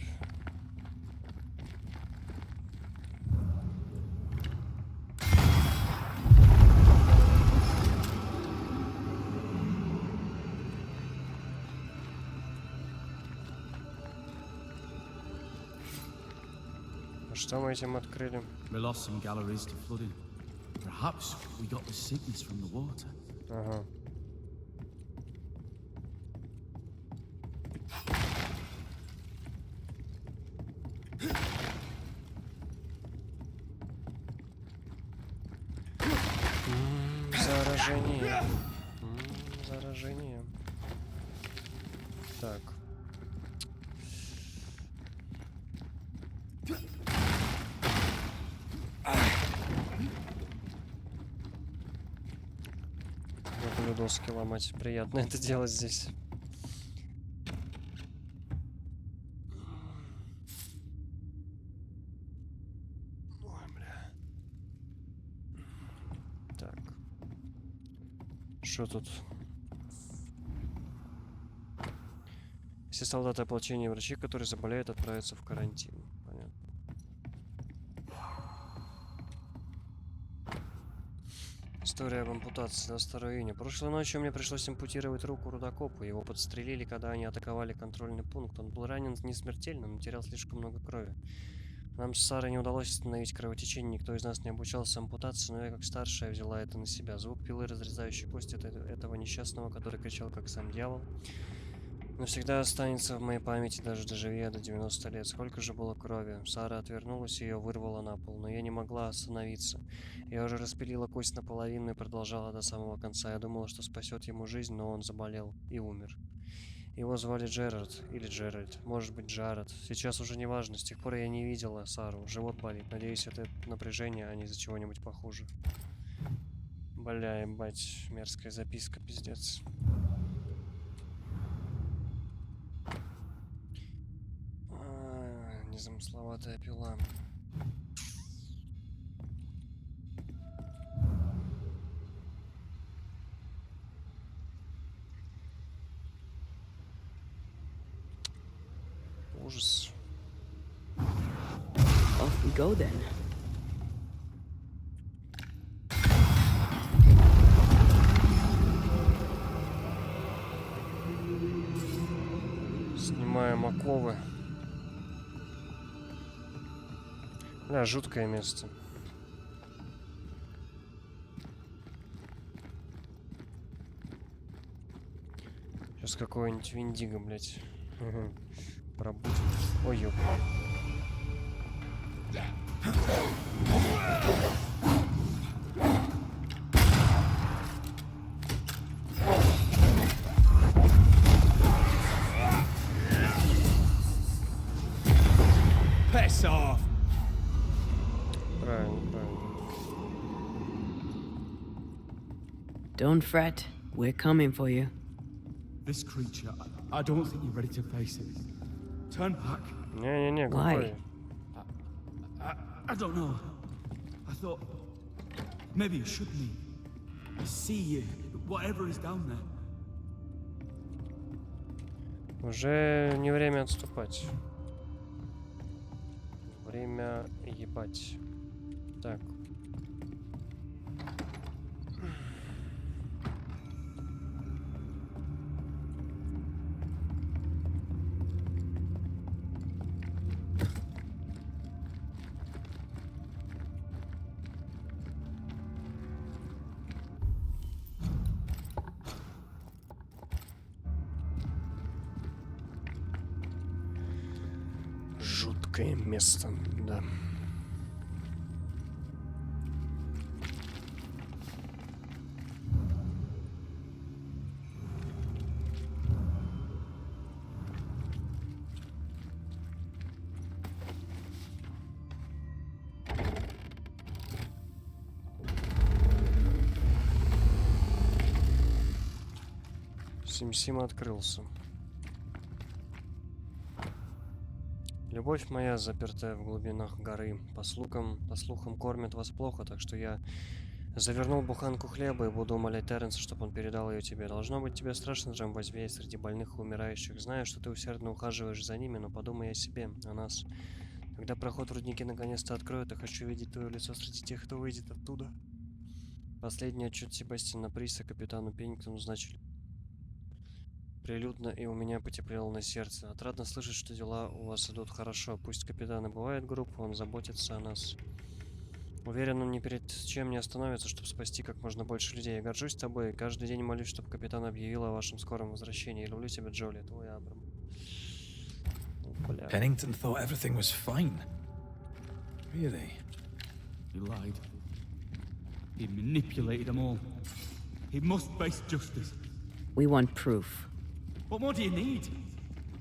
А что мы этим открыли? We lost some galleries to flooding. Perhaps we got the sickness from the water. Ага. Заражение. Заражение. Так. Люблю доски ломать. Приятно это делать здесь. Ой, бля. Так. Что тут? Все солдаты ополчения и врачи, которые заболеют, отправятся в карантин. Понятно. История об ампутации. 22 июня. Прошлой ночью мне пришлось ампутировать руку рудокопу. Его подстрелили, когда они атаковали контрольный пункт. Он был ранен не смертельно, но терял слишком много крови. Нам с Сарой не удалось остановить кровотечение, никто из нас не обучался ампутации, но я как старшая взяла это на себя. Звук пилы, разрезающей кость этого несчастного, который кричал как сам дьявол, навсегда останется в моей памяти, даже доживи я до 90 лет. Сколько же было крови. Сара отвернулась и ее вырвала на пол, но я не могла остановиться. Я уже распилила кость наполовину и продолжала до самого конца. Я думала, что спасет ему жизнь, но он заболел и умер. Его звали Джерард, или Джеральд, может быть Джаред. Сейчас уже не важно, с тех пор я не видела Сару. Живот болит. Надеюсь, это напряжение, а не из-за чего-нибудь похуже. Бля, ебать, мерзкая записка, пиздец. Незамысловатая пила. Ужас. Off we go then. Снимаем оковы. Бля, жуткое место. Сейчас какой-нибудь Виндиго, блядь. Пробудем. Ой, ёп. Piss off! Правильно, правильно. Don't fret. We're coming for you. This creature, I don't think you're ready to face it. Turn back Не-не-не, Why? какой? I don't know. I thought maybe you should meet. See whatever is down there. Уже не время отступать. Время ебать. Так. Жуткое место, да. Сим-Сим открылся. Любовь моя, запертая в глубинах горы, по слухам кормят вас плохо, так что я завернул буханку хлеба и буду умолять Терренса, чтобы он передал ее тебе. Должно быть тебе страшно, Джамбазвей, среди больных и умирающих. Знаю, что ты усердно ухаживаешь за ними, но подумай о себе, о нас. Когда проход в Рудники наконец-то откроют, я хочу видеть твое лицо среди тех, кто выйдет оттуда. Последний отчет Себастьяна Приса капитану Пеннингтону значили прилюдно, и у меня потеплело на сердце. Отрадно слышать, что дела у вас идут хорошо. Пусть капитан и бывает группа, он заботится о нас. Уверен, он ни перед чем не остановится, чтобы спасти как можно больше людей. Я горжусь тобой. Каждый день молюсь, чтобы капитан объявил о вашем скором возвращении. Люблю тебя, Джоли. Твой Абрам. Бля. Pennington thought everything was fine. Really? He lied. He manipulated them all. He must face justice. We want proof. What more do you need?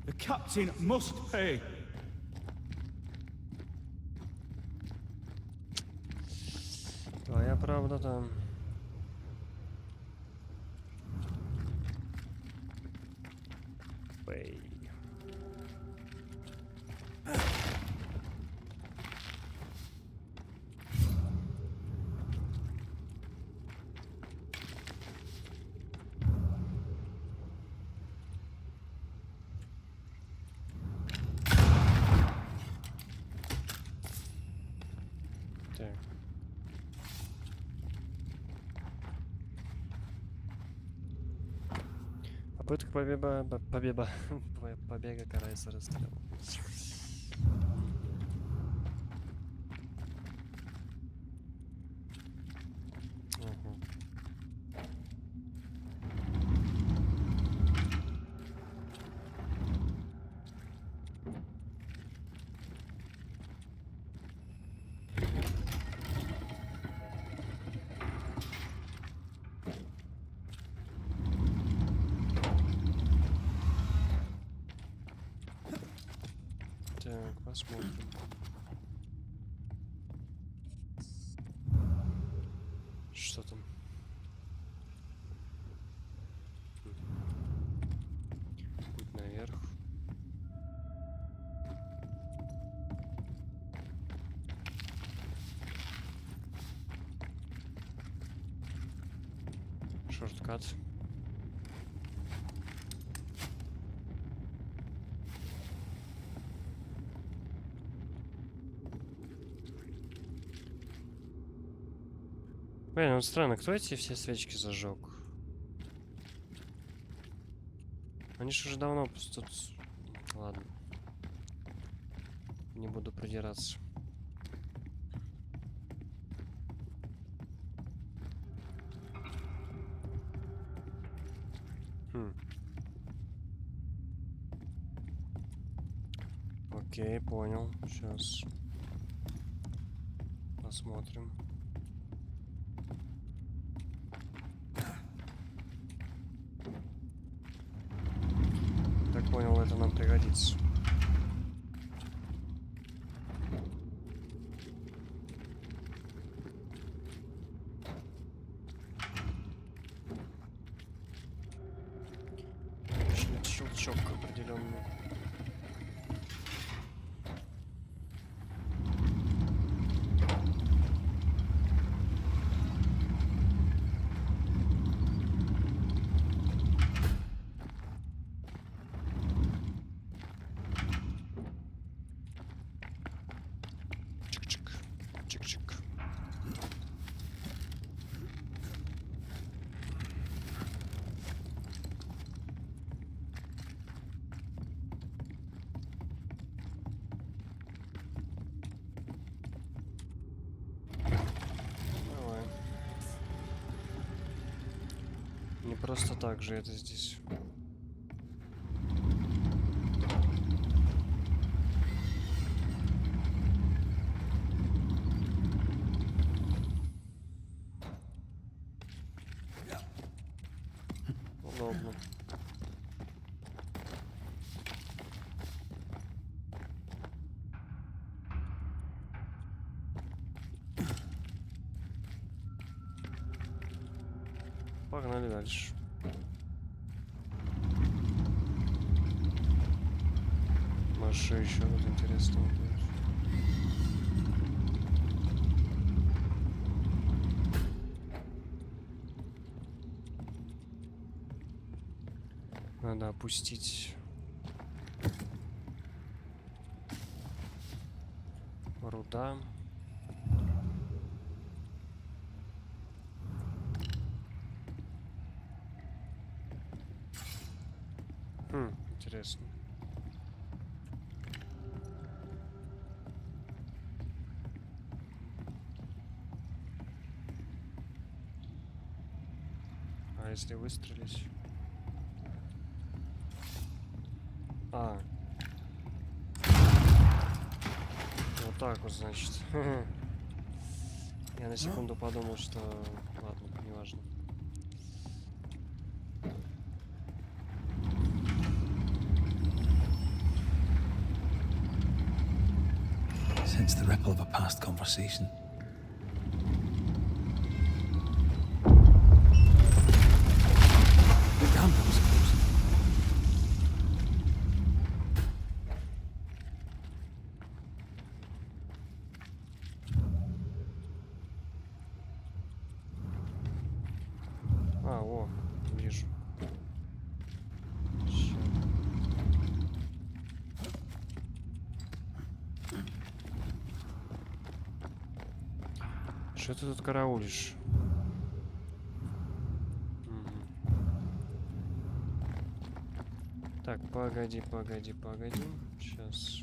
The captain must pay. Твоя правда там. Пей. Так. Попытка побега карается расстрелом. Ага. Так, посмотрим. Что там? Путь наверх. Шорткат. Блин, вот странно, кто эти все свечки зажег? Они же уже давно тут... Ладно. Не буду придираться. Окей, понял. Сейчас посмотрим. Так понял, это нам пригодится. Щелчок определенный. Не просто так же это здесь. Удобно. Погнали дальше. Может, что еще тут интересного будет? Надо опустить руда. Интересно. А если выстрелить? А. Вот так вот, значит. Я на секунду подумал, что... Ладно, неважно. Sense the ripple of a past conversation. The camp was close. А, о, вижу. Ща. Что ты тут караулишь? Так, погоди. Сейчас.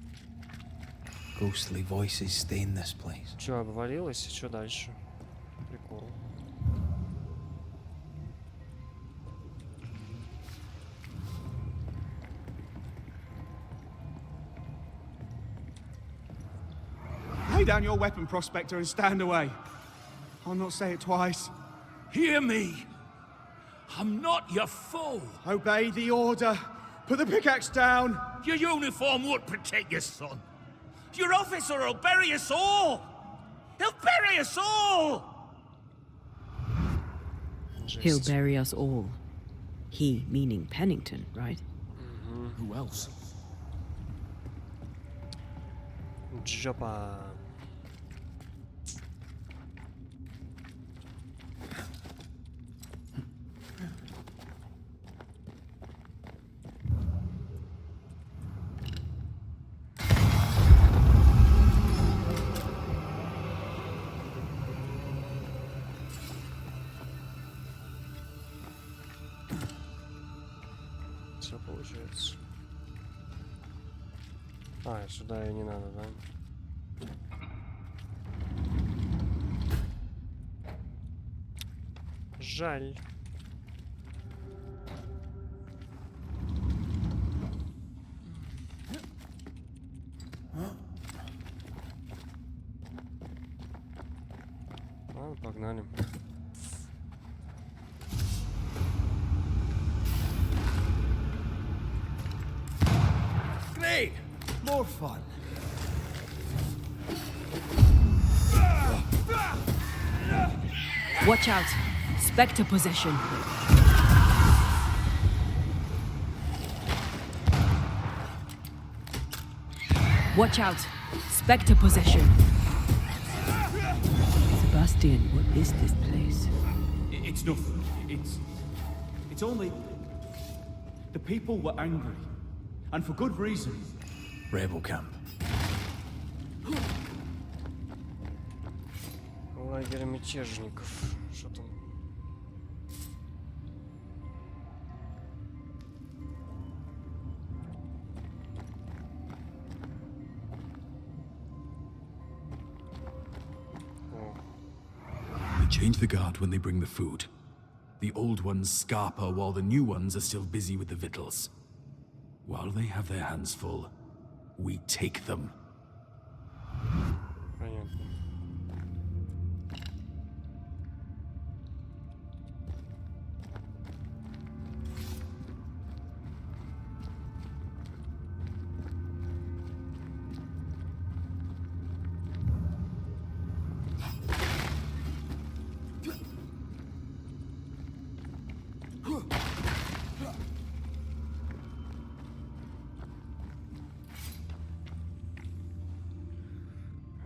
Ghostly voices stain this place. Че, обвалилось? И что дальше? Прикол. Lay down your weapon, Prospector, and stand away. I'll not say it twice. Hear me. I'm not your foe. Obey the order. Put the pickaxe down. Your uniform won't protect your son. Your officer will bury us all. He'll bury us all. He'll bury us all. He meaning Pennington, right? Who else? Жопа. Все получается. А, сюда и не надо, да? Жаль. Ладно, погнали. Great. More fun. Watch out! Spectre possession. Watch out! Spectre possession. Sebastian, what is this place? It's nothing. It's only... The people were angry. And for good reason. Rebel camp. Лагерь мятежников. Что там? We change the guard when they bring the food. The old ones scarper while the new ones are still busy with the victuals. While they have their hands full, we take them. Понятно.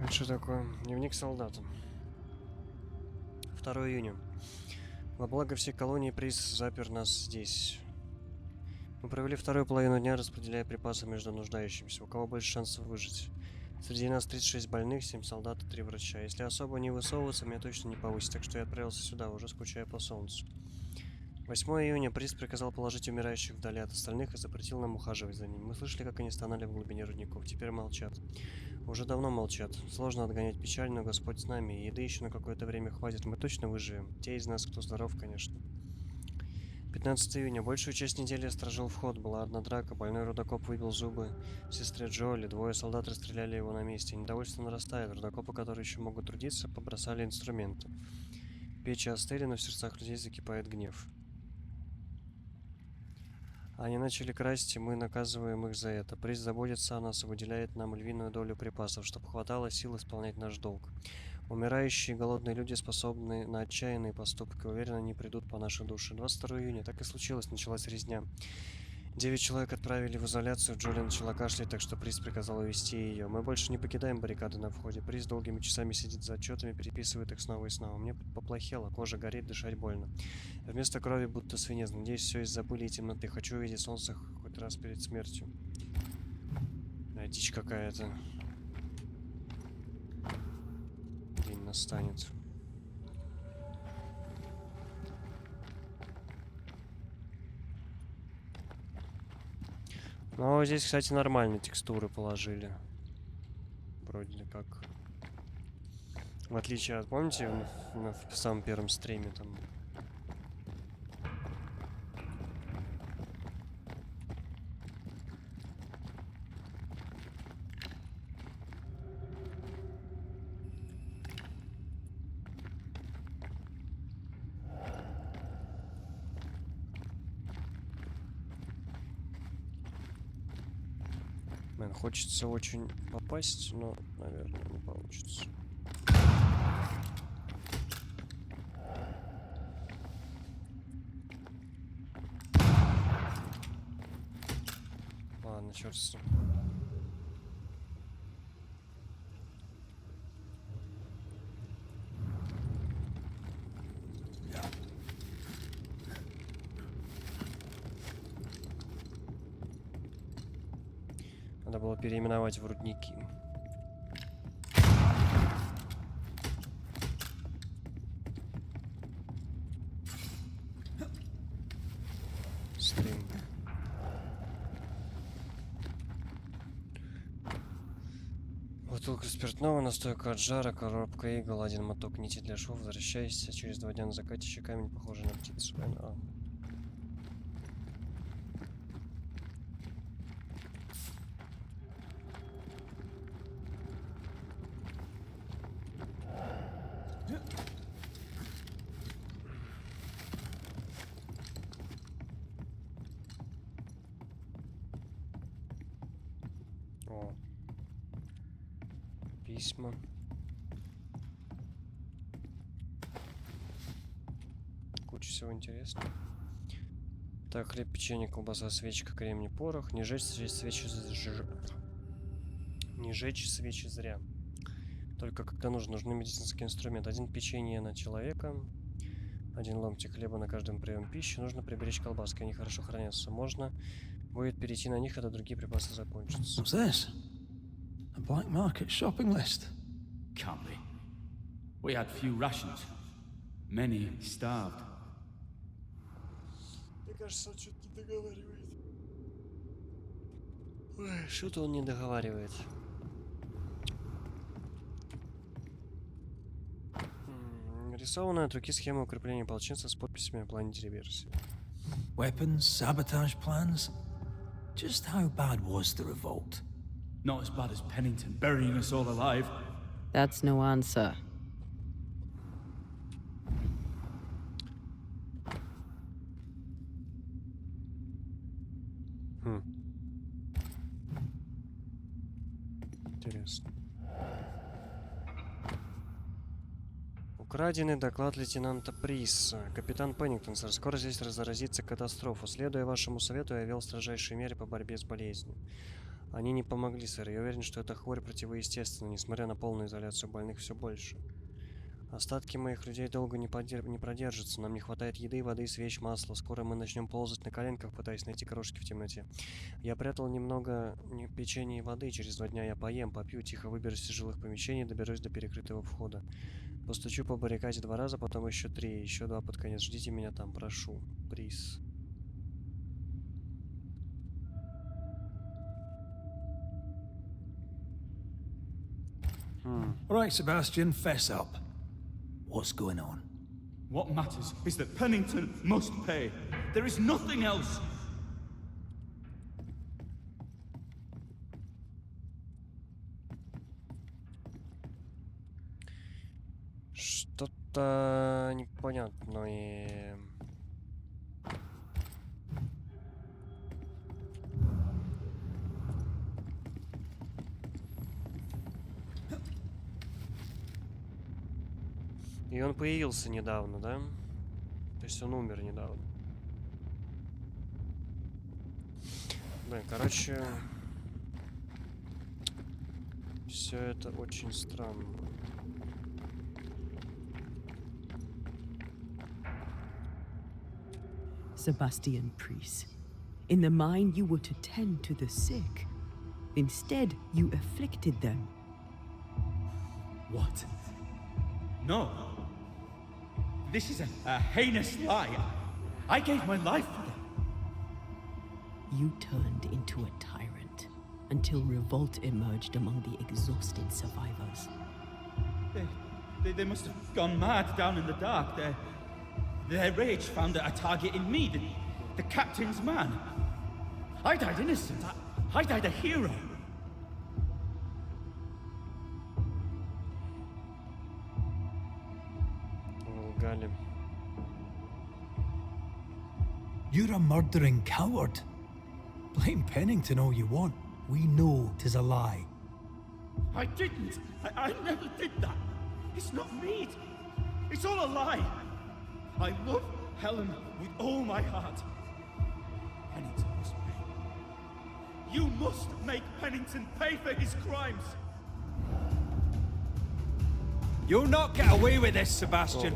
Это что такое? Дневник солдата. 2 июня. Во благо всей колонии приз запер нас здесь. Мы провели вторую половину дня, распределяя припасы между нуждающимися. У кого больше шансов выжить? Среди нас 36 больных, 7 солдат и 3 врача. Если особо не высовываться, меня точно не повысит, так что я отправился сюда, уже скучая по солнцу. 8 июня приз приказал положить умирающих вдали от остальных и запретил нам ухаживать за ними. Мы слышали, как они стонали в глубине рудников. Теперь молчат. Уже давно молчат. Сложно отгонять печаль, но Господь с нами. И еды еще на какое-то время хватит. Мы точно выживем. Те из нас, кто здоров, конечно. 15 июня. Большую часть недели я сторожил вход. Была одна драка. Больной рудокоп выбил зубы сестре Джоли. 2 солдат расстреляли его на месте. Недовольство нарастает. Рудокопы, которые еще могут трудиться, побросали инструменты. Печи остыли, но в сердцах людей закипает гнев. Они начали красть, и мы наказываем их за это. Приз заботится о нас и выделяет нам львиную долю припасов, чтобы хватало сил исполнять наш долг. Умирающие и голодные люди способны на отчаянные поступки. Уверен, они придут по нашей душе. 22 июня. Так и случилось. Началась резня. 9 человек отправили в изоляцию. Джоли начала кашлять, так что приз приказал увести ее. Мы больше не покидаем баррикады на входе. Приз долгими часами сидит за отчетами, переписывает их снова и снова. Мне поплохело, кожа горит, дышать больно. Вместо крови будто свинец. Надеюсь, все из-за пыли и темноты. Хочу увидеть солнце хоть раз перед смертью. Дичь какая-то. День настанет. Ну, здесь, кстати, нормальные текстуры положили. Вроде как. В отличие от, помните, в самом первом стриме там. Хочется очень попасть, но, наверное, не получится. Ладно, черт с ним. Надо было переименовать в Рудники. Стрим. Бутылка спиртного, настойка от жара, коробка игл, 1 моток нити для швов. Возвращайся через 2 дня на закате, еще камень, похожий на птицу. О. Письма. Куча всего интересного. Так, хлеб, печенье, колбаса, свечка, кремний, порох. Не жечь свечи зря. Только когда нужны медицинские инструменты. 1 печенье на человека. 1 ломтик хлеба на каждом прием пищи. Нужно приберечь колбаски, они хорошо хранятся. Можно будет перейти на них, когда другие припасы закончатся. What's this? A black market shopping list. Can't be. We had few rations. Many starved. Мне кажется, он что-то не договаривает. Ой, что-то он не договаривает. Нарисованная от руки схема укрепления ополченцев с подписями о плане диверсии. Weapons, sabotage plans. Just how bad was the revolt? Not as bad as Pennington burying us all alive. That's no answer. Интересно. Украденный доклад лейтенанта Приса. Капитан Пеннингтон, сэр, скоро здесь разразится катастрофа. Следуя вашему совету, я вел строжайшие меры по борьбе с болезнью. Они не помогли, сэр. Я уверен, что эта хворь противоестественна, несмотря на полную изоляцию больных все больше. Остатки моих людей долго не продержатся. Нам не хватает еды, воды, свеч, масла. Скоро мы начнем ползать на коленках, пытаясь найти крошки в темноте. Я прятал немного печенья и воды. Через 2 дня я поем, попью, тихо выберусь из жилых помещений и доберусь до перекрытого входа. Постучу по баррикаде 2 раза, потом еще 3, еще 2 под конец. Ждите меня там, прошу. Приз. Right, Sebastian, fess up. What's going on? What matters is that Pennington must pay. There is nothing else. Что-то непонятное. И он появился недавно, да? То есть он умер недавно. Блин, короче... Все это очень странно. Sebastian Priest. In the mine, you were to tend to the sick. Instead, you afflicted them. What? No. This is a heinous lie. I gave my life for them. You turned into a tyrant until revolt emerged among the exhausted survivors. They must have gone mad down in the dark. Their rage found a target in me, the captain's man. I died innocent. I died a hero. Лгали. You're a murdering coward. Blame Pennington all you want. We know 'tis a lie. I didn't. I never did that. It's not me. It's all a lie. I love Helen with all my heart. Pennington must pay. You must make Pennington pay for his crimes. You'll not get away with this, Sebastian.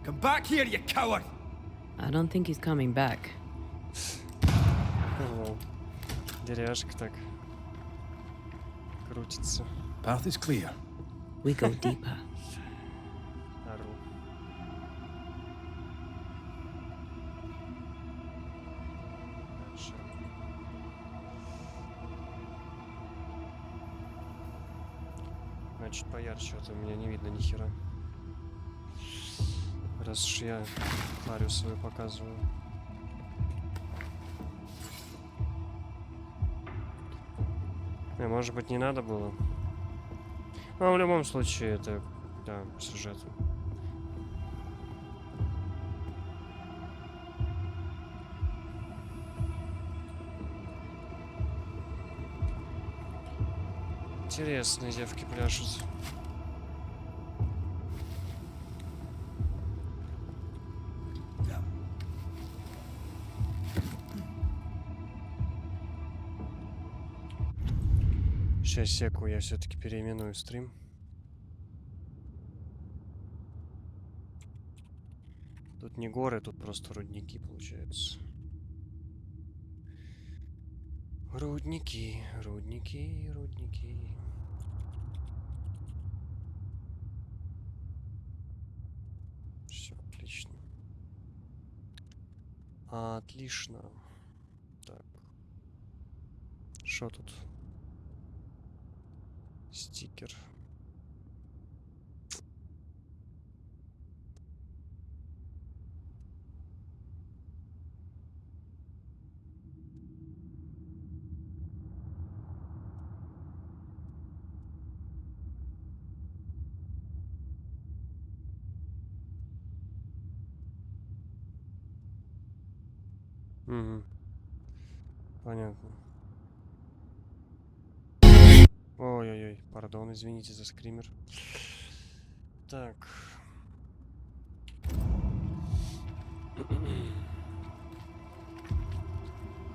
Come back here, you coward! I don't think he's coming back. Деряшка так крутится. Path is clear. We go deeper. Ору. Дальше. Значит, поярче, а то у меня не видно ни хера. Раз уж я харю свою показываю. Может быть, не надо было. Но в любом случае, это, да, сюжет. Интересно, девки пляшут. Сейчас, секу, я все-таки переименую стрим. Тут не горы, тут просто рудники, получается. Рудники, рудники, рудники. Все, отлично. Отлично. Так. Что тут? Стикер. Угу. Понятно. Ой-ой-ой, пардон, извините за скример. Так.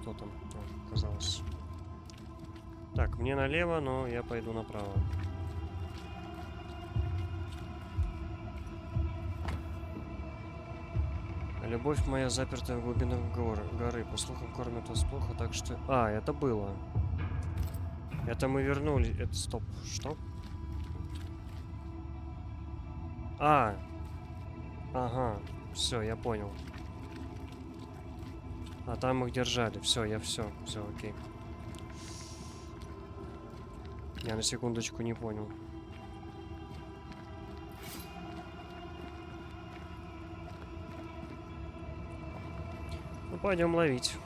Кто там? О, оказалось. Так, мне налево, но я пойду направо. Любовь моя, запертая в глубинах горы. По слухам, кормят вас плохо, так что... А, это было. Это мы вернули... Это, стоп, что? А! Ага, все, я понял. А там их держали. Все, все, окей. Я на секундочку не понял. Ну, пойдем ловить.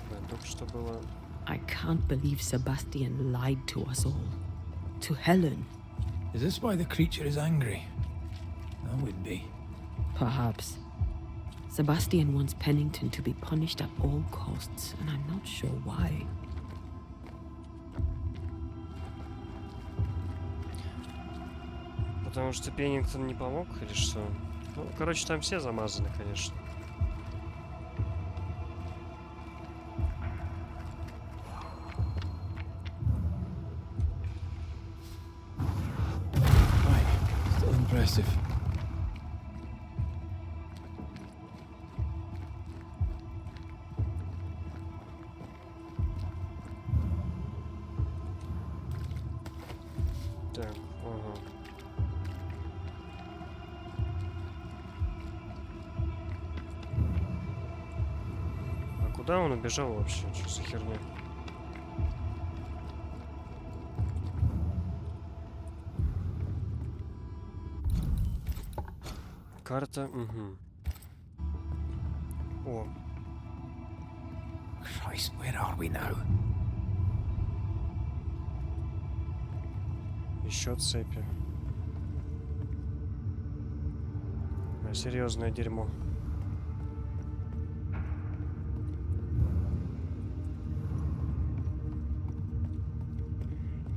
Да, только что было... I can't believe Sebastian lied to us all. To Helen. Is this why the creature is angry? That would be. Perhaps. Sebastian wants Pennington to be punished at all costs, and I'm not sure why. Потому что Пеннингтон не помог или что? Ну, короче, там все замазаны, конечно. Still impressive. Так, ага. А куда он убежал вообще? Что за херня? Карта, угу. О. Christ, where are we now? Еще цепи. Серьезное дерьмо.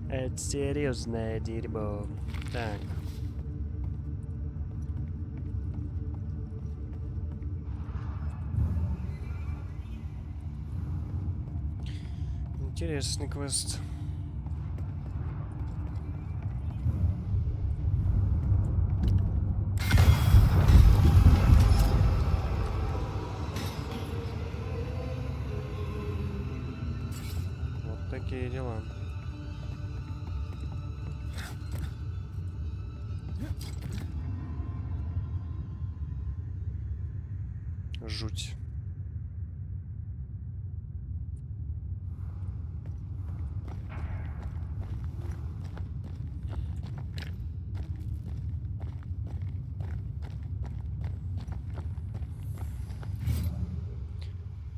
Это серьезное дерьмо. Так. Интересный квест. Вот такие дела. Жуть.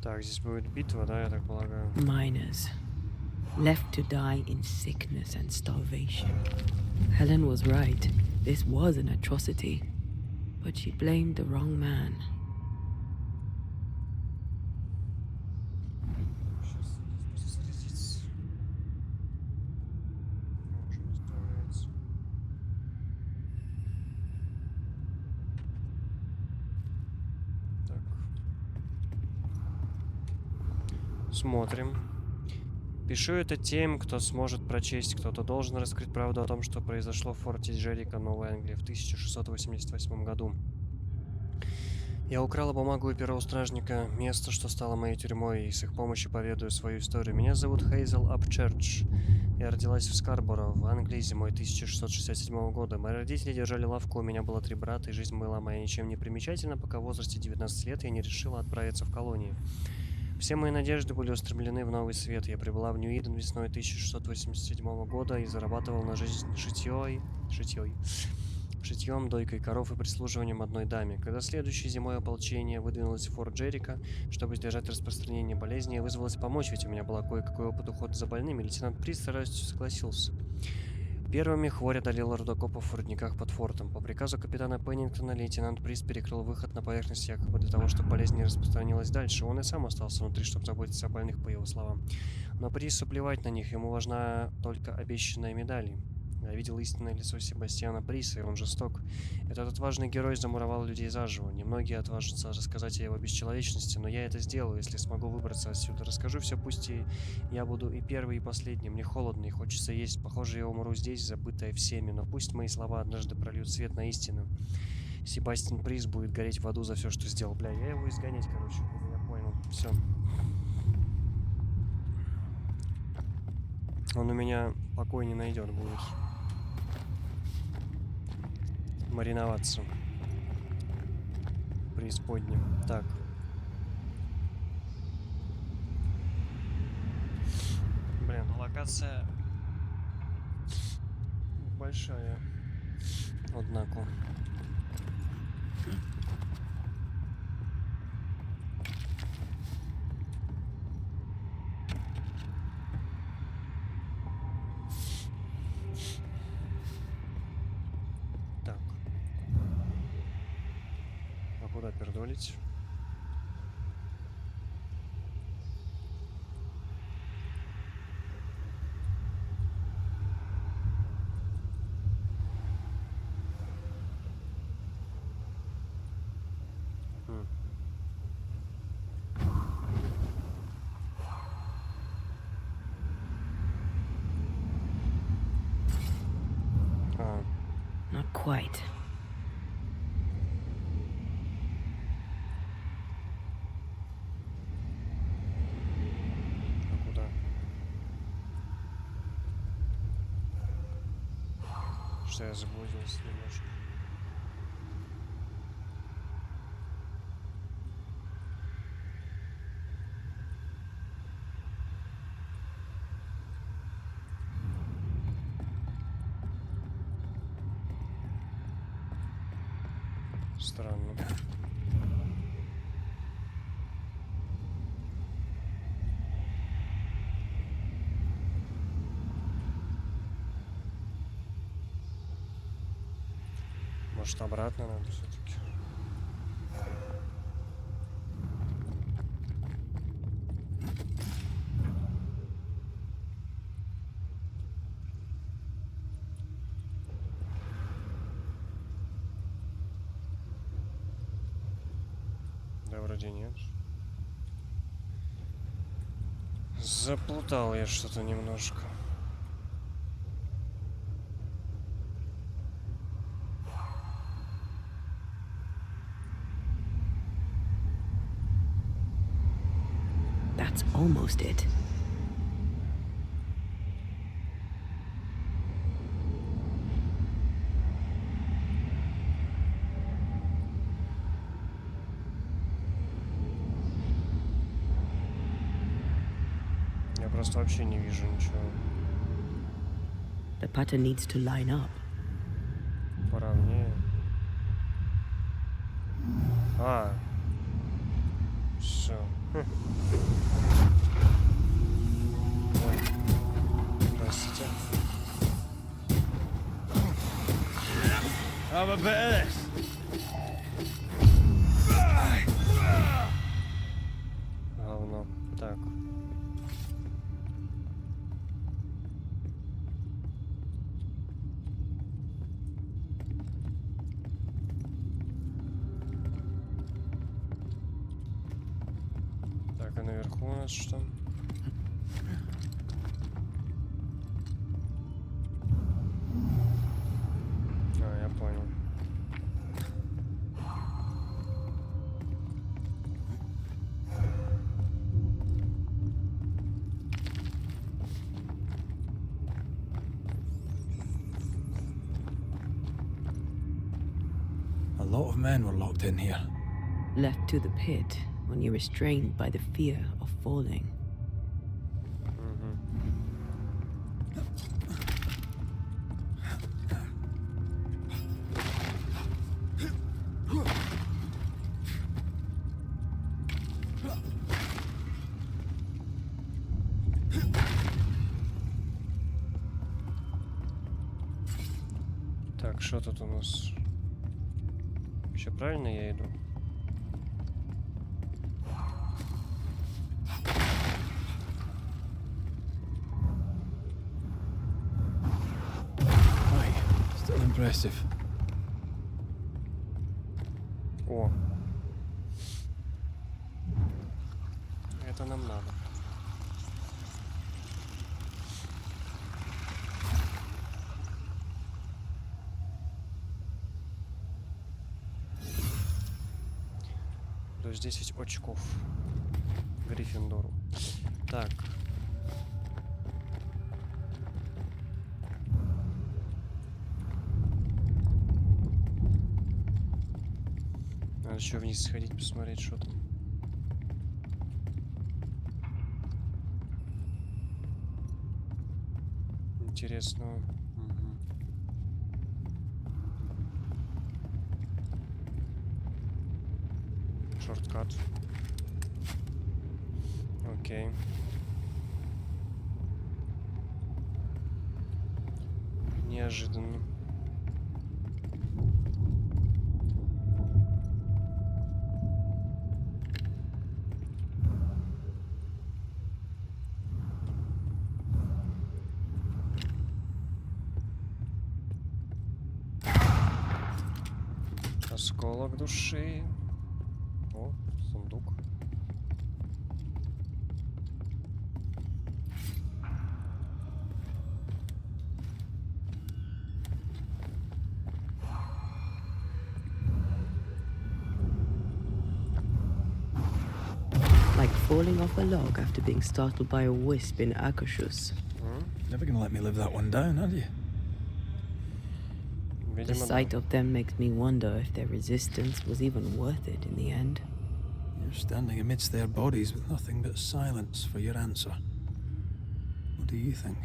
Так, здесь будет битва, да, я так полагаю. Miners. Left to die in sickness and starvation. Helen was right. This was an atrocity. But she blamed the wrong man. Смотрим. Пишу это тем, кто сможет прочесть. Кто-то должен раскрыть правду о том, что произошло в форте Джерико, Новой Англии в 1688 году. Я украла бумагу и перо у стражника, место, что стало моей тюрьмой, и с их помощью поведаю свою историю. Меня зовут Хейзел Апчерч. Я родилась в Скарборо, в Англии, зимой 1667 года. Мои родители держали лавку, у меня было 3 брата, и жизнь была моя ничем не примечательна, пока в возрасте 19 лет я не решила отправиться в колонию. Все мои надежды были устремлены в новый свет. Я прибыла в Нью-Иден весной 1687 года и зарабатывал на жизнь шитьем, дойкой коров и прислуживанием одной даме. Когда следующей зимой ополчение выдвинулось в форт Джерико, чтобы сдержать распространение болезни, я вызвалась помочь, ведь у меня была кое-какой опыт ухода за больными. Лейтенант Прист с радостью согласился. Первыми хворь одолела рудокопов в рудниках под фортом. По приказу капитана Пеннингтона лейтенант Прист перекрыл выход на поверхность якобы для того, чтобы болезнь не распространилась дальше. Он и сам остался внутри, чтобы заботиться о больных, по его словам. Но Присту плевать на них, ему важна только обещанная медаль. Я видел истинное лицо Себастьяна Приса, и он жесток. Этот отважный герой замуровал людей заживо. Немногие отважатся рассказать о его бесчеловечности, но я это сделаю, если смогу выбраться отсюда. Расскажу все, пусть и я буду и первый, и последний. Мне холодно и хочется есть. Похоже, я умру здесь, забытая всеми, но пусть мои слова однажды прольют свет на истину. Себастьян Прис будет гореть в аду за все, что сделал. Бля, я его изгонять, короче, буду, я понял. Все. Он у меня покой не найдет, будет мариноваться. Преисподнем. Так. Блин, ну локация большая. Однако. Так. А куда пердолить? Not quite. А куда? Что я заблудился немножко. Странно. Может, обратно надо все-таки? Да, вроде нет. Заплутал я что-то немножко. That's almost it. Я просто вообще не вижу ничего. The pattern needs to line up. Поровнее. А. Все. Ой. Простите. Have a bit of this. Говно. Так. Так, а наверху у нас что? А, я понял. A lot of men were locked in here. Left to the pit when you're restrained by the fear of falling. Так, что тут у нас? Вообще правильно я иду? Aye, still impressive. О. Это нам надо. Плюс 10 очков Гриффиндору. Так. Надо еще вниз сходить, посмотреть, что там. Интересно. Шорткат. Окей. Неожиданно. Осколок души. О, сундук. Like falling off a log after being startled by a wisp in Kaktus. Never gonna let me live that one down, are you? The sight of them makes me wonder if their resistance was even worth it in the end. You're standing amidst their bodies with nothing but silence for your answer. What do you think?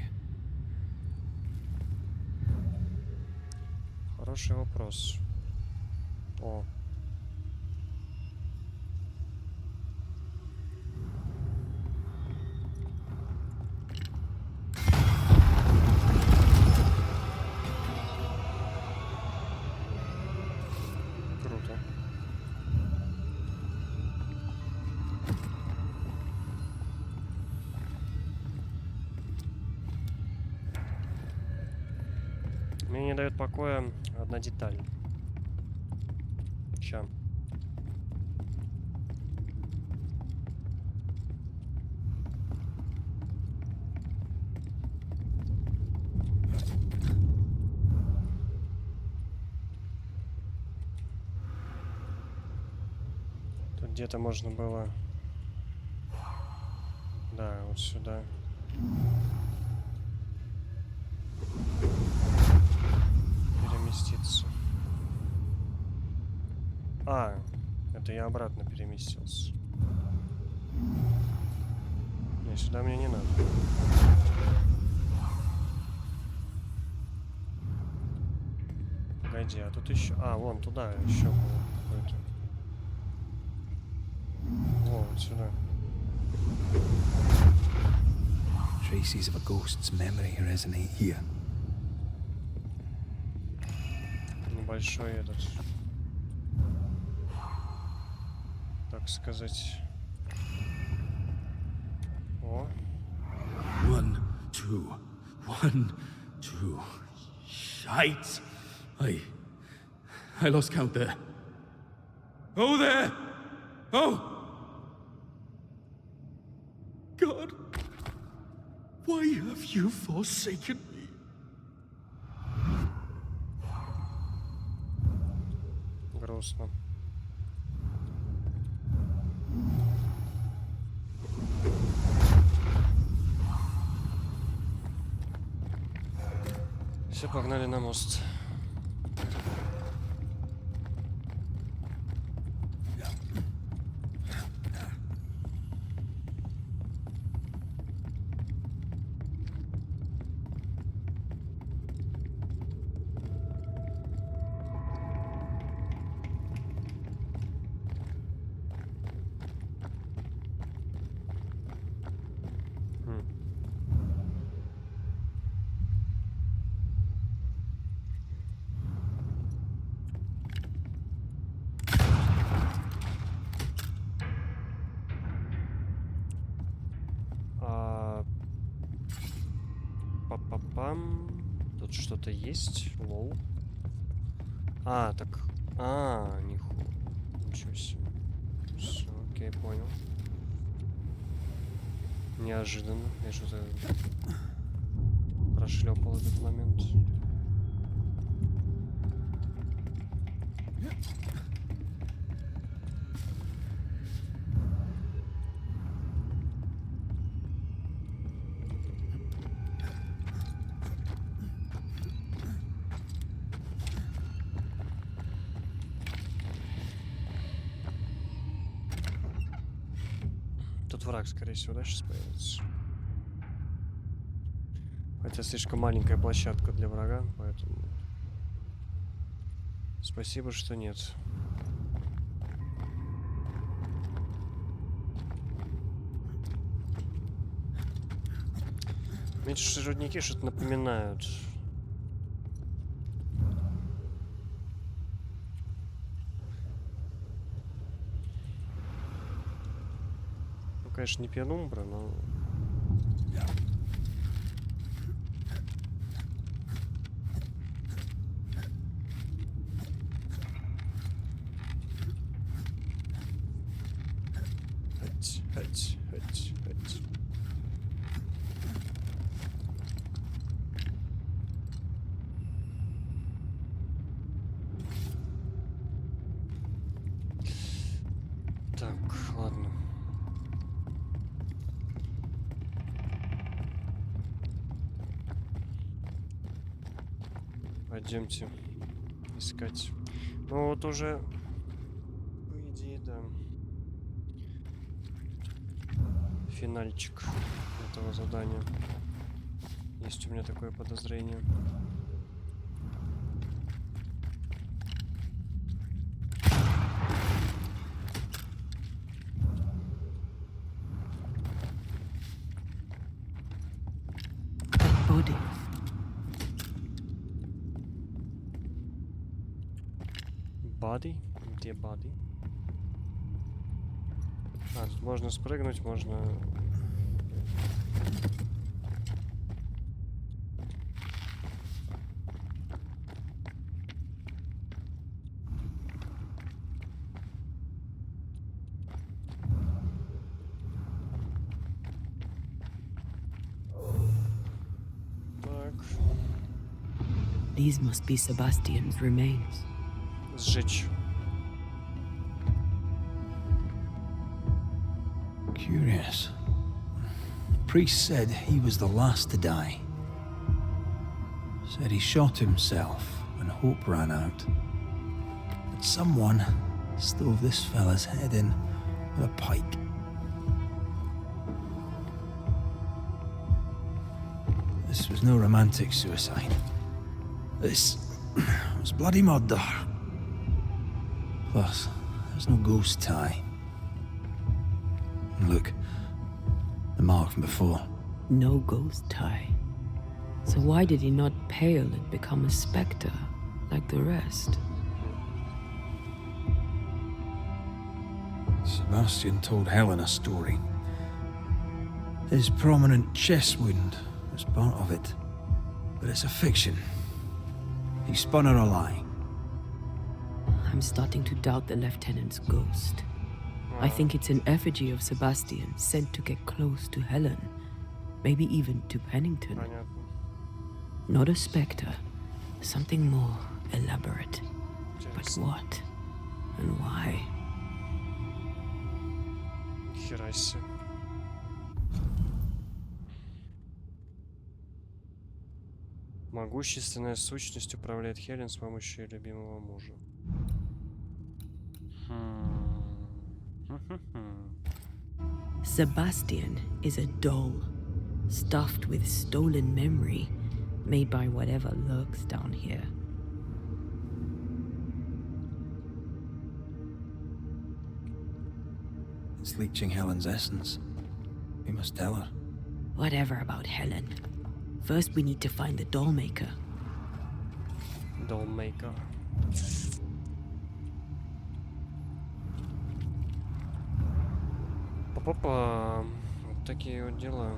Хороший вопрос. О. Круто. Мне не дает покоя одна деталь. Ща. Тут где-то можно было... Да, вот сюда. Переместиться. А, это я обратно переместился. Не, сюда мне не надо. Погоди, а тут еще... А, вон туда еще было какой-то. Во, вот сюда. Traces of a ghost's memory resonate here. Небольшой этот... Так сказать... О. 1, 2, 1, 2. Shite! I lost count there. Oh, there! Oh! God! Why have you forsaken me? Грустно. Все, погнали на мост. Пам-пам-пам. Тут что-то есть. Лол. А, так... А, ничего себе. Всё, окей, понял. Неожиданно. Я что-то прошлепал этот момент. Тут враг, скорее всего, да, сейчас появится. Хотя слишком маленькая площадка для врага, поэтому... Спасибо, что нет. Мне что рудники что-то напоминают. Ну, конечно, не пенумбра, но... Хоть. Так, ладно. Пойдемте искать. Ну вот уже, по идее, да. Финальчик этого задания. Есть у меня такое подозрение. Body. Body? Где body? А, тут можно спрыгнуть, можно... Так. These must be Sebastian's remains. Сжечь. Curious. Priest said he was the last to die. Said he shot himself when hope ran out. But someone stove this fella's head in with a pike. This was no romantic suicide. This was bloody murder. Plus, there's no ghost tie. And look, the mark from before. No ghost tie. So why did he not pale and become a spectre like the rest? Sebastian told Helen a story. His prominent chest wound was part of it. But it's a fiction. He spun her a lie. I'm starting to doubt the lieutenant's ghost. I think it's an effigy of Sebastian sent to get close to Helen. Maybe even to Pennington. Not a spectre. Something more elaborate. But what? And why? Хера себе. Могущественная сущность управляет Хелен с помощью любимого мужа. Sebastian is a doll, stuffed with stolen memory, made by whatever lurks down here. It's leeching Helen's essence. We must tell her. Whatever about Helen. First we need to find the doll maker. Doll maker. Па-па-па. Вот такие вот дела.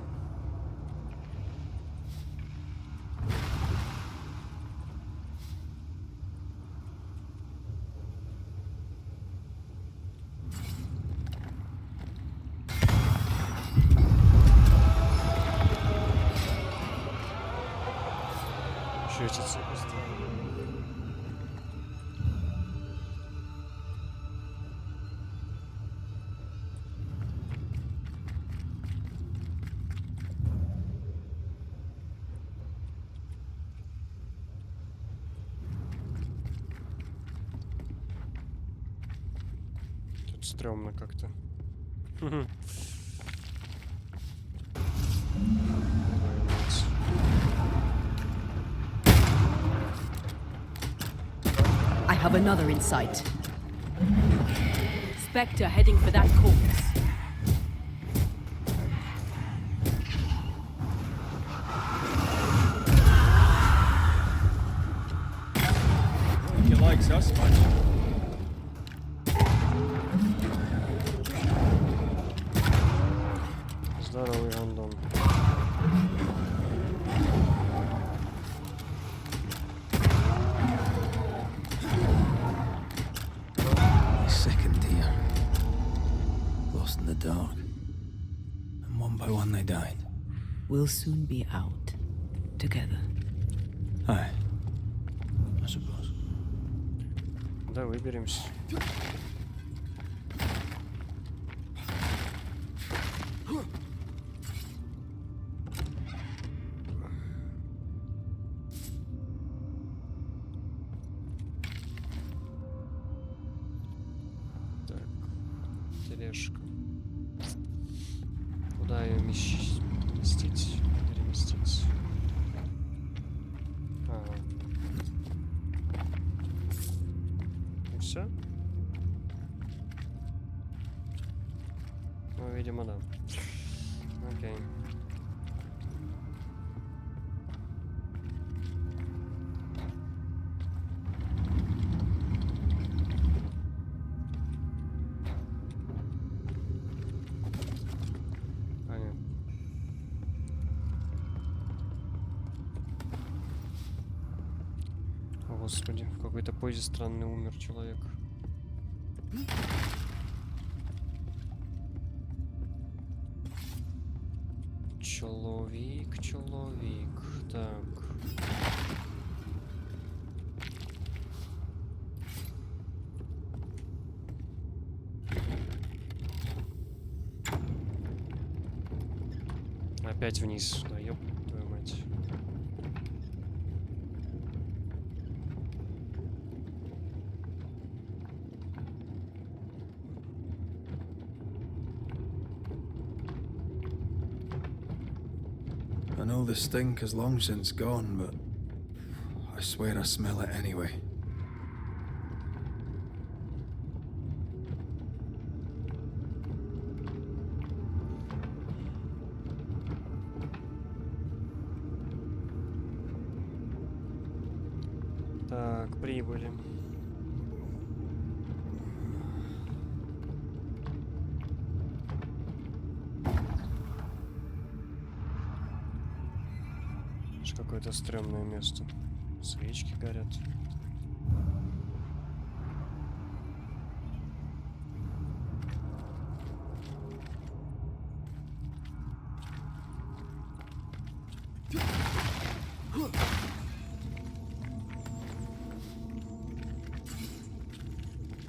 светится быстро. Тут стрёмно как-то. I have another in sight. Spectre heading for that corpse. He likes us much. Здоровый гандон. Second deer. Lost in the dark. And one by one they died. We'll soon be out. Together. Aye. I suppose. Да, выберемся. Так, тележка. Куда ее вместить? Переместить? Ага. И все? Ну, видимо, да. Окей. Понятно. О, Господи, в какой-то позе странный умер человек. Человек. Так. Опять вниз. Да ёб твою мать. I know the stink has long since gone, but I swear I smell it anyway. Так, прибыли. Какое-то стрёмное место. Свечки горят.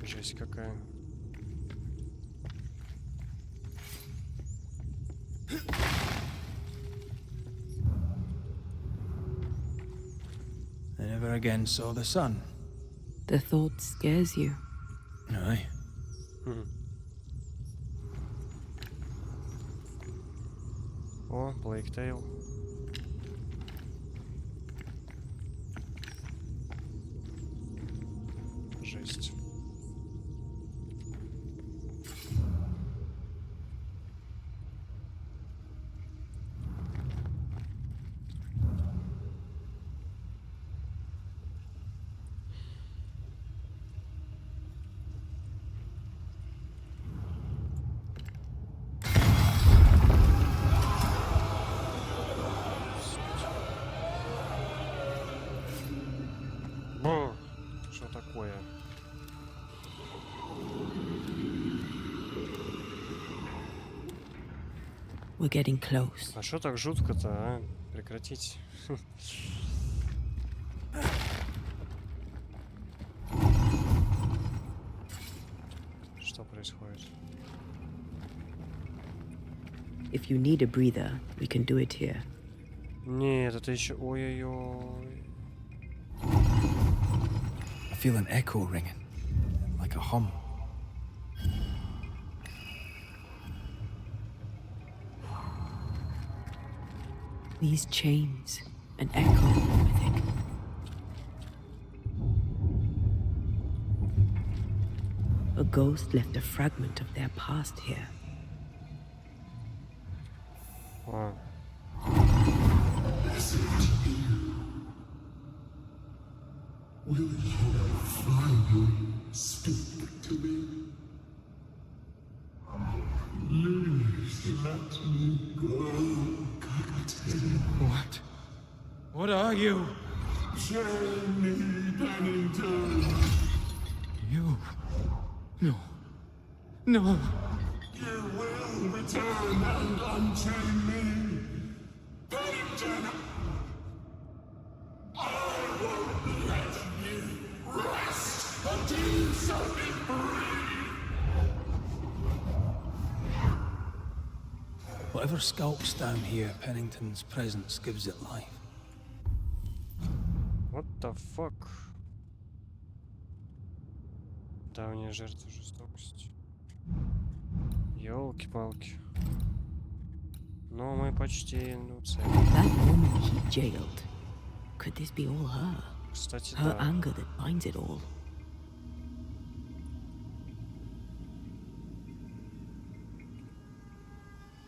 Жесть какая. I never again saw the sun. The thought scares you. Aye. О, Блейктейл. Жесть. Что такое? We're getting close. А что так жутко-то, а? Прекратите. If you need a breather, we can do it here. Нет, это еще... Ой-ой-ой. I feel an echo ringing, like a hum. These chains, an echo, I think. A ghost left a fragment of their past here. А. Will you finally speak to me? Please let me go, Kaktus. What? What are you? Jamie Pennington. You? No. No. You will return and unchain me. Pennington! I won't let you rest until you set me free! Whatever skulks down here, Pennington's presence gives it life. What the fuck? Давняя жертва жестокости. Ёлки-палки. Но мы почти, ну, цель. That woman he jailed. Could this be all her? Кстати, Her да. anger that binds it all.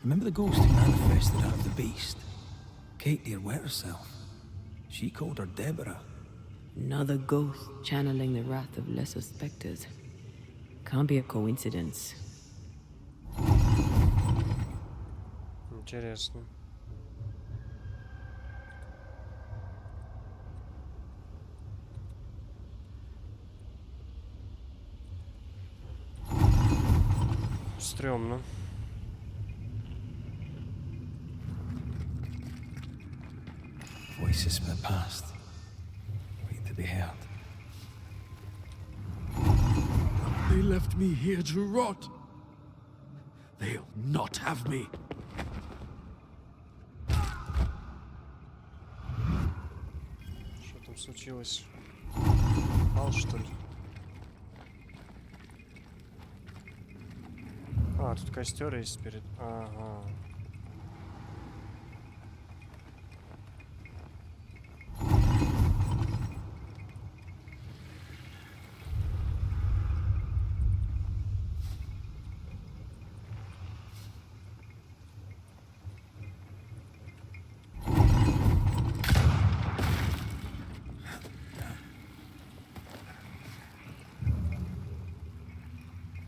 Remember the ghost who manifested out of the beast? Kate near wet herself. She called her Deborah. Another ghost channeling the wrath of lesser specters. Can't be a coincidence. Интересно. Стрёмно. Voices from the past, waiting to be heard. They left me here to rot. They'll not have me. Что там случилось? Пал, что ли? А, тут костер есть перед... Ага.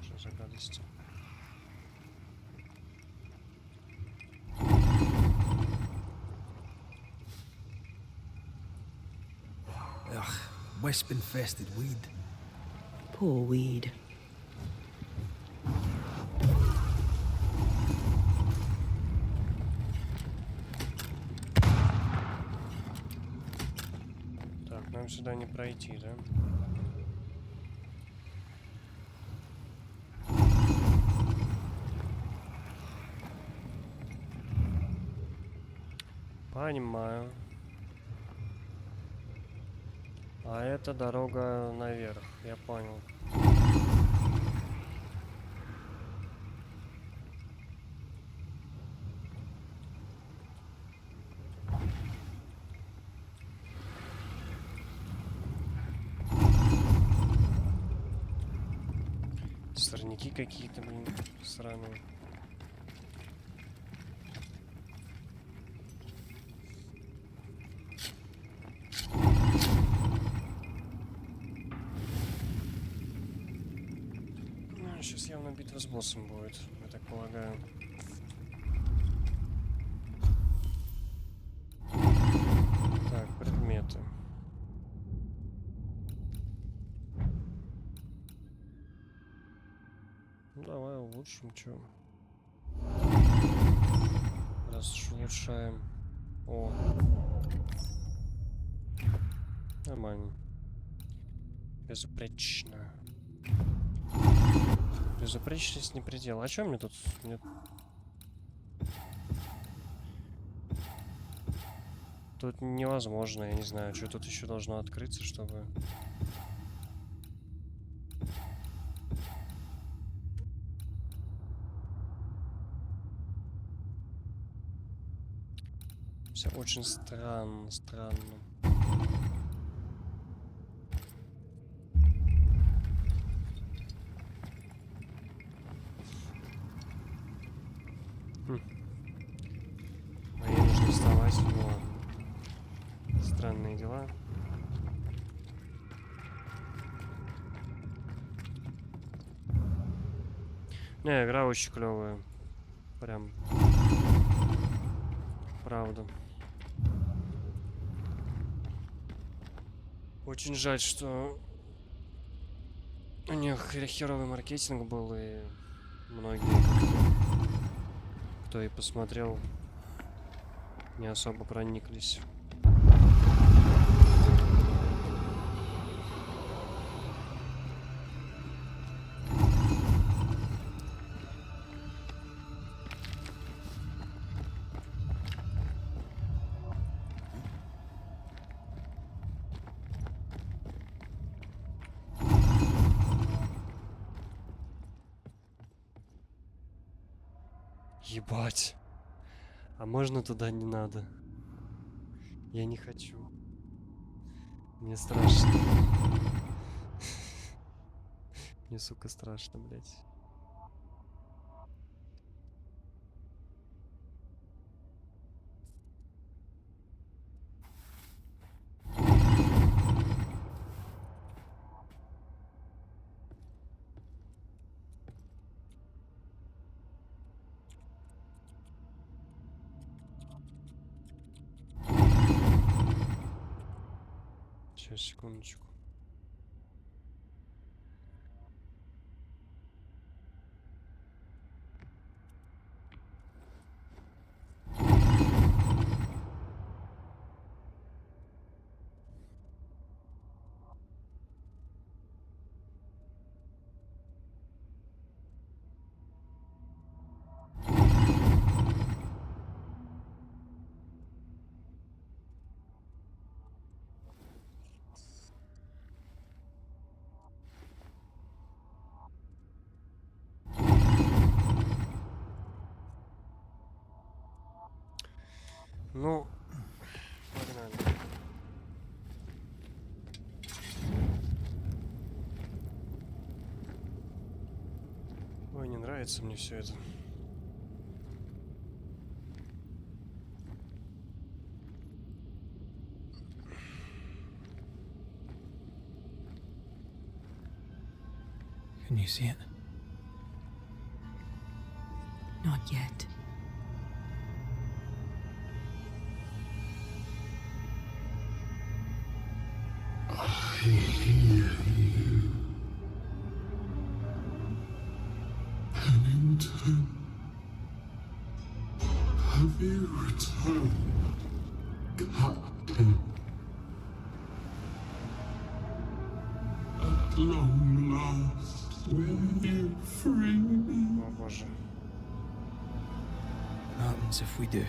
Что за гадости? Ugh, wisp-infested weed. Poor weed. Так, нам сюда не пройти, да? Понимаю. А это дорога наверх, я понял. Сорняки какие-то, блин, сраные. Сейчас явно битва с боссом будет, я так полагаю. Так, предметы. Ну, давай улучшим, чё. Раз уж улучшаем. О. Нормально. Безупречно. Безупречность не предел. А чё мне тут? Тут невозможно, я не знаю, что тут еще должно открыться, чтобы... Все очень странно. Мне нужно вставать, ну ладно. Странные дела. Не, игра очень клевая. Прям. Правда. Очень жаль, что у них херовый маркетинг был, и многие, кто и посмотрел, не особо прониклись. Ебать. А можно туда не надо? Я не хочу. Мне страшно. Мне, сука, страшно, блядь. Сейчас, секундочку. Ну, погнали. Ой, не нравится мне все это. Can you see it? Not yet. I hear you. Pennington. Have you returned, Captain? At long last, will you free me? О боже. What happens if we do?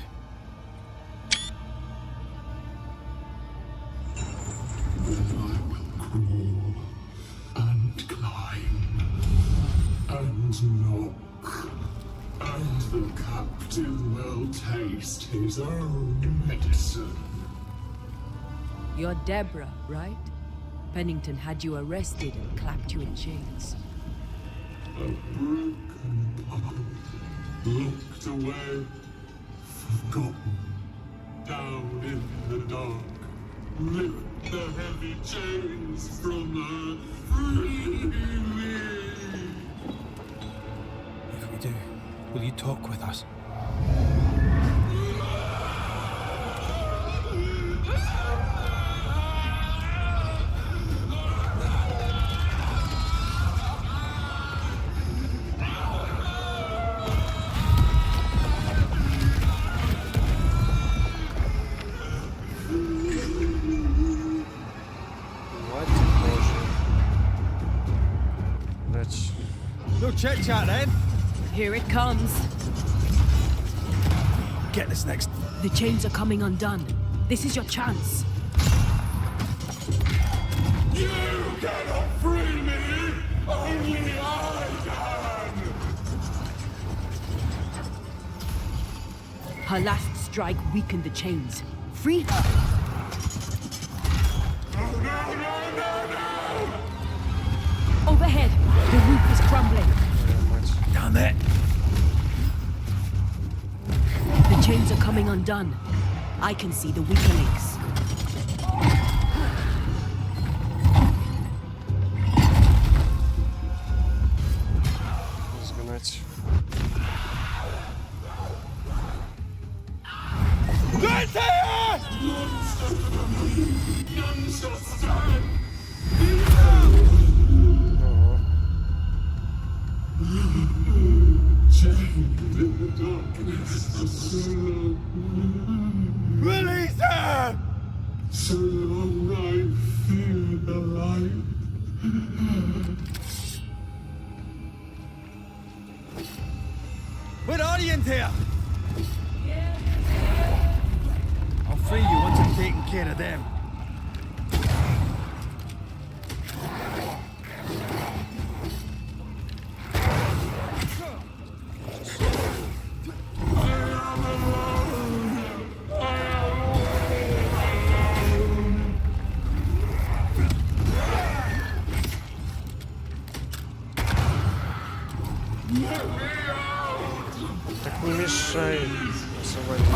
Then I will crawl and climb and knock, and the captain will taste his own medicine. You're Deborah, right? Pennington had you arrested and clapped you in chains. A broken puppet, locked away, forgotten, down in the dark. Lift the heavy chains from her, free me. If we do, will you talk with us? No chit chat then. Here it comes. Get this next. The chains are coming undone. This is your chance. You cannot free me! Only I can! Her last strike weakened the chains. Free her! Overhead, the roof is crumbling. Damn it! The chains are coming undone. I can see the weaker links. Изгнать. Release her! So long I fear the light. We're orient here! I'll free you once I've taken care of them. Так не мешай освободить.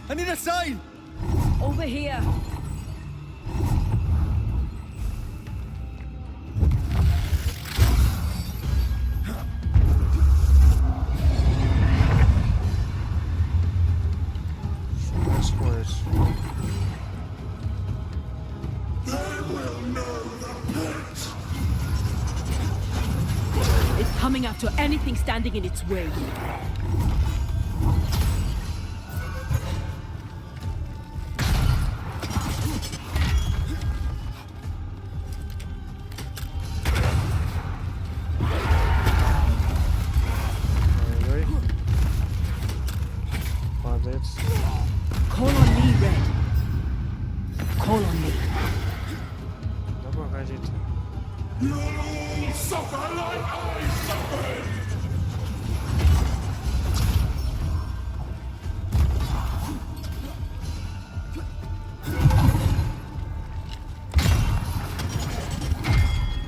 I need a sign! Over here. It's coming after anything standing in its way. Падает. Call on me, Red. Call on me. Да погоди ты. You'll all suffer like I suffered!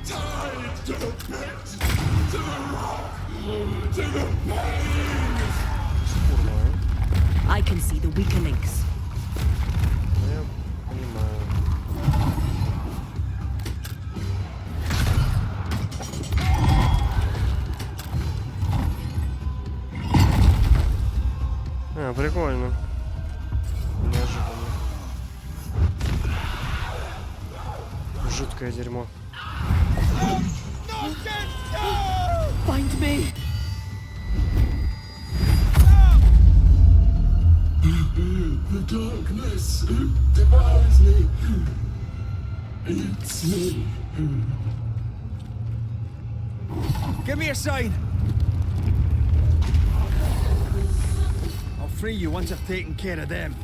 Tied to the pit, to the rock, to the pain! I can see the weaker links. Я понимаю. Прикольно. Неожиданно. Жуткое дерьмо. Find me. The darkness devours me. Eats me. Give me a sign! I'll free you once I've taken care of them.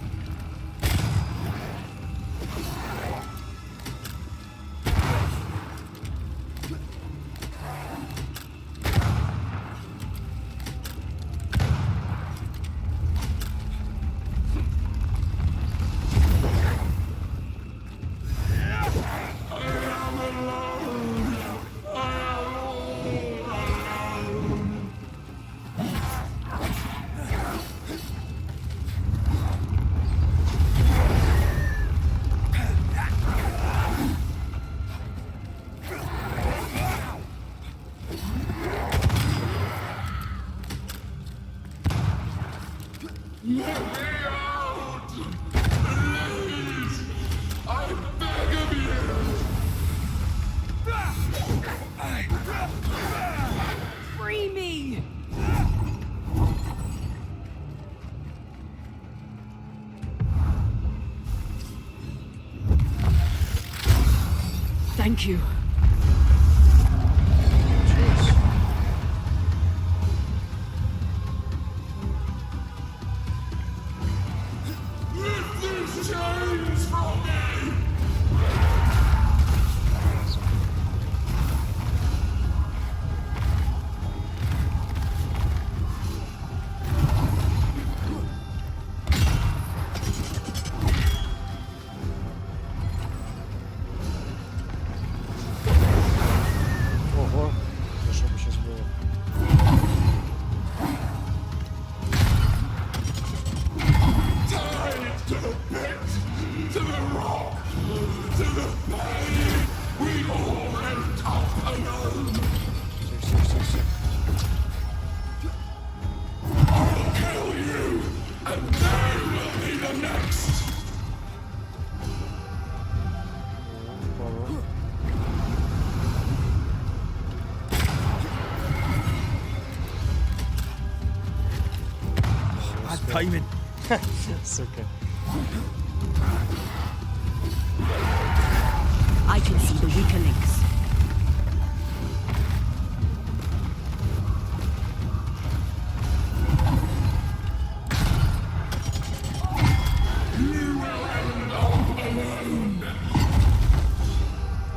Free me. Thank you. Lift these chains from me! Ого, да что бы сейчас было? Tied to the pit, to the rock, to the pain, we all end up alone. Все. I'll kill you, and they will be the next. Bad timing. Сука. I can see the weaker links.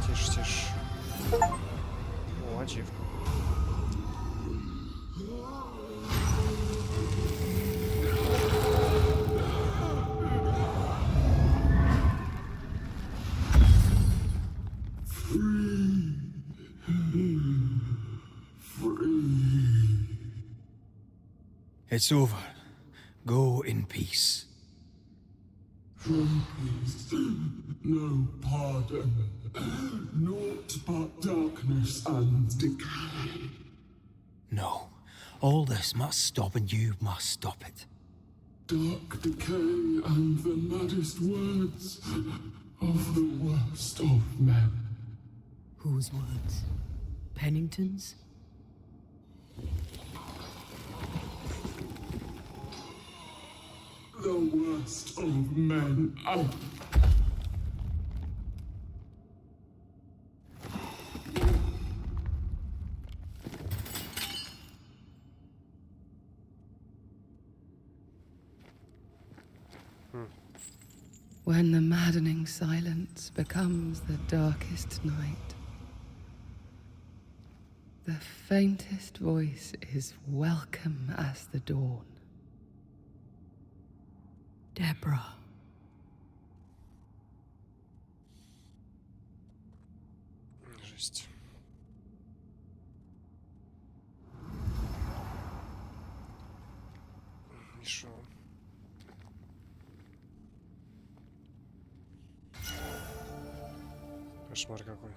Тише. О, ачивка. It's over. Go in peace. From peace, no pardon, naught but darkness and decay. No. All this must stop and you must stop it. Dark decay and the maddest words of the worst of men. Whose words? Pennington's? The worst of men. When the maddening silence becomes the darkest night, the faintest voice is welcome as the dawn. Deborah. Жесть. И шо? Кошмар какой.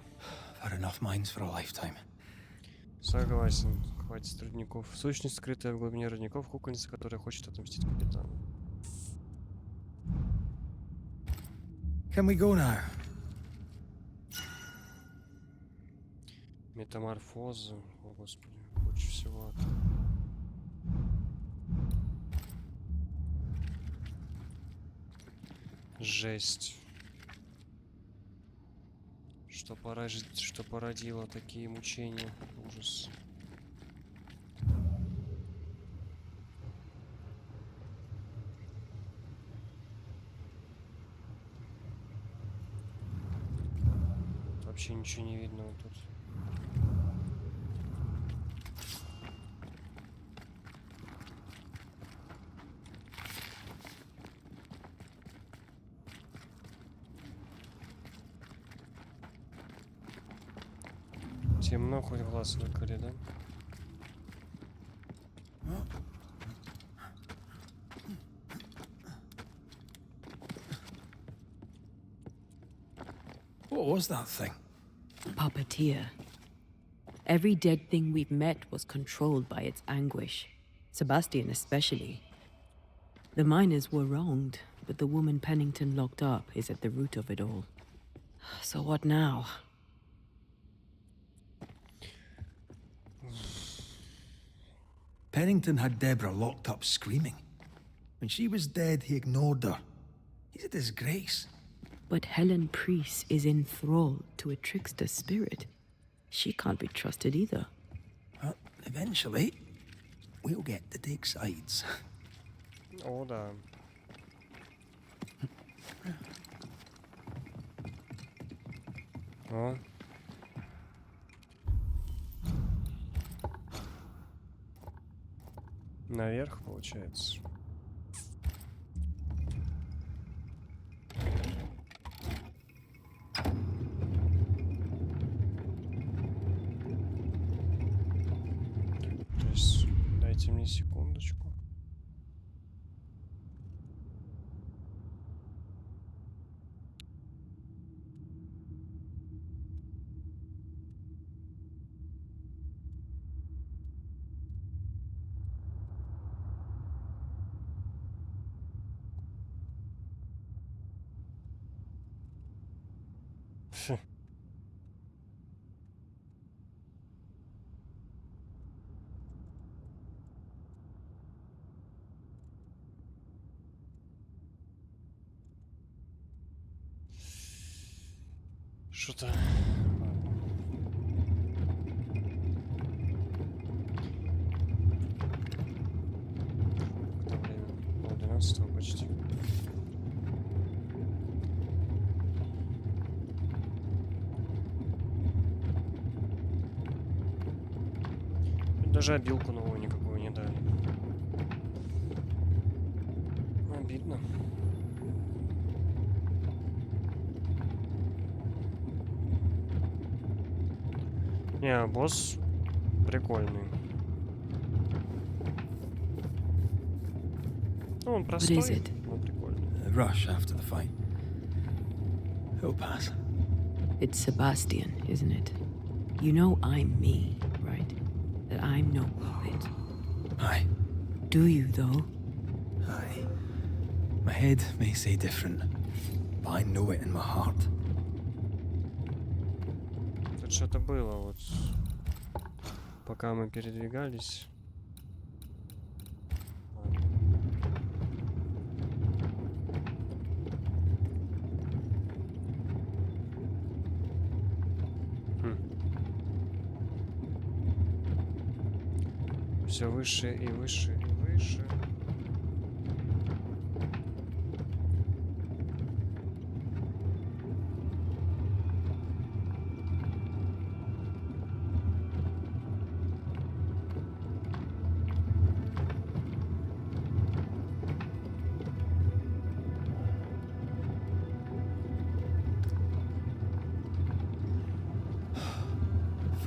Fair enough minds for a lifetime. Согласен. Хватит рудников. Сущность, скрытая в глубине рудников, кукольница, которая хочет отомстить капитану. Can we go now? Метаморфоза. О, господи. Куча всего. Жесть. Что породило такие мучения. Ужас. Вообще ничего не видно вот тут. Темно, хоть глаз выколи, да? What was that thing? Puppeteer. Every dead thing we've met was controlled by its anguish. Sebastian especially. The miners were wronged, but the woman Pennington locked up is at the root of it all. So what now? Pennington had Deborah locked up screaming. When she was dead, he ignored her. He's a disgrace. But Helen Priest is enthralled to a trickster spirit. She can't be trusted either. Well, eventually, we'll get to take sides. О, да. О. Наверх, получается. То есть, дайте мне секундочку. Что-то... Сколько время? 11:30 почти. Даже обилку новую никакую не дали. Обидно. Не, босс прикольный. Ну, он простой, но прикольный. A rush after the fight. He'll pass. It's Sebastian, isn't it? You know I'm me, right? That I'm no puppet. Aye. Do you, though? Aye. My head may say different, but I know it in my heart. Тут что-то было, вот, пока мы передвигались. Все выше и выше и выше.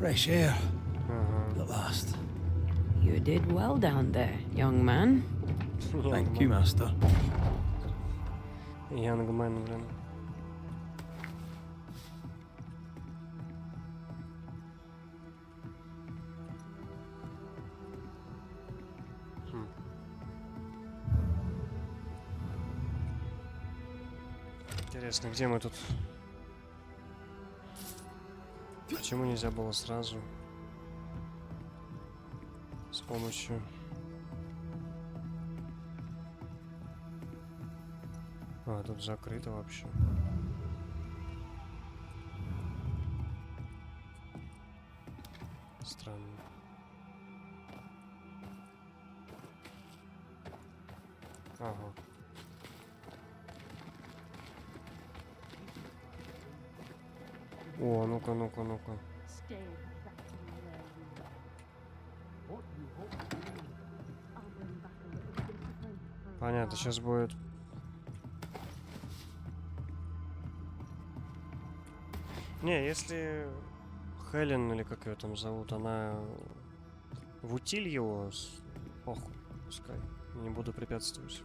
Fresh air. At last. You did well down there, young man. Thank you, master. Young man, блин. Интересно, где мы тут? Почему нельзя было сразу? С помощью... А, тут закрыто вообще. Странно. Ага. О, ну-ка, ну-ка, ну-ка. Понятно, сейчас будет... Не, если Хелен, или как ее там зовут, она в утиль его, похуй, пускай. Не буду препятствовать.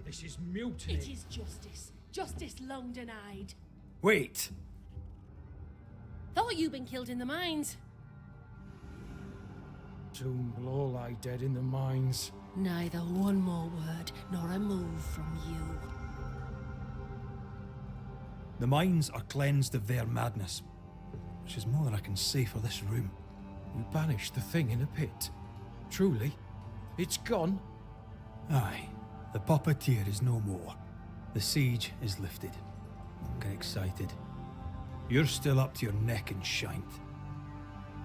This is mutiny. It is justice. Justice long denied. Wait! Thought you'd been killed in the mines. Soon will all lie dead in the mines. Neither one more word nor a move from you. The mines are cleansed of their madness, which is more than I can say for this room. You banished the thing in a pit. Truly, it's gone. Aye, the puppeteer is no more. The siege is lifted. Don't get excited. You're still up to your neck in shite.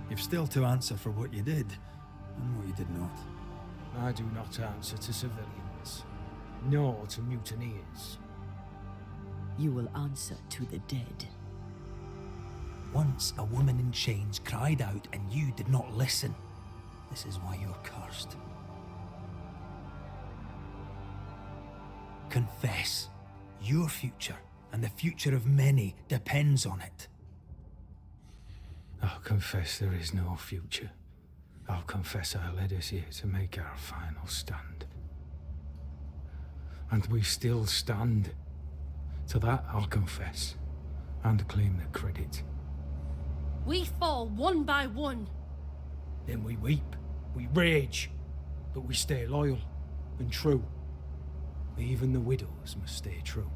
You've still to answer for what you did, and what you did not. I do not answer to civilians, nor to mutineers. You will answer to the dead. Once a woman in chains cried out and you did not listen. This is why you're cursed. Confess. Your future and the future of many depends on it. I'll confess there is no future. I'll confess I led us here to make our final stand. And we still stand. To that I'll confess, and claim the credit. We fall one by one. Then we weep, we rage, but we stay loyal and true. Even the widows must stay true.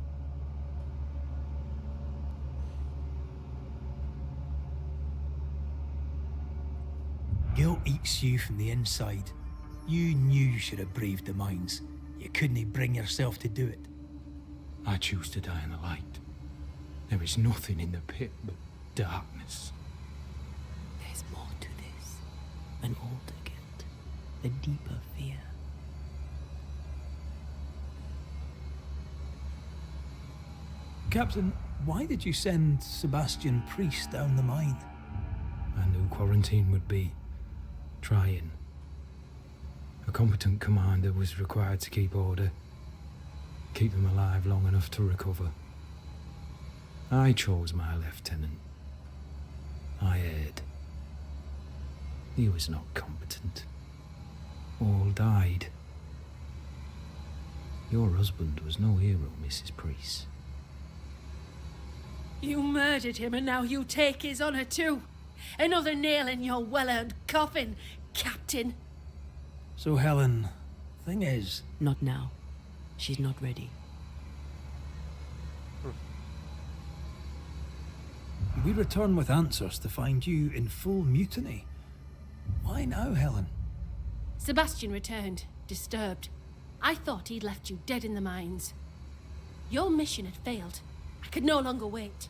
Guilt eats you from the inside. You knew you should have braved the mines. You couldn't bring yourself to do it. I choose to die in the light. There is nothing in the pit but darkness. There's more to this. An older guilt. A deeper fear. Captain, why did you send Sebastian Priest down the mine? I knew quarantine would be trying. A competent commander was required to keep order, keep them alive long enough to recover. I chose my lieutenant. I erred. He was not competent. All died. Your husband was no hero, Mrs. Priest. You murdered him and now you take his honor too. Another nail in your well-earned coffin, Captain. So Helen, thing is... Not now. She's not ready. We return with answers to find you in full mutiny. Why now, Helen? Sebastian returned, disturbed. I thought he'd left you dead in the mines. Your mission had failed. I could no longer wait.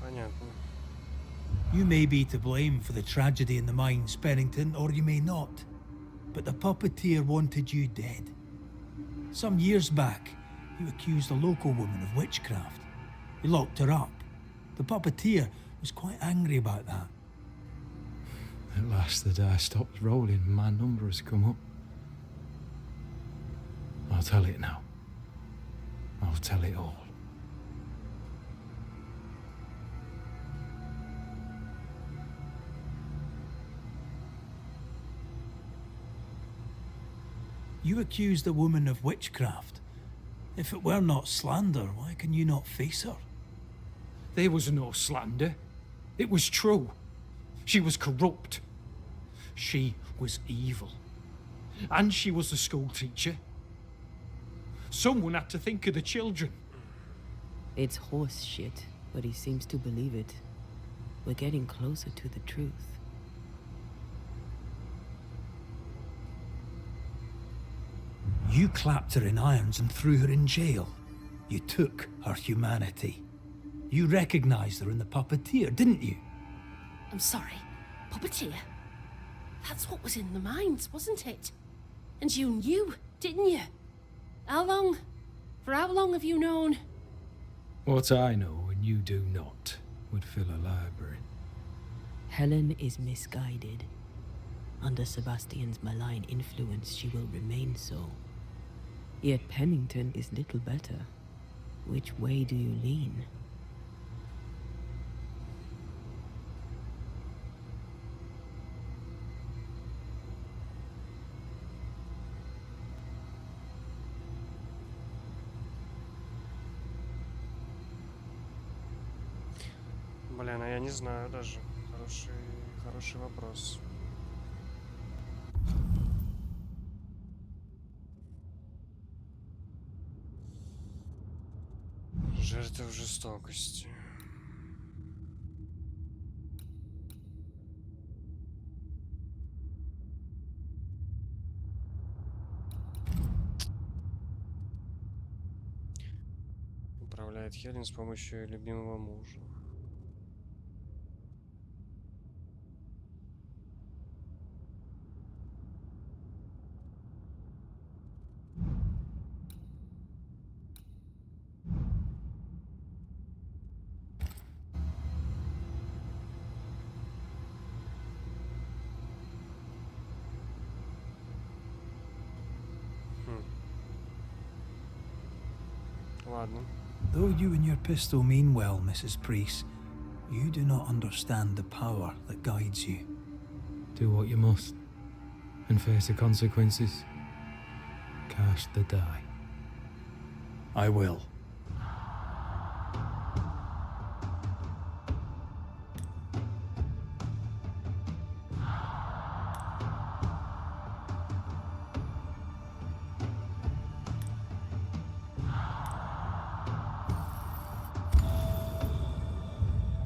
Понятно. You may be to blame for the tragedy in the mines, Pennington, or you may not. But the puppeteer wanted you dead. Some years back, you accused a local woman of witchcraft. You locked her up. The puppeteer was quite angry about that. At last the die stopped rolling and my number has come up. I'll tell it now. I'll tell it all. You accused a woman of witchcraft. If it were not slander, why can you not face her? There was no slander. It was true. She was corrupt. She was evil. And she was a school teacher. Someone had to think of the children. It's horse shit, but he seems to believe it. We're getting closer to the truth. You clapped her in irons and threw her in jail. You took her humanity. You recognized her in the puppeteer, didn't you? I'm sorry. Puppeteer? That's what was in the mines, wasn't it? And you knew, didn't you? How long? For how long have you known? What I know and you do not would fill a library. Helen is misguided. Under Sebastian's malign influence, she will remain so. Yet Pennington is little better. Which way do you lean? Блин, а я не знаю даже. Хороший вопрос. Жертва в жестокости. спасает Хелен с помощью любимого мужа. Ладно. Though you and your pistol mean well, Mrs. Priest, you do not understand the power that guides you. Do what you must, and face the consequences. Cast the die. I will.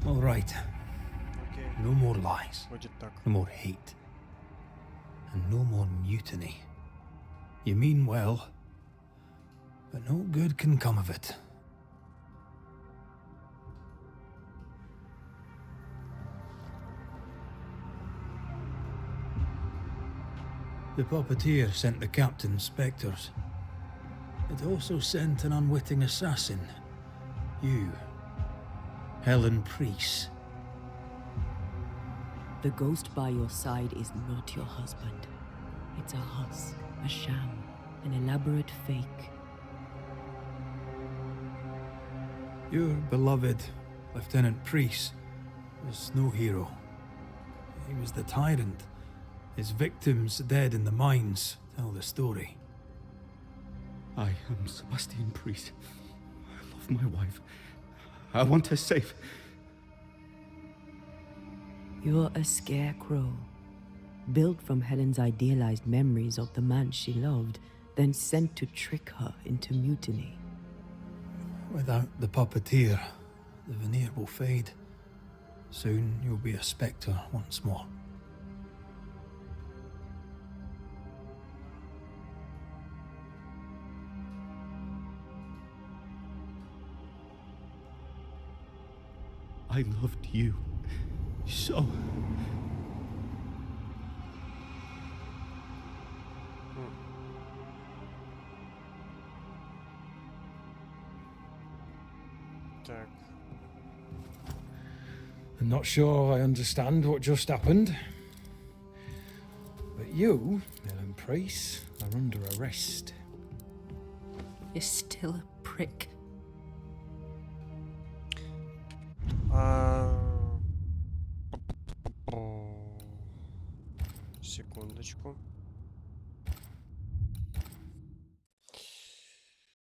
All right. Okay. No more lies. Будет так. No more hate. And no more mutiny. You mean well, but no good can come of it. The puppeteer sent the captain spectres. It also sent an unwitting assassin. You, Helen Priest. The ghost by your side is not your husband. It's a husk, a sham, an elaborate fake. Your beloved Lieutenant Priest was no hero. He was the tyrant. His victims dead in the mines tell the story. I am Sebastian Priest. I love my wife. I want her safe. You're a scarecrow, built from Helen's idealized memories of the man she loved, then sent to trick her into mutiny. Without the puppeteer, the veneer will fade. Soon you'll be a spectre once more. I loved you so. Так. I'm not sure I understand what just happened. But you, Helen Priest, are under arrest. You're still a prick. Секундочку.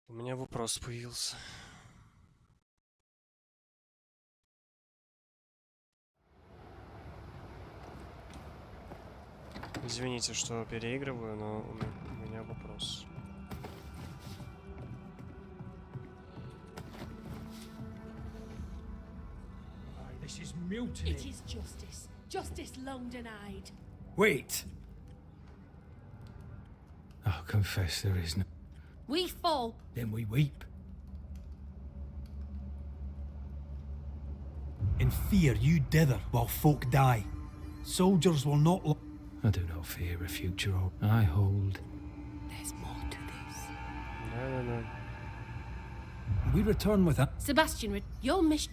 У меня вопрос появился. Извините, что переигрываю, но у меня вопрос. This is mutiny. It is justice. Justice long denied. Wait! I'll confess there is no. We fall. Then we weep. In fear you dither while folk die. Soldiers will not I do not fear a future. I hold. There's more to this. No. We return with a Sebastian, your mission.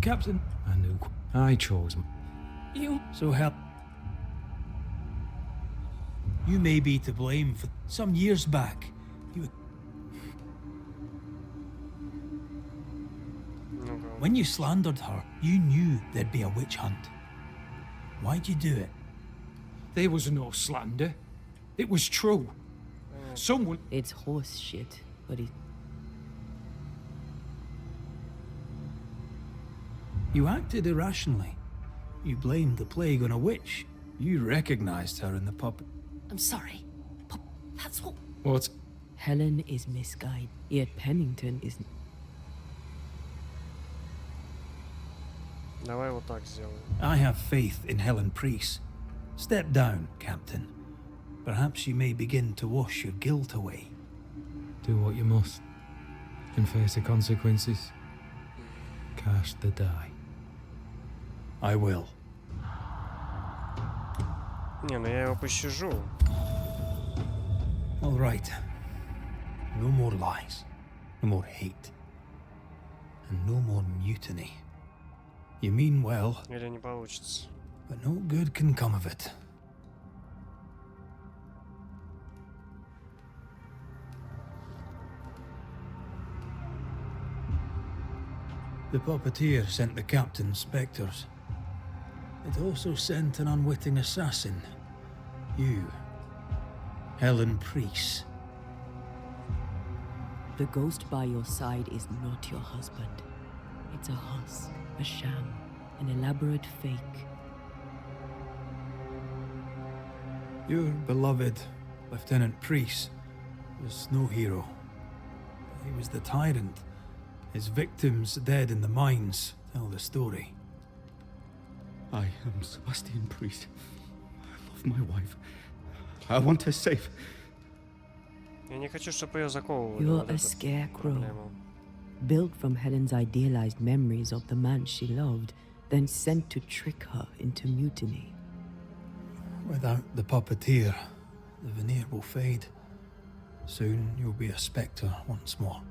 Captain. I knew. I chose. You. So help. You may be to blame for some years back. When you slandered her, you knew there'd be a witch hunt. Why'd you do it? There was no slander. It was true. Someone. It's horse shit, but it. You acted irrationally. You blamed the plague on a witch. You recognized her in the puppet. I'm sorry. But that's what. What? Helen is misguided, yet Pennington is. Давай вот так сделаем. I have faith in Helen Priest. Step down, Captain. Perhaps you may begin to wash your guilt away. Do what you must. and face the consequences. Cast the die. I will. Не, ну я его пощажу. All right. No more lies. No more hate. And no more mutiny. You mean well, Или не получится. but no good can come of it. The puppeteer sent the captain spectres. It also sent an unwitting assassin. You. Helen Priest. The ghost by your side is not your husband. It's a husk, a sham, an elaborate fake. Your beloved Lieutenant Priest was no hero. He was the tyrant. His victims dead in the mines tell the story. I am Sebastian Priest. I love my wife. I want her safe. Я не хочу, чтобы ее заковывали. You're Вот a это scarecrow, проблема. built from Helen's idealized memories of the man she loved, then sent to trick her into mutiny. Without the puppeteer, the veneer will fade. Soon you'll be a spectre once more.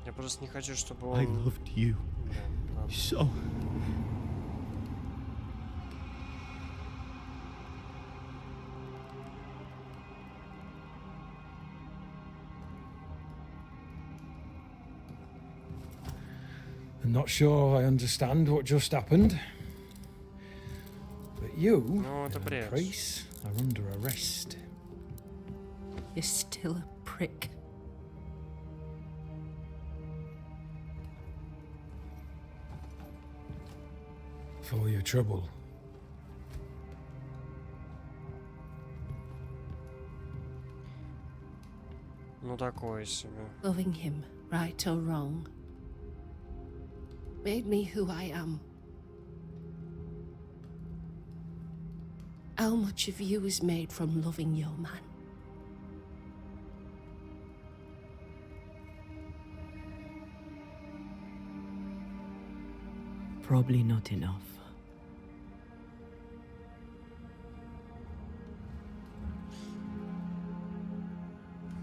Я просто не хочу, чтобы I он... loved you Да, ладно. so. I'm not sure I understand what just happened. But you, Ну, это бред. Priest, are under arrest. You're still a prick. For your trouble. Ну, такое себе. Loving him, right or wrong, made me who I am. How much of you is made from loving your man? Probably not enough.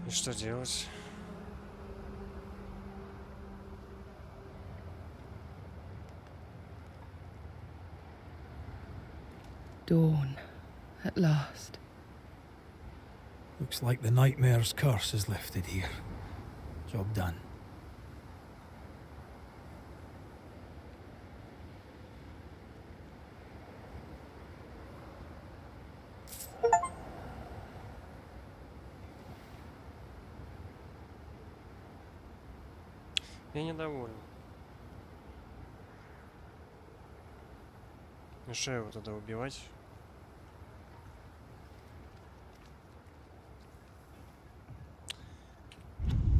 И что делать? Dawn, at last. Looks like the nightmare's curse is lifted here. Job done. Я недоволен. Ну что его тогда убивать?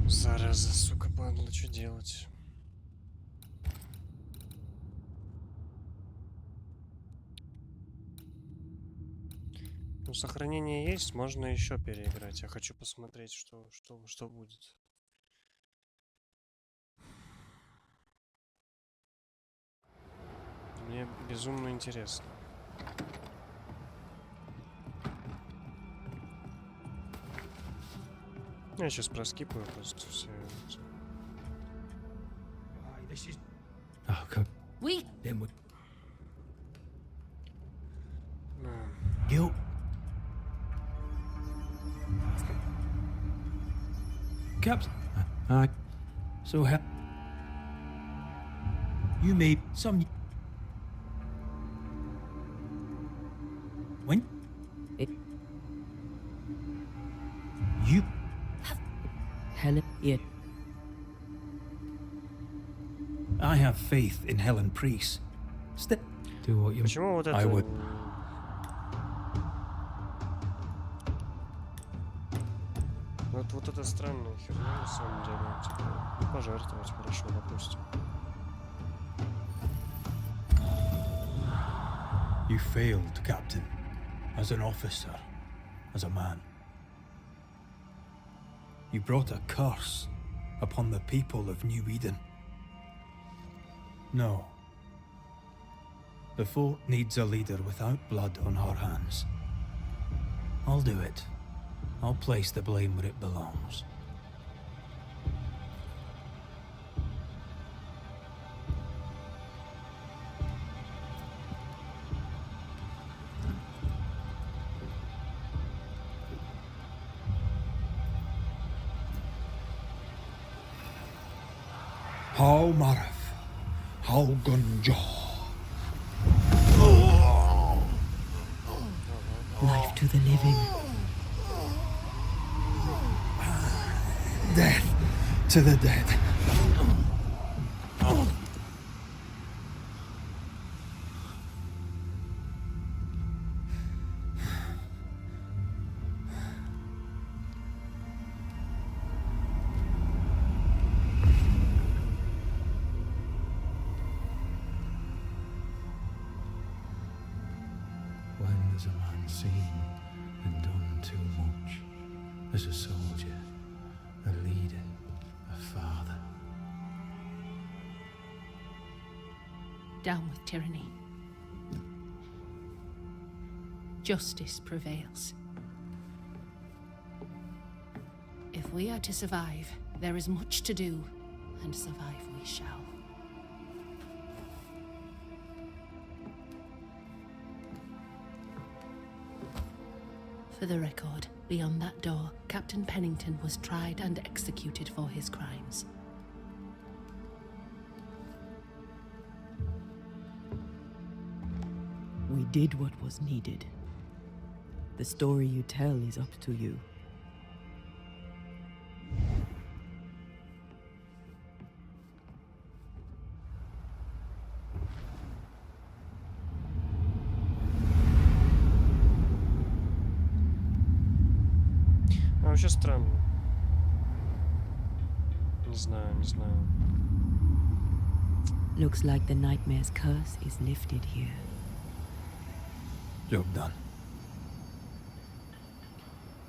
Зараза, сука, падла, что делать? Ну, сохранение есть, можно еще переиграть. Я хочу посмотреть, что будет. Мне безумно интересно. Я сейчас проскипаю просто все. Oh, God. We Then we... Guilt. Captain. I... So you made some... When? You... Helen, yeah. I have faith in Helen Priest. Do what you... Почему вот это... I would. Вот это странная херня, на самом деле. Типа, пожертвовать хорошо, допустим. You failed, Captain. As an officer, as a man. You brought a curse upon the people of New Eden. No. The fort needs a leader without blood on our hands. I'll do it. I'll place the blame where it belongs. How Marif, how Gunjaw. Life to the living. Death to the dead. When there's a man seen and done too much, as a soldier, a leader, a father. Down with tyranny. Justice prevails. If we are to survive, there is much to do, and survive we shall. For the record, beyond that door, Captain Pennington was tried and executed for his crimes. We did what was needed. The story you tell is up to you. А вообще странно. Не знаю, не знаю. Looks like the nightmare's curse is lifted here. Job done.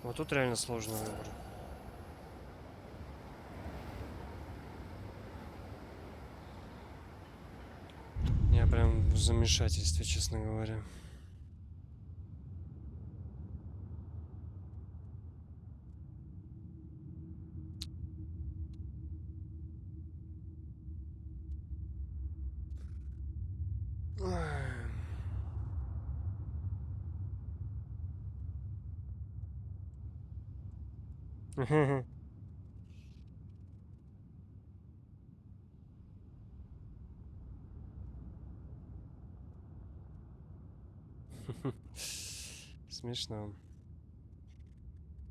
Вот тут реально сложный выбор. Я прям в замешательстве, честно говоря. Смешно.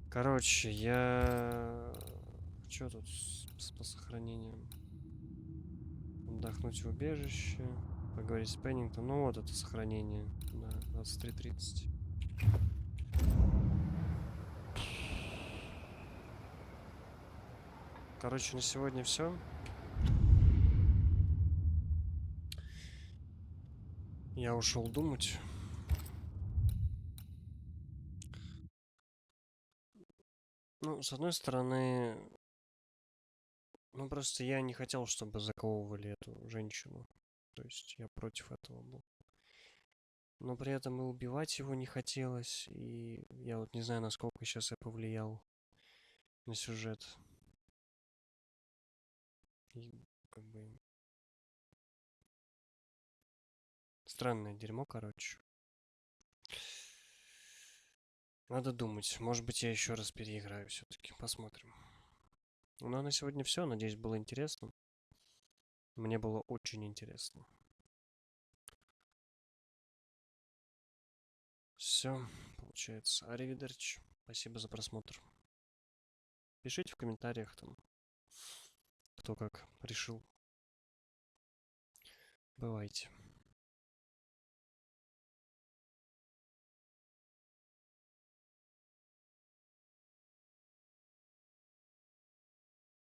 Короче, я... Что тут по сохранениям? Отдохнуть в убежище. Поговорить с Пеннингтоном. Ну вот это сохранение. Да, 23:30. Короче, на сегодня все. Я ушел думать. Ну, с одной стороны, ну просто я не хотел, чтобы заковывали эту женщину. То есть я против этого был. Но при этом и убивать его не хотелось. И я вот не знаю, насколько сейчас я повлиял на сюжет. И как бы... Странное дерьмо, короче. Надо думать. Может быть, я еще раз переиграю все-таки. Посмотрим. Ну, а на сегодня все. Надеюсь, было интересно. Мне было очень интересно. Все, получается. Аривидерчи. Спасибо за просмотр. Пишите в комментариях там, кто как решил. Бывайте.